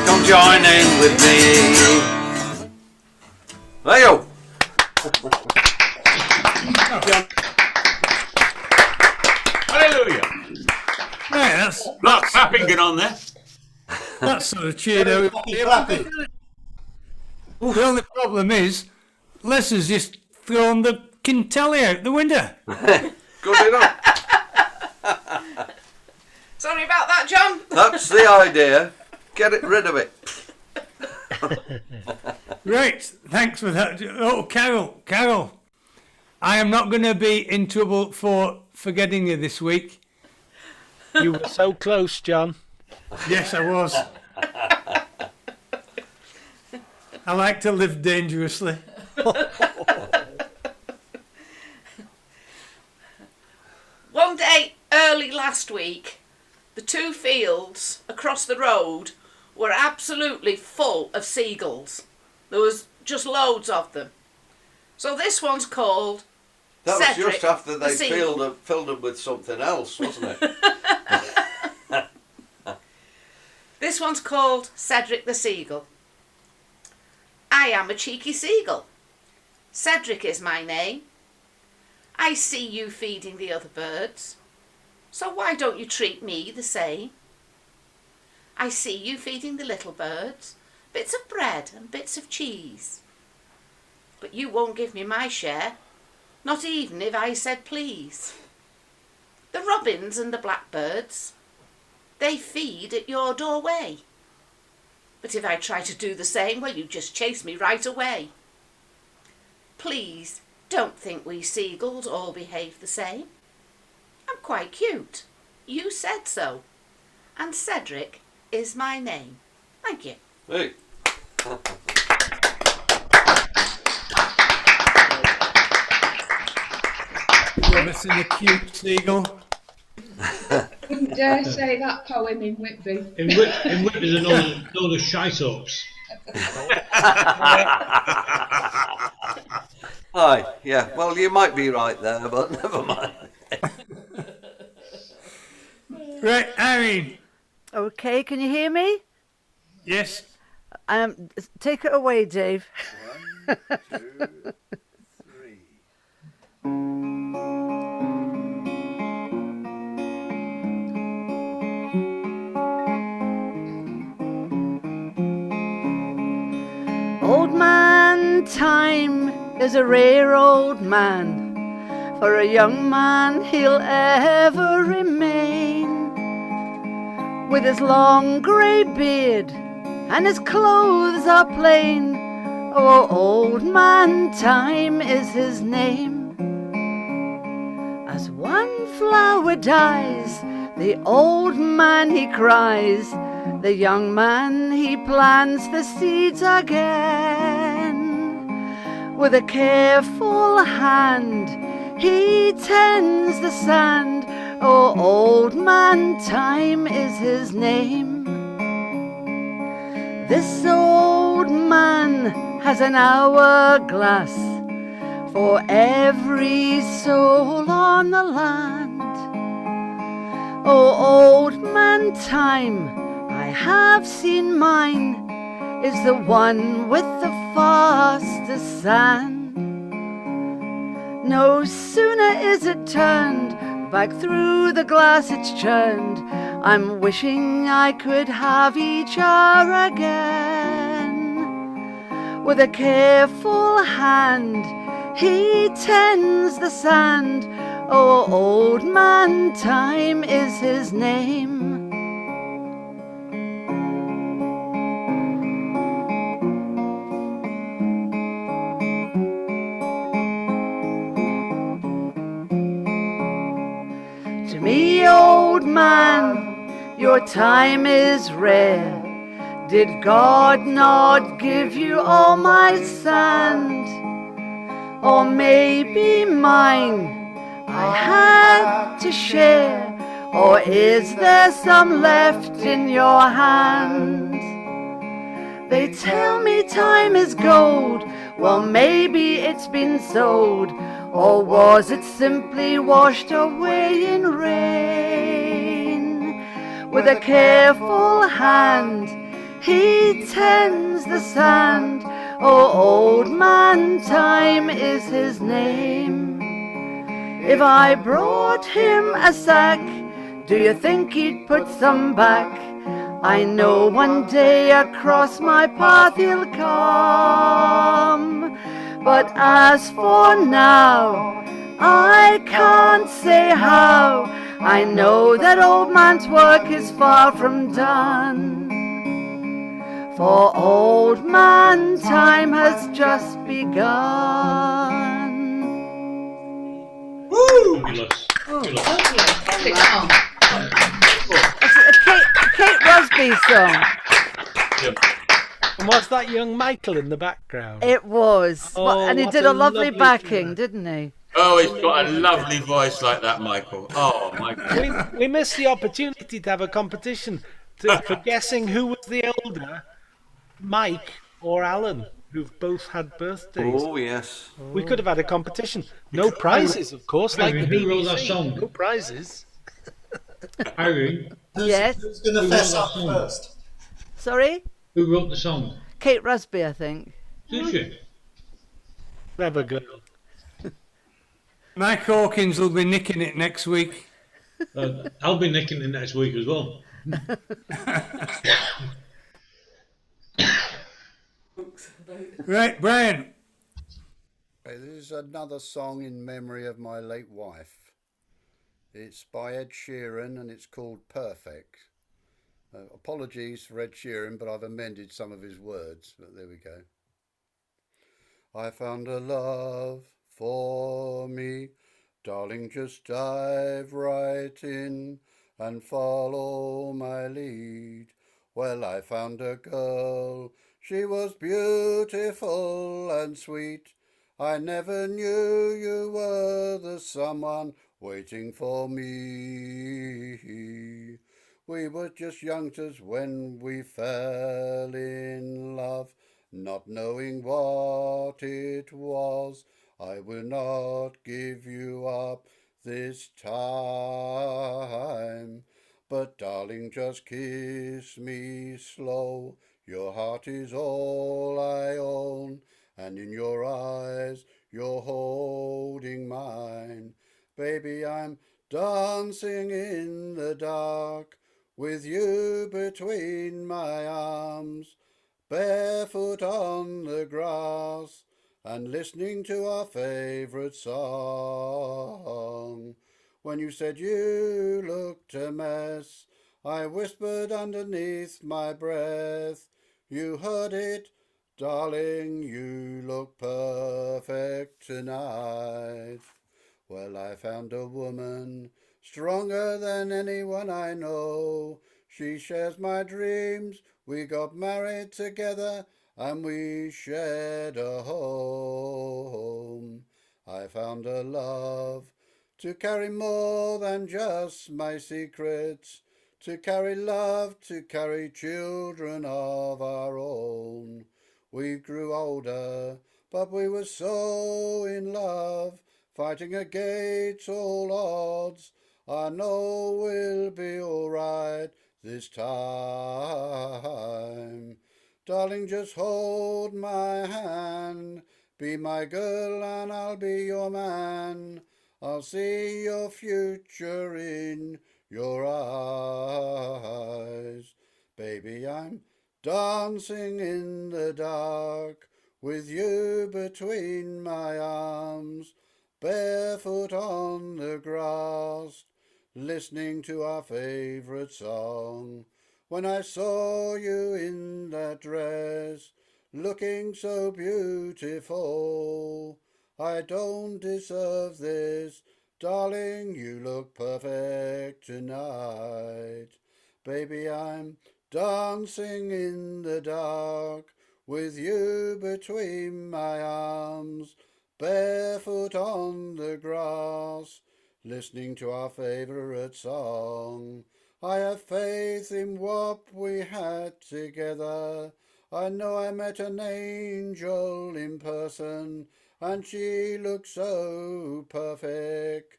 [SPEAKER 4] come join in with me. Hey-yo!
[SPEAKER 19] Hallelujah!
[SPEAKER 1] Yeah,
[SPEAKER 19] that's clapping good on there.
[SPEAKER 1] That's sort of cheered out. The only problem is, Les has just thrown the Kintelli out the window.
[SPEAKER 4] Good enough.
[SPEAKER 15] Sorry about that, John.
[SPEAKER 4] That's the idea. Get rid of it.
[SPEAKER 1] Right, thanks for that. Oh, Carol, I am not going to be in trouble for forgetting you this week.
[SPEAKER 2] You were so close, John.
[SPEAKER 1] Yes, I was. I like to live dangerously.
[SPEAKER 13] One day early last week, the two fields across the road were absolutely full of seagulls. There was just loads of them. So this one's called
[SPEAKER 4] That
[SPEAKER 13] Cedric
[SPEAKER 4] was just after
[SPEAKER 13] the
[SPEAKER 4] they
[SPEAKER 13] Seagull.
[SPEAKER 4] filled them with something else, wasn't it?
[SPEAKER 13] This one's called Cedric the Seagull. I am a cheeky seagull. Cedric is my name. I see you feeding the other birds, so why don't you treat me the same? I see you feeding the little birds bits of bread and bits of cheese, but you won't give me my share, not even if I said please. The robins and the blackbirds, they feed at your doorway, but if I try to do the same, well, you just chase me right away. Please don't think we seagulls all behave the same. I'm quite cute. You said so. And Cedric is my name. Thank you.
[SPEAKER 4] Hey.
[SPEAKER 1] You ever seen a cute seagull?
[SPEAKER 21] Wouldn't dare say that poem in Whitby.
[SPEAKER 5] In Whitby, there's another shite-ups.
[SPEAKER 4] Aye, yeah. Well, you might be right there, but never mind.
[SPEAKER 1] Right, Irene.
[SPEAKER 9] Okay, can you hear me?
[SPEAKER 1] Yes.
[SPEAKER 9] Take it away, Dave.
[SPEAKER 11] 1, 2, 3.
[SPEAKER 9] Old man time is a rare old man. For a young man he'll ever remain. With his long grey beard and his clothes are plain. Oh, old man time is his name. As one flower dies, the old man he cries. The young man he plants the seeds again. With a careful hand he tends the sand. Oh, old man time is his name. This old man has an hourglass for every soul on the land. Oh, old man time, I have seen mine, is the one with the fastest sand. No sooner is it turned, back through the glass it's churned. I'm wishing I could have each hour again. With a careful hand he tends the sand. Oh, old man time is his name. old man, your time is rare. Did God not give you all my sand? Or maybe mine I had to share? Or is there some left in your hand? They tell me time is gold, well maybe it's been sold, or was it simply washed away in rain? With a careful hand he tends the sand, oh old man time is his name. If I brought him a sack, do you think he'd put some back? I know one day across my path he'll come, but as for now, I can't say how. I know that old man's work is far from done, for old man time has just begun.
[SPEAKER 5] Woo!
[SPEAKER 9] It's a Kate Rusby song.
[SPEAKER 2] And was that young Michael in the background?
[SPEAKER 9] It was.
[SPEAKER 2] Oh,
[SPEAKER 9] And he
[SPEAKER 2] what
[SPEAKER 9] did
[SPEAKER 2] a
[SPEAKER 9] a lovely
[SPEAKER 2] lovely
[SPEAKER 9] backing, didn't he?
[SPEAKER 19] Oh, he's got a lovely voice like that, Michael. Oh, Michael.
[SPEAKER 2] We missed the opportunity to have a competition for guessing who was the elder, Mike or Alan, who've both had birthdays.
[SPEAKER 4] Oh, yes.
[SPEAKER 2] We could have had a competition. No prizes, of course, like the
[SPEAKER 5] Who wrote that
[SPEAKER 2] BBC.
[SPEAKER 5] song?
[SPEAKER 2] No prizes.
[SPEAKER 5] Irene,
[SPEAKER 9] Yes.
[SPEAKER 16] Who's going to fess up first?
[SPEAKER 9] Sorry?
[SPEAKER 5] who wrote the song?
[SPEAKER 9] Kate Rusby, I think.
[SPEAKER 5] Did she?
[SPEAKER 2] Clever girl.
[SPEAKER 1] Mike Hawkins will be nicking it next week.
[SPEAKER 5] I'll be nicking it next week as well.
[SPEAKER 1] Right, Brian.
[SPEAKER 14] Okay, this is another song in memory of my late wife. It's by Ed Sheeran and it's called Perfect. Apologies for Ed Sheeran, but I've amended some of his words, but there we go. I found a love for me, darling, just dive right in and follow my lead. Well, I found a girl, she was beautiful and sweet. I never knew you were the someone waiting for me. We were just youngsters when we fell in love, not knowing what it was. I will not give you up this time. But darling, just kiss me slow. Your heart is all I own, and in your eyes you're holding mine. Baby, I'm dancing in the dark with you between my arms, barefoot on the grass and listening to our favourite song. When you said you looked a mess, I whispered underneath my breath, you heard it, darling, you look perfect tonight. Well, I found a woman stronger than anyone I know. She shares my dreams, we got married together and we shared a home. I found a love to carry more than just my secrets, to carry love, to carry children of our own. We grew older, but we were so in love, fighting against all odds. I know we'll be all right this time. Darling, just hold my hand, be my girl and I'll be your man. I'll see your future in your eyes. Baby, I'm dancing in the dark with you between my arms, barefoot on the grass, listening to our favourite song. When I saw you in that dress, looking so beautiful, I don't deserve this, Darling, you look perfect tonight. Baby, I'm dancing in the dark with you between my arms, barefoot on the grass, listening to our favourite song. I have faith in what we had together. I know I met an angel in person, and she looked so perfect.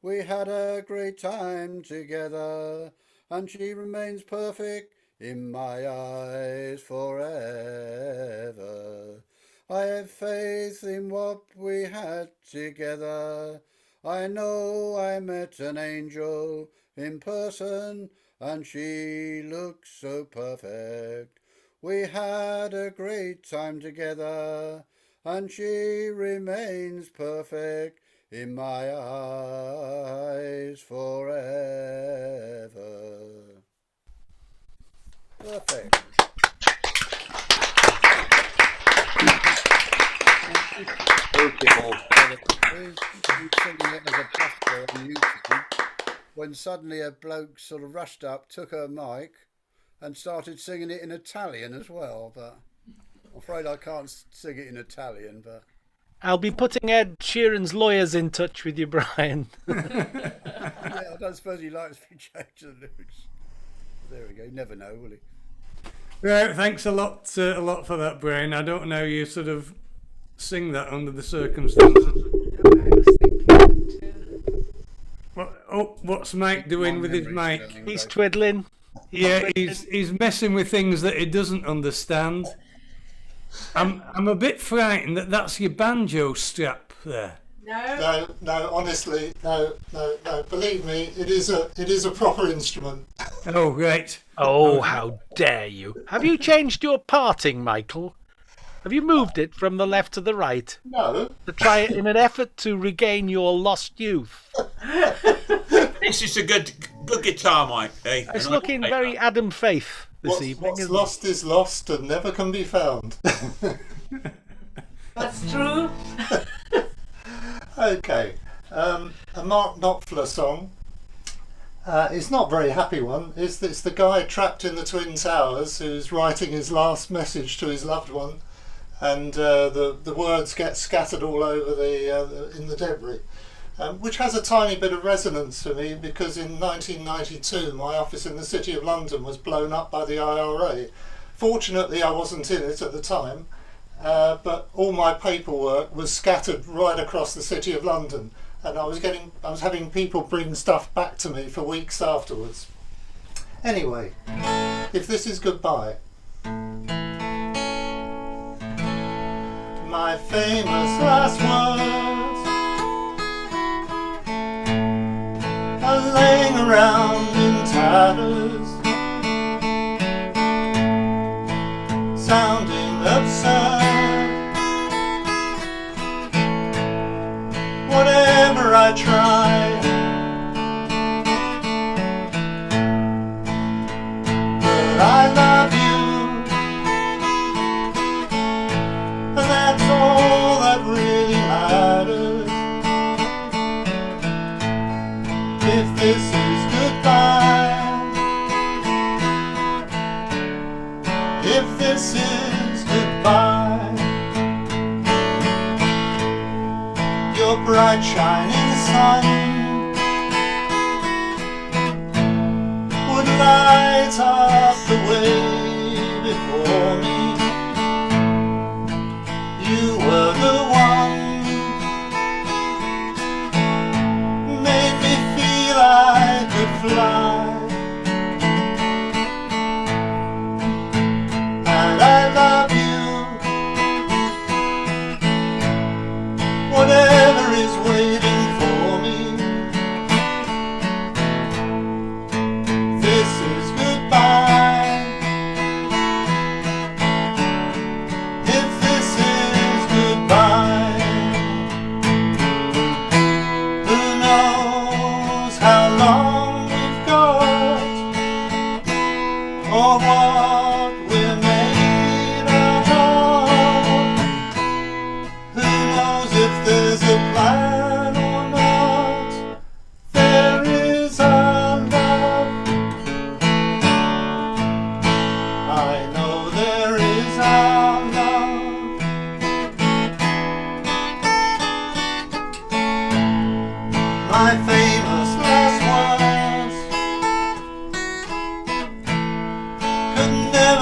[SPEAKER 14] We had a great time together, and she remains perfect in my eyes forever. I have faith in what we had together. I know I met an angel in person, and she looked so perfect. We had a great time together, and she remains perfect in my eyes forever. Perfect. Singing it as a pastor on YouTube, when suddenly a bloke sort of rushed up, took her mic, and started singing it in Italian as well. But I'm afraid I can't sing it in Italian. But
[SPEAKER 2] I'll be putting Ed Sheeran's lawyers in touch with you, Brian.
[SPEAKER 14] yeah, I don't suppose he likes me change the lyrics. There we go. You never know, will he?
[SPEAKER 1] Right, thanks a lot for that, Brian. I don't know you sort of sing that under the circumstances. What's Mike doing with his mic?
[SPEAKER 2] He's twiddling.
[SPEAKER 1] Yeah, he's messing with things that he doesn't understand. I'm a bit frightened that that's your banjo strap there.
[SPEAKER 16] No, honestly, no. Believe me, it is a proper instrument.
[SPEAKER 1] Oh, right.
[SPEAKER 2] Oh, how dare you! Have you changed your parting, Michael? Have you moved it from the left to the right?
[SPEAKER 16] No.
[SPEAKER 2] To try it in an effort to regain your lost youth.
[SPEAKER 19] This is a good guitar, Mike. Hey,
[SPEAKER 2] It's looking very Adam Faith this evening.
[SPEAKER 16] What's lost is lost and never can be found.
[SPEAKER 13] That's true.
[SPEAKER 16] Okay, a Mark Knopfler song. It's not a very happy one. It's the guy trapped in the Twin Towers who's writing his last message to his loved one, and the words get scattered all over in the debris, which has a tiny bit of resonance for me because in 1992 my office in the City of London was blown up by the IRA. Fortunately, I wasn't in it at the time. But all my paperwork was scattered right across the City of London, and I was having people bring stuff back to me for weeks afterwards. Anyway, if this is goodbye. My famous last words are laying around in tatters, sounding absurd. Whatever I try, but I love you, and that's all that really matters. If this is goodbye, if this is goodbye, your bright shining sun would light up the way before me. You were the one who made me feel I could fly, and I love you. Whatever is waiting for me, this is goodbye. If this is goodbye, who knows how long we've got, or what we're made out of. Who knows if there's a plan or not?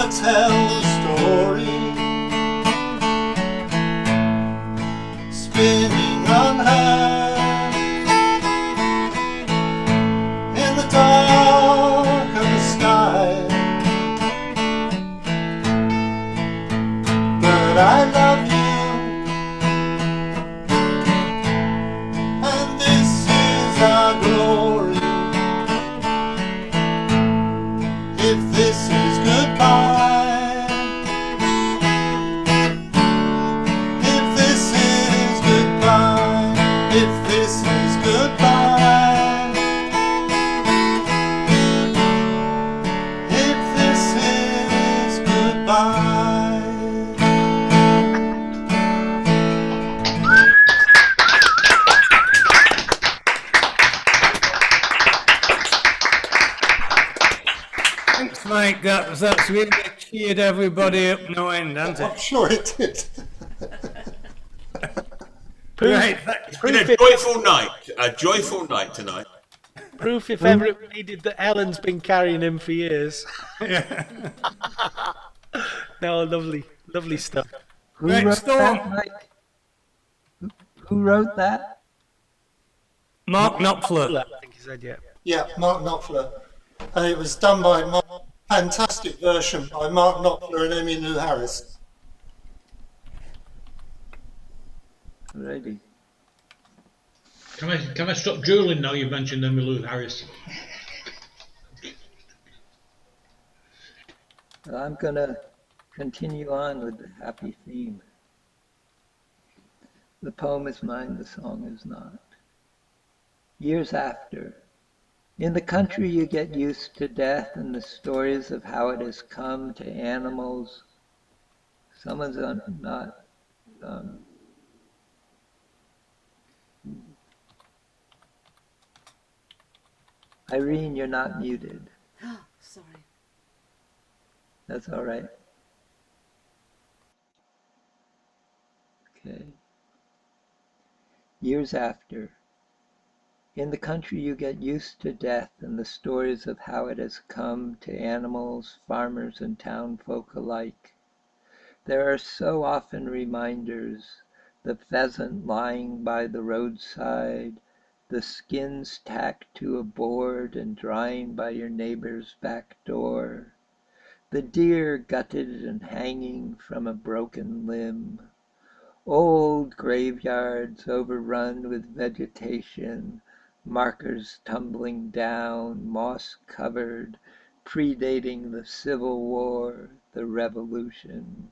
[SPEAKER 16] gonna tell the story, spinning on her in the dark of the sky. But I love you, and this is our glory. If this is goodbye, if this is goodbye, if this is goodbye, if this is goodbye.
[SPEAKER 1] Thanks, Mike. That's really cheered everybody up no end, hasn't it?
[SPEAKER 16] I'm sure it did.
[SPEAKER 1] Right.
[SPEAKER 19] It's been a joyful night. A joyful night tonight.
[SPEAKER 2] Proof, if ever it needed, that Ellen's been carrying him for years. No, lovely stuff.
[SPEAKER 18] Who wrote that, Mike? Who wrote that?
[SPEAKER 1] Mark Knopfler.
[SPEAKER 2] I think he said, yeah.
[SPEAKER 16] Yeah, Mark Knopfler. And it was done by fantastic version by Mark Knopfler and Emmylou Harris.
[SPEAKER 18] Ready.
[SPEAKER 5] Can I stop drooling now you've mentioned Emmylou Harris?
[SPEAKER 18] I'm going to continue on with the happy theme. The poem is mine, the song is not. Years after. In the country you get used to death and the stories of how it has come to animals. Someone's not... Irene, you're not muted.
[SPEAKER 9] Sorry.
[SPEAKER 18] That's all right. Okay. Years after. In the country you get used to death and the stories of how it has come to animals, farmers, and town folk alike. There are so often reminders, the pheasant lying by the roadside, the skins tacked to a board and drying by your neighbor's back door, the deer gutted and hanging from a broken limb, old graveyards overrun with vegetation, markers tumbling down, moss covered, predating the Civil War, the Revolution,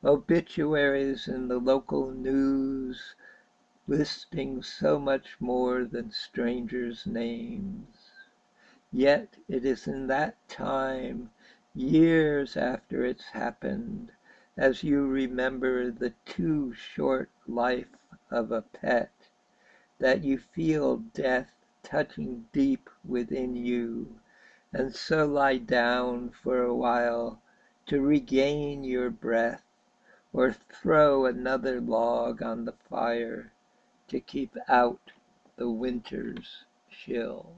[SPEAKER 18] obituaries in the local news, listing so much more than strangers' names. Yet it is in that time, years after it's happened, as you remember the too short life of a pet, that you feel death touching deep within you, and so lie down for a while to regain your breath, or throw another log on the fire to keep out the winter's chill.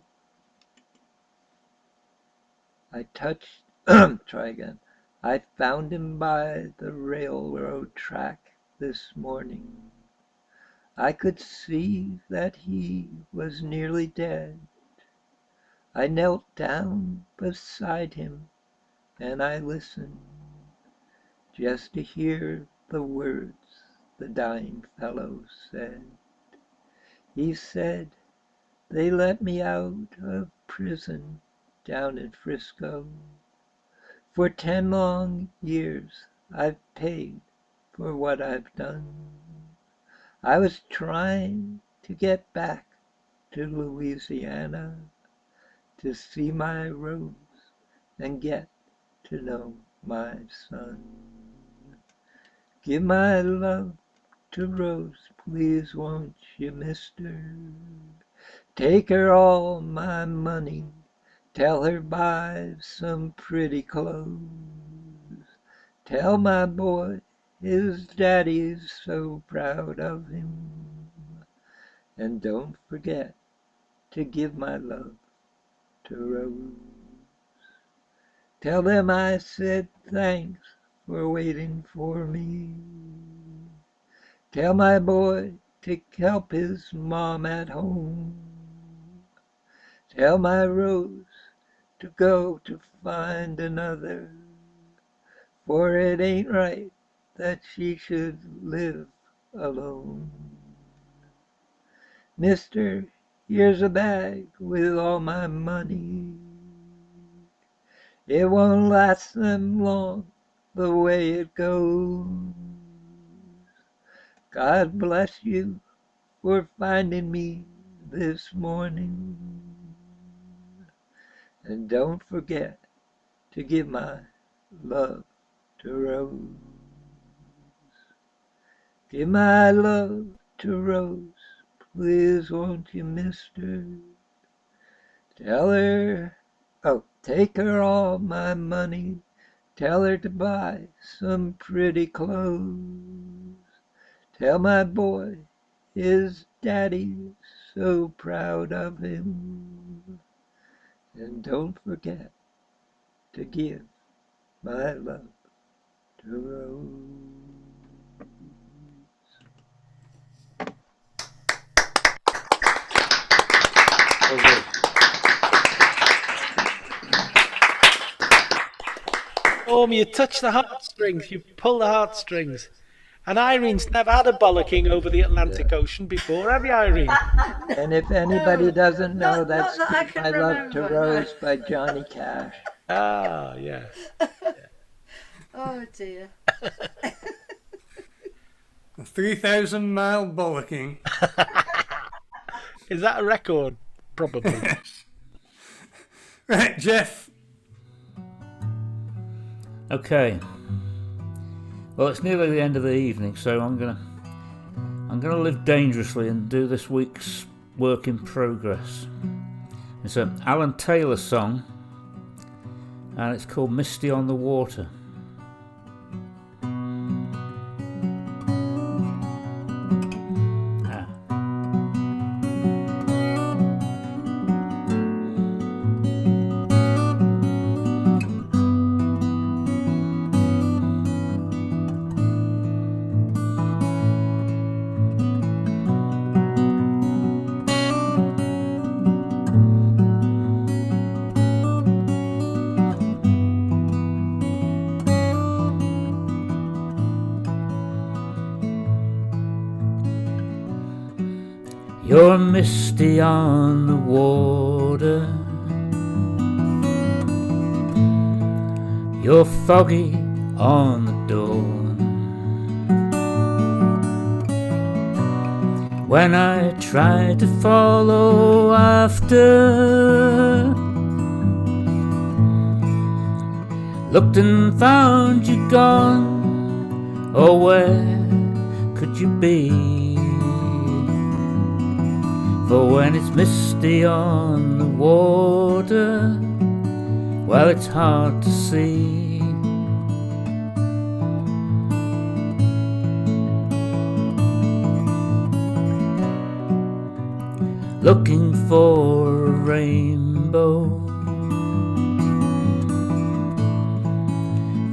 [SPEAKER 18] I touched, try again. I found him by the railroad track this morning. I could see that he was nearly dead. I knelt down beside him and I listened just to hear the words the dying fellow said. He said, they let me out of prison down in Frisco. For 10 long years I've paid for what I've done. I was trying to get back to Louisiana to see my Rose and get to know my son. Give my love to Rose, please, won't you, mister? Take her all my money, tell her buy some pretty clothes. Tell my boy his daddy's so proud of him. And don't forget to give my love to Rose. Tell them I said thanks for waiting for me. Tell my boy to help his mom at home. Tell my Rose to go to find another, for it ain't right that she should live alone. Mister, here's a bag with all my money. It won't last them long the way it goes. God bless you for finding me this morning. And don't forget to give my love to Rose. Give my love to Rose, please won't you, mister? Tell her, take her all my money. Tell her to buy some pretty clothes. Tell my boy his daddy's so proud of him. And don't forget to give my love to Rose.
[SPEAKER 2] You touch the heartstrings, you pull the heartstrings. And Irene's never had a bollocking over the Atlantic Ocean before, have you, Irene?
[SPEAKER 18] And if anybody doesn't know, that's
[SPEAKER 9] not that I
[SPEAKER 18] Give
[SPEAKER 9] can
[SPEAKER 18] My Love to
[SPEAKER 9] remember,
[SPEAKER 18] Rose by Johnny Cash.
[SPEAKER 2] Ah, yes.
[SPEAKER 9] Oh dear.
[SPEAKER 1] A 3,000-mile bollocking.
[SPEAKER 2] Is that a record? Probably.
[SPEAKER 1] Right, Jeff.
[SPEAKER 7] Okay. Well, it's nearly the end of the evening, so I'm gonna live dangerously and do this week's work in progress. It's an Alan Taylor song, and it's called "Misty on the Water." You're misty on the water, you're foggy on the dawn. When I tried to follow after, looked and found you gone. Oh, where could you be? For when it's misty on the water, well, it's hard to see. Looking for a rainbow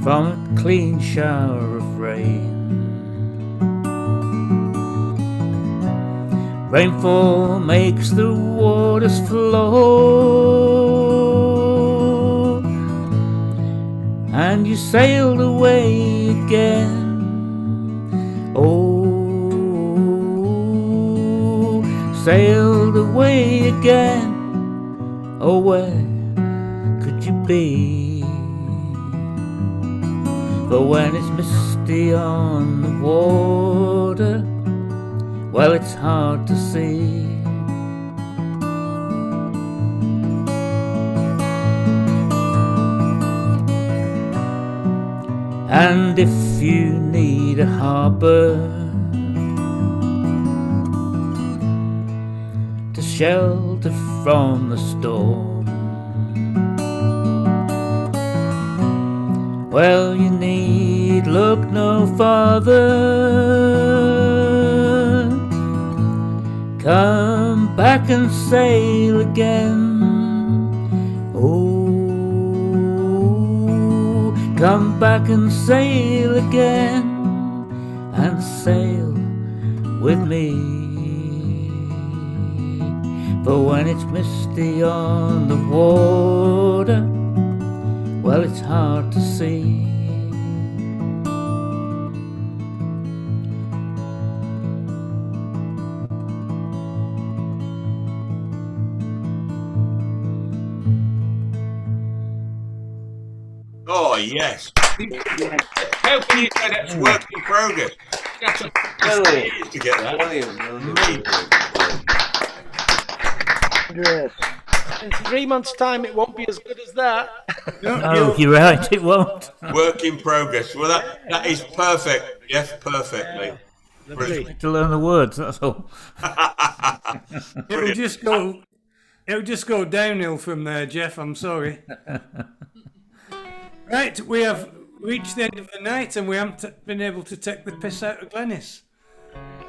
[SPEAKER 7] from a clean shower of rain. Rainfall makes the waters flow, and you sailed away again. Oh, sailed away again. Oh, where could you be? For when it's misty on the water, well, it's hard to see. And if you need a harbour to shelter from the storm, well, you need look no farther. Come back and sail again. Oh,
[SPEAKER 12] come back and sail again, and sail with me. For when it's misty on the water, well, it's hard to see.
[SPEAKER 19] Oh, yes. How can you say that's work in progress? That's a
[SPEAKER 4] Brilliant.
[SPEAKER 19] to get that.
[SPEAKER 4] Brilliant.
[SPEAKER 2] In 3 months' time, it won't be as good as that.
[SPEAKER 12] No, you're right, it won't.
[SPEAKER 19] Work in progress. Well, that is perfect. Yes, perfectly.
[SPEAKER 12] Just to learn the words, that's all.
[SPEAKER 1] It'll just go downhill from there, Jeff. I'm sorry. Right, we have reached the end of the night, and we haven't been able to take the piss out of Glenys.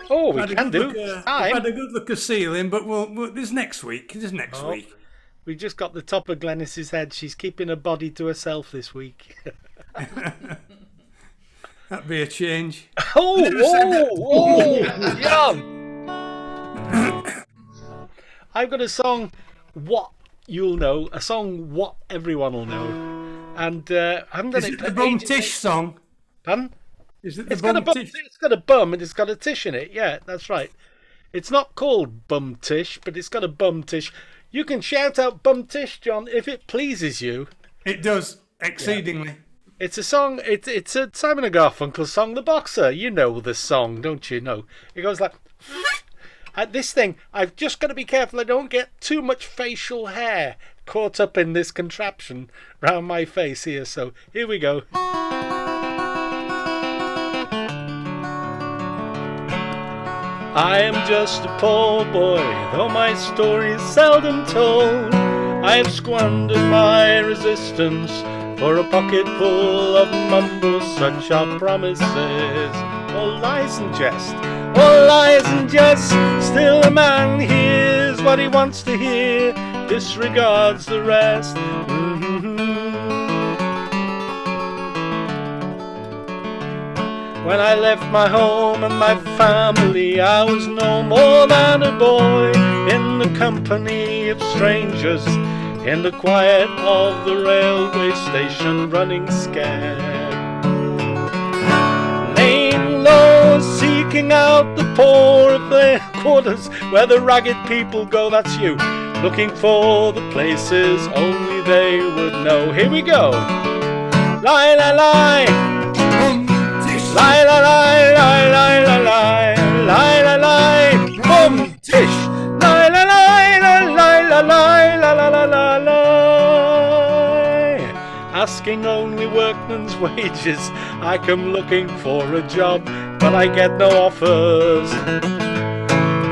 [SPEAKER 2] Oh, we can do.
[SPEAKER 1] We've had a good look at ceiling, but there's next week. There's next week.
[SPEAKER 2] We just got the top of Glenys's head. She's keeping her body to herself this week.
[SPEAKER 1] That'd be a change.
[SPEAKER 2] John! I've got a song, what you'll know, a song what everyone will know. And I haven't done
[SPEAKER 1] Is
[SPEAKER 2] it
[SPEAKER 1] it
[SPEAKER 2] for
[SPEAKER 1] the Bum
[SPEAKER 2] ages.
[SPEAKER 1] Tish song?
[SPEAKER 2] Pardon?
[SPEAKER 1] Is it the
[SPEAKER 2] It's got a bum.
[SPEAKER 1] Tish?
[SPEAKER 2] It's got a bum and it's got a tish in it. Yeah, that's right. It's not called Bum Tish, but it's got a bum tish. You can shout out Bum Tish, John, if it pleases you.
[SPEAKER 1] It does, exceedingly.
[SPEAKER 2] Yeah. It's a song. It's a Simon and Garfunkel song, The Boxer. You know the song, don't you? No, it goes like. This thing, I've just got to be careful I don't get too much facial hair caught up in this contraption round my face here. So here we go. I am just a poor boy, though my story is seldom told. I have squandered my resistance for a pocket full of mumbles, such are promises. All lies and jest, all lies and jest. Still a man hears what he wants to hear, disregards the rest. When I left my home and my family, I was no more than a boy in the company of strangers, in the quiet of the railway station, running scared. Laying low, seeking out the poor of their quarters, where the ragged people go, that's you, looking for the places only they would know. Here we go. Lie, lie, lie. Lie, lie, lie, lie, lie, lie, lie, lie, lie, lie, bum tish. Lie, lie, lie, lie, lie, lie, lie, lie, lie, lie, lie. Asking only workmen's wages, I come looking for a job, but I get no offers.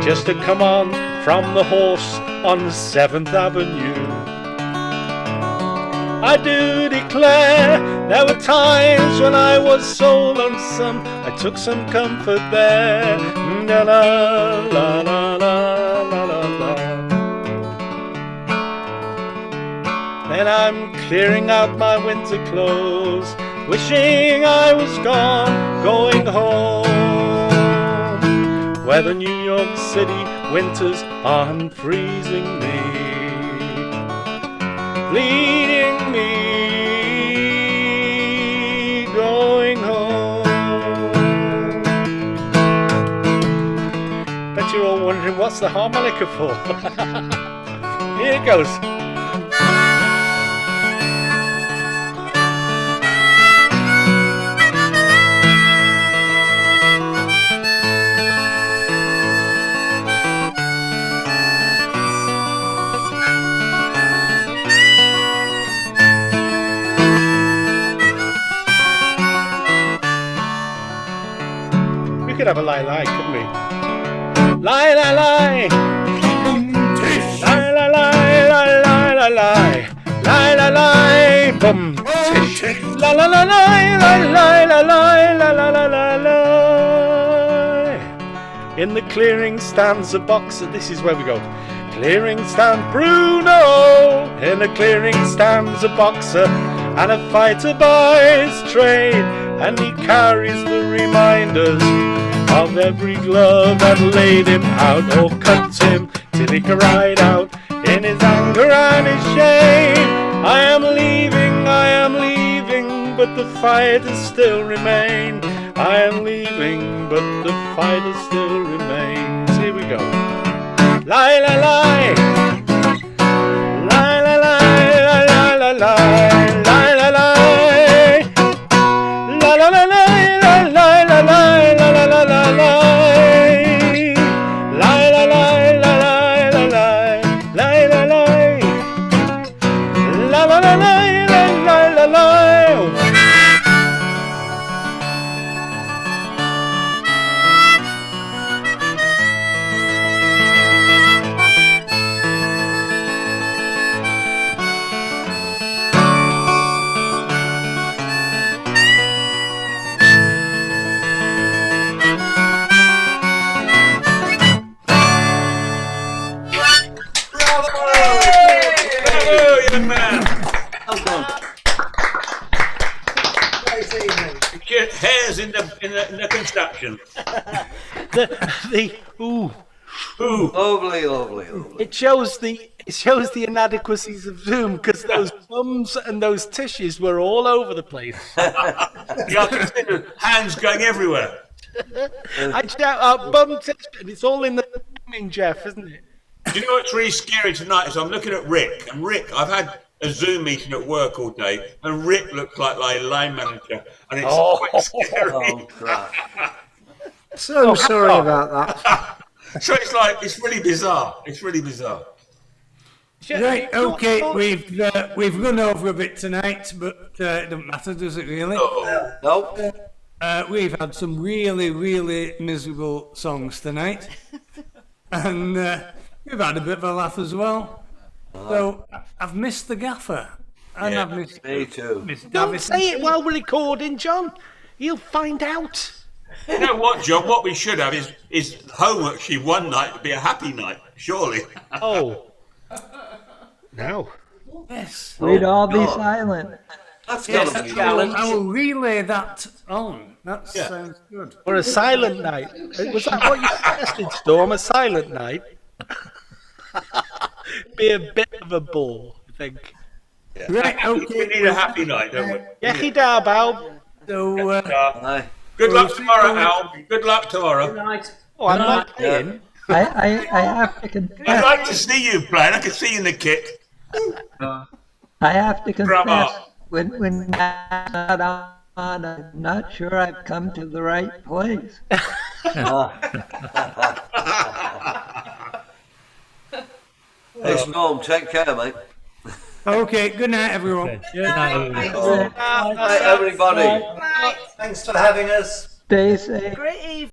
[SPEAKER 2] Just to come on from the horse on 7th Avenue. I do declare there were times when I was so lonesome, I took some comfort there. La la la la la la la la. Then I'm clearing out my winter clothes, wishing I was gone, going home, where the New York City winters aren't freezing me, bleeding me, going home. Bet you're all wondering what's the harmonica for. Here it goes. We could have a lie-lie, couldn't we? Lie-lie-lie. Lie-lie-lie, lie-lie-lie. Lie-lie-lie, bum tish. La-la-la-lie, lie-lie-lie, la-la-la-la-lie. In the clearing stands a boxer. This is where we go. Clearing stand Bruno. In the clearing stands a boxer, and a fighter by his trade, and he carries the reminders of every glove that laid him out or cut him till he could ride out in his anger and his shame. I am leaving, but the fighters still remain. I am leaving, but the fighters still remain. Here we go. Lie, lie, lie. Lie, lie, lie, lie, lie, lie, lie, lie, lie, lie. La la la la la la la la la la la la la. Lie, lie, lie, la lie, la lie, lie, la lie. La la la la la la la la.
[SPEAKER 19] Hairs in the construction.
[SPEAKER 2] Ooh.
[SPEAKER 4] Lovely, lovely.
[SPEAKER 2] It shows the inadequacies of Zoom, because those bums and those tissues were all over the place.
[SPEAKER 19] Yeah, hands going everywhere.
[SPEAKER 2] I shout out bum tissue, and it's all in the zooming, Jeff, isn't it?
[SPEAKER 19] Do you know what's really scary tonight? Is I'm looking at Rick, and Rick, I've had a Zoom meeting at work all day, and Rick looks like my line manager, and it's quite scary.
[SPEAKER 11] Oh, crap. So sorry about that.
[SPEAKER 19] So it's really bizarre. It's really bizarre.
[SPEAKER 1] Right, okay, we've run over a bit tonight, but it doesn't matter, does it really?
[SPEAKER 4] Nope.
[SPEAKER 1] We've had some really, really miserable songs tonight, and we've had a bit of a laugh as well. So I've missed the gaffer, and I've missed.
[SPEAKER 4] Me too.
[SPEAKER 2] Don't say it while we're recording, John. You'll find out.
[SPEAKER 19] You know what, John? What we should have is homework sheet one night would be a happy night, surely.
[SPEAKER 2] Oh. No.
[SPEAKER 1] Yes.
[SPEAKER 18] We'd all be silent.
[SPEAKER 4] That's
[SPEAKER 1] Yes,
[SPEAKER 4] gotta be
[SPEAKER 1] I will relay that on. That sounds good.
[SPEAKER 2] Or a silent night. Was that what you suggested, Storm? A silent night? Be a bit of a bore, I think.
[SPEAKER 19] Yeah.
[SPEAKER 1] Right, okay.
[SPEAKER 19] We need a happy night, don't we?
[SPEAKER 2] Yaki da, Bob.
[SPEAKER 1] So,
[SPEAKER 19] good luck tomorrow, Al. Good luck tomorrow.
[SPEAKER 20] Good night.
[SPEAKER 2] Oh, I'm not playing.
[SPEAKER 18] I have to confess.
[SPEAKER 19] I'd like to see you playing. I can see you in the kit.
[SPEAKER 18] I have to confess.
[SPEAKER 19] Bravo.
[SPEAKER 18] When that's not on, I'm not sure I've come to the right place.
[SPEAKER 4] Hey, Storm, take care, mate.
[SPEAKER 1] Okay, good night, everyone.
[SPEAKER 7] Good night.
[SPEAKER 4] Good night, everybody.
[SPEAKER 16] Thanks for having us.
[SPEAKER 18] Stay safe.
[SPEAKER 9] Great evening.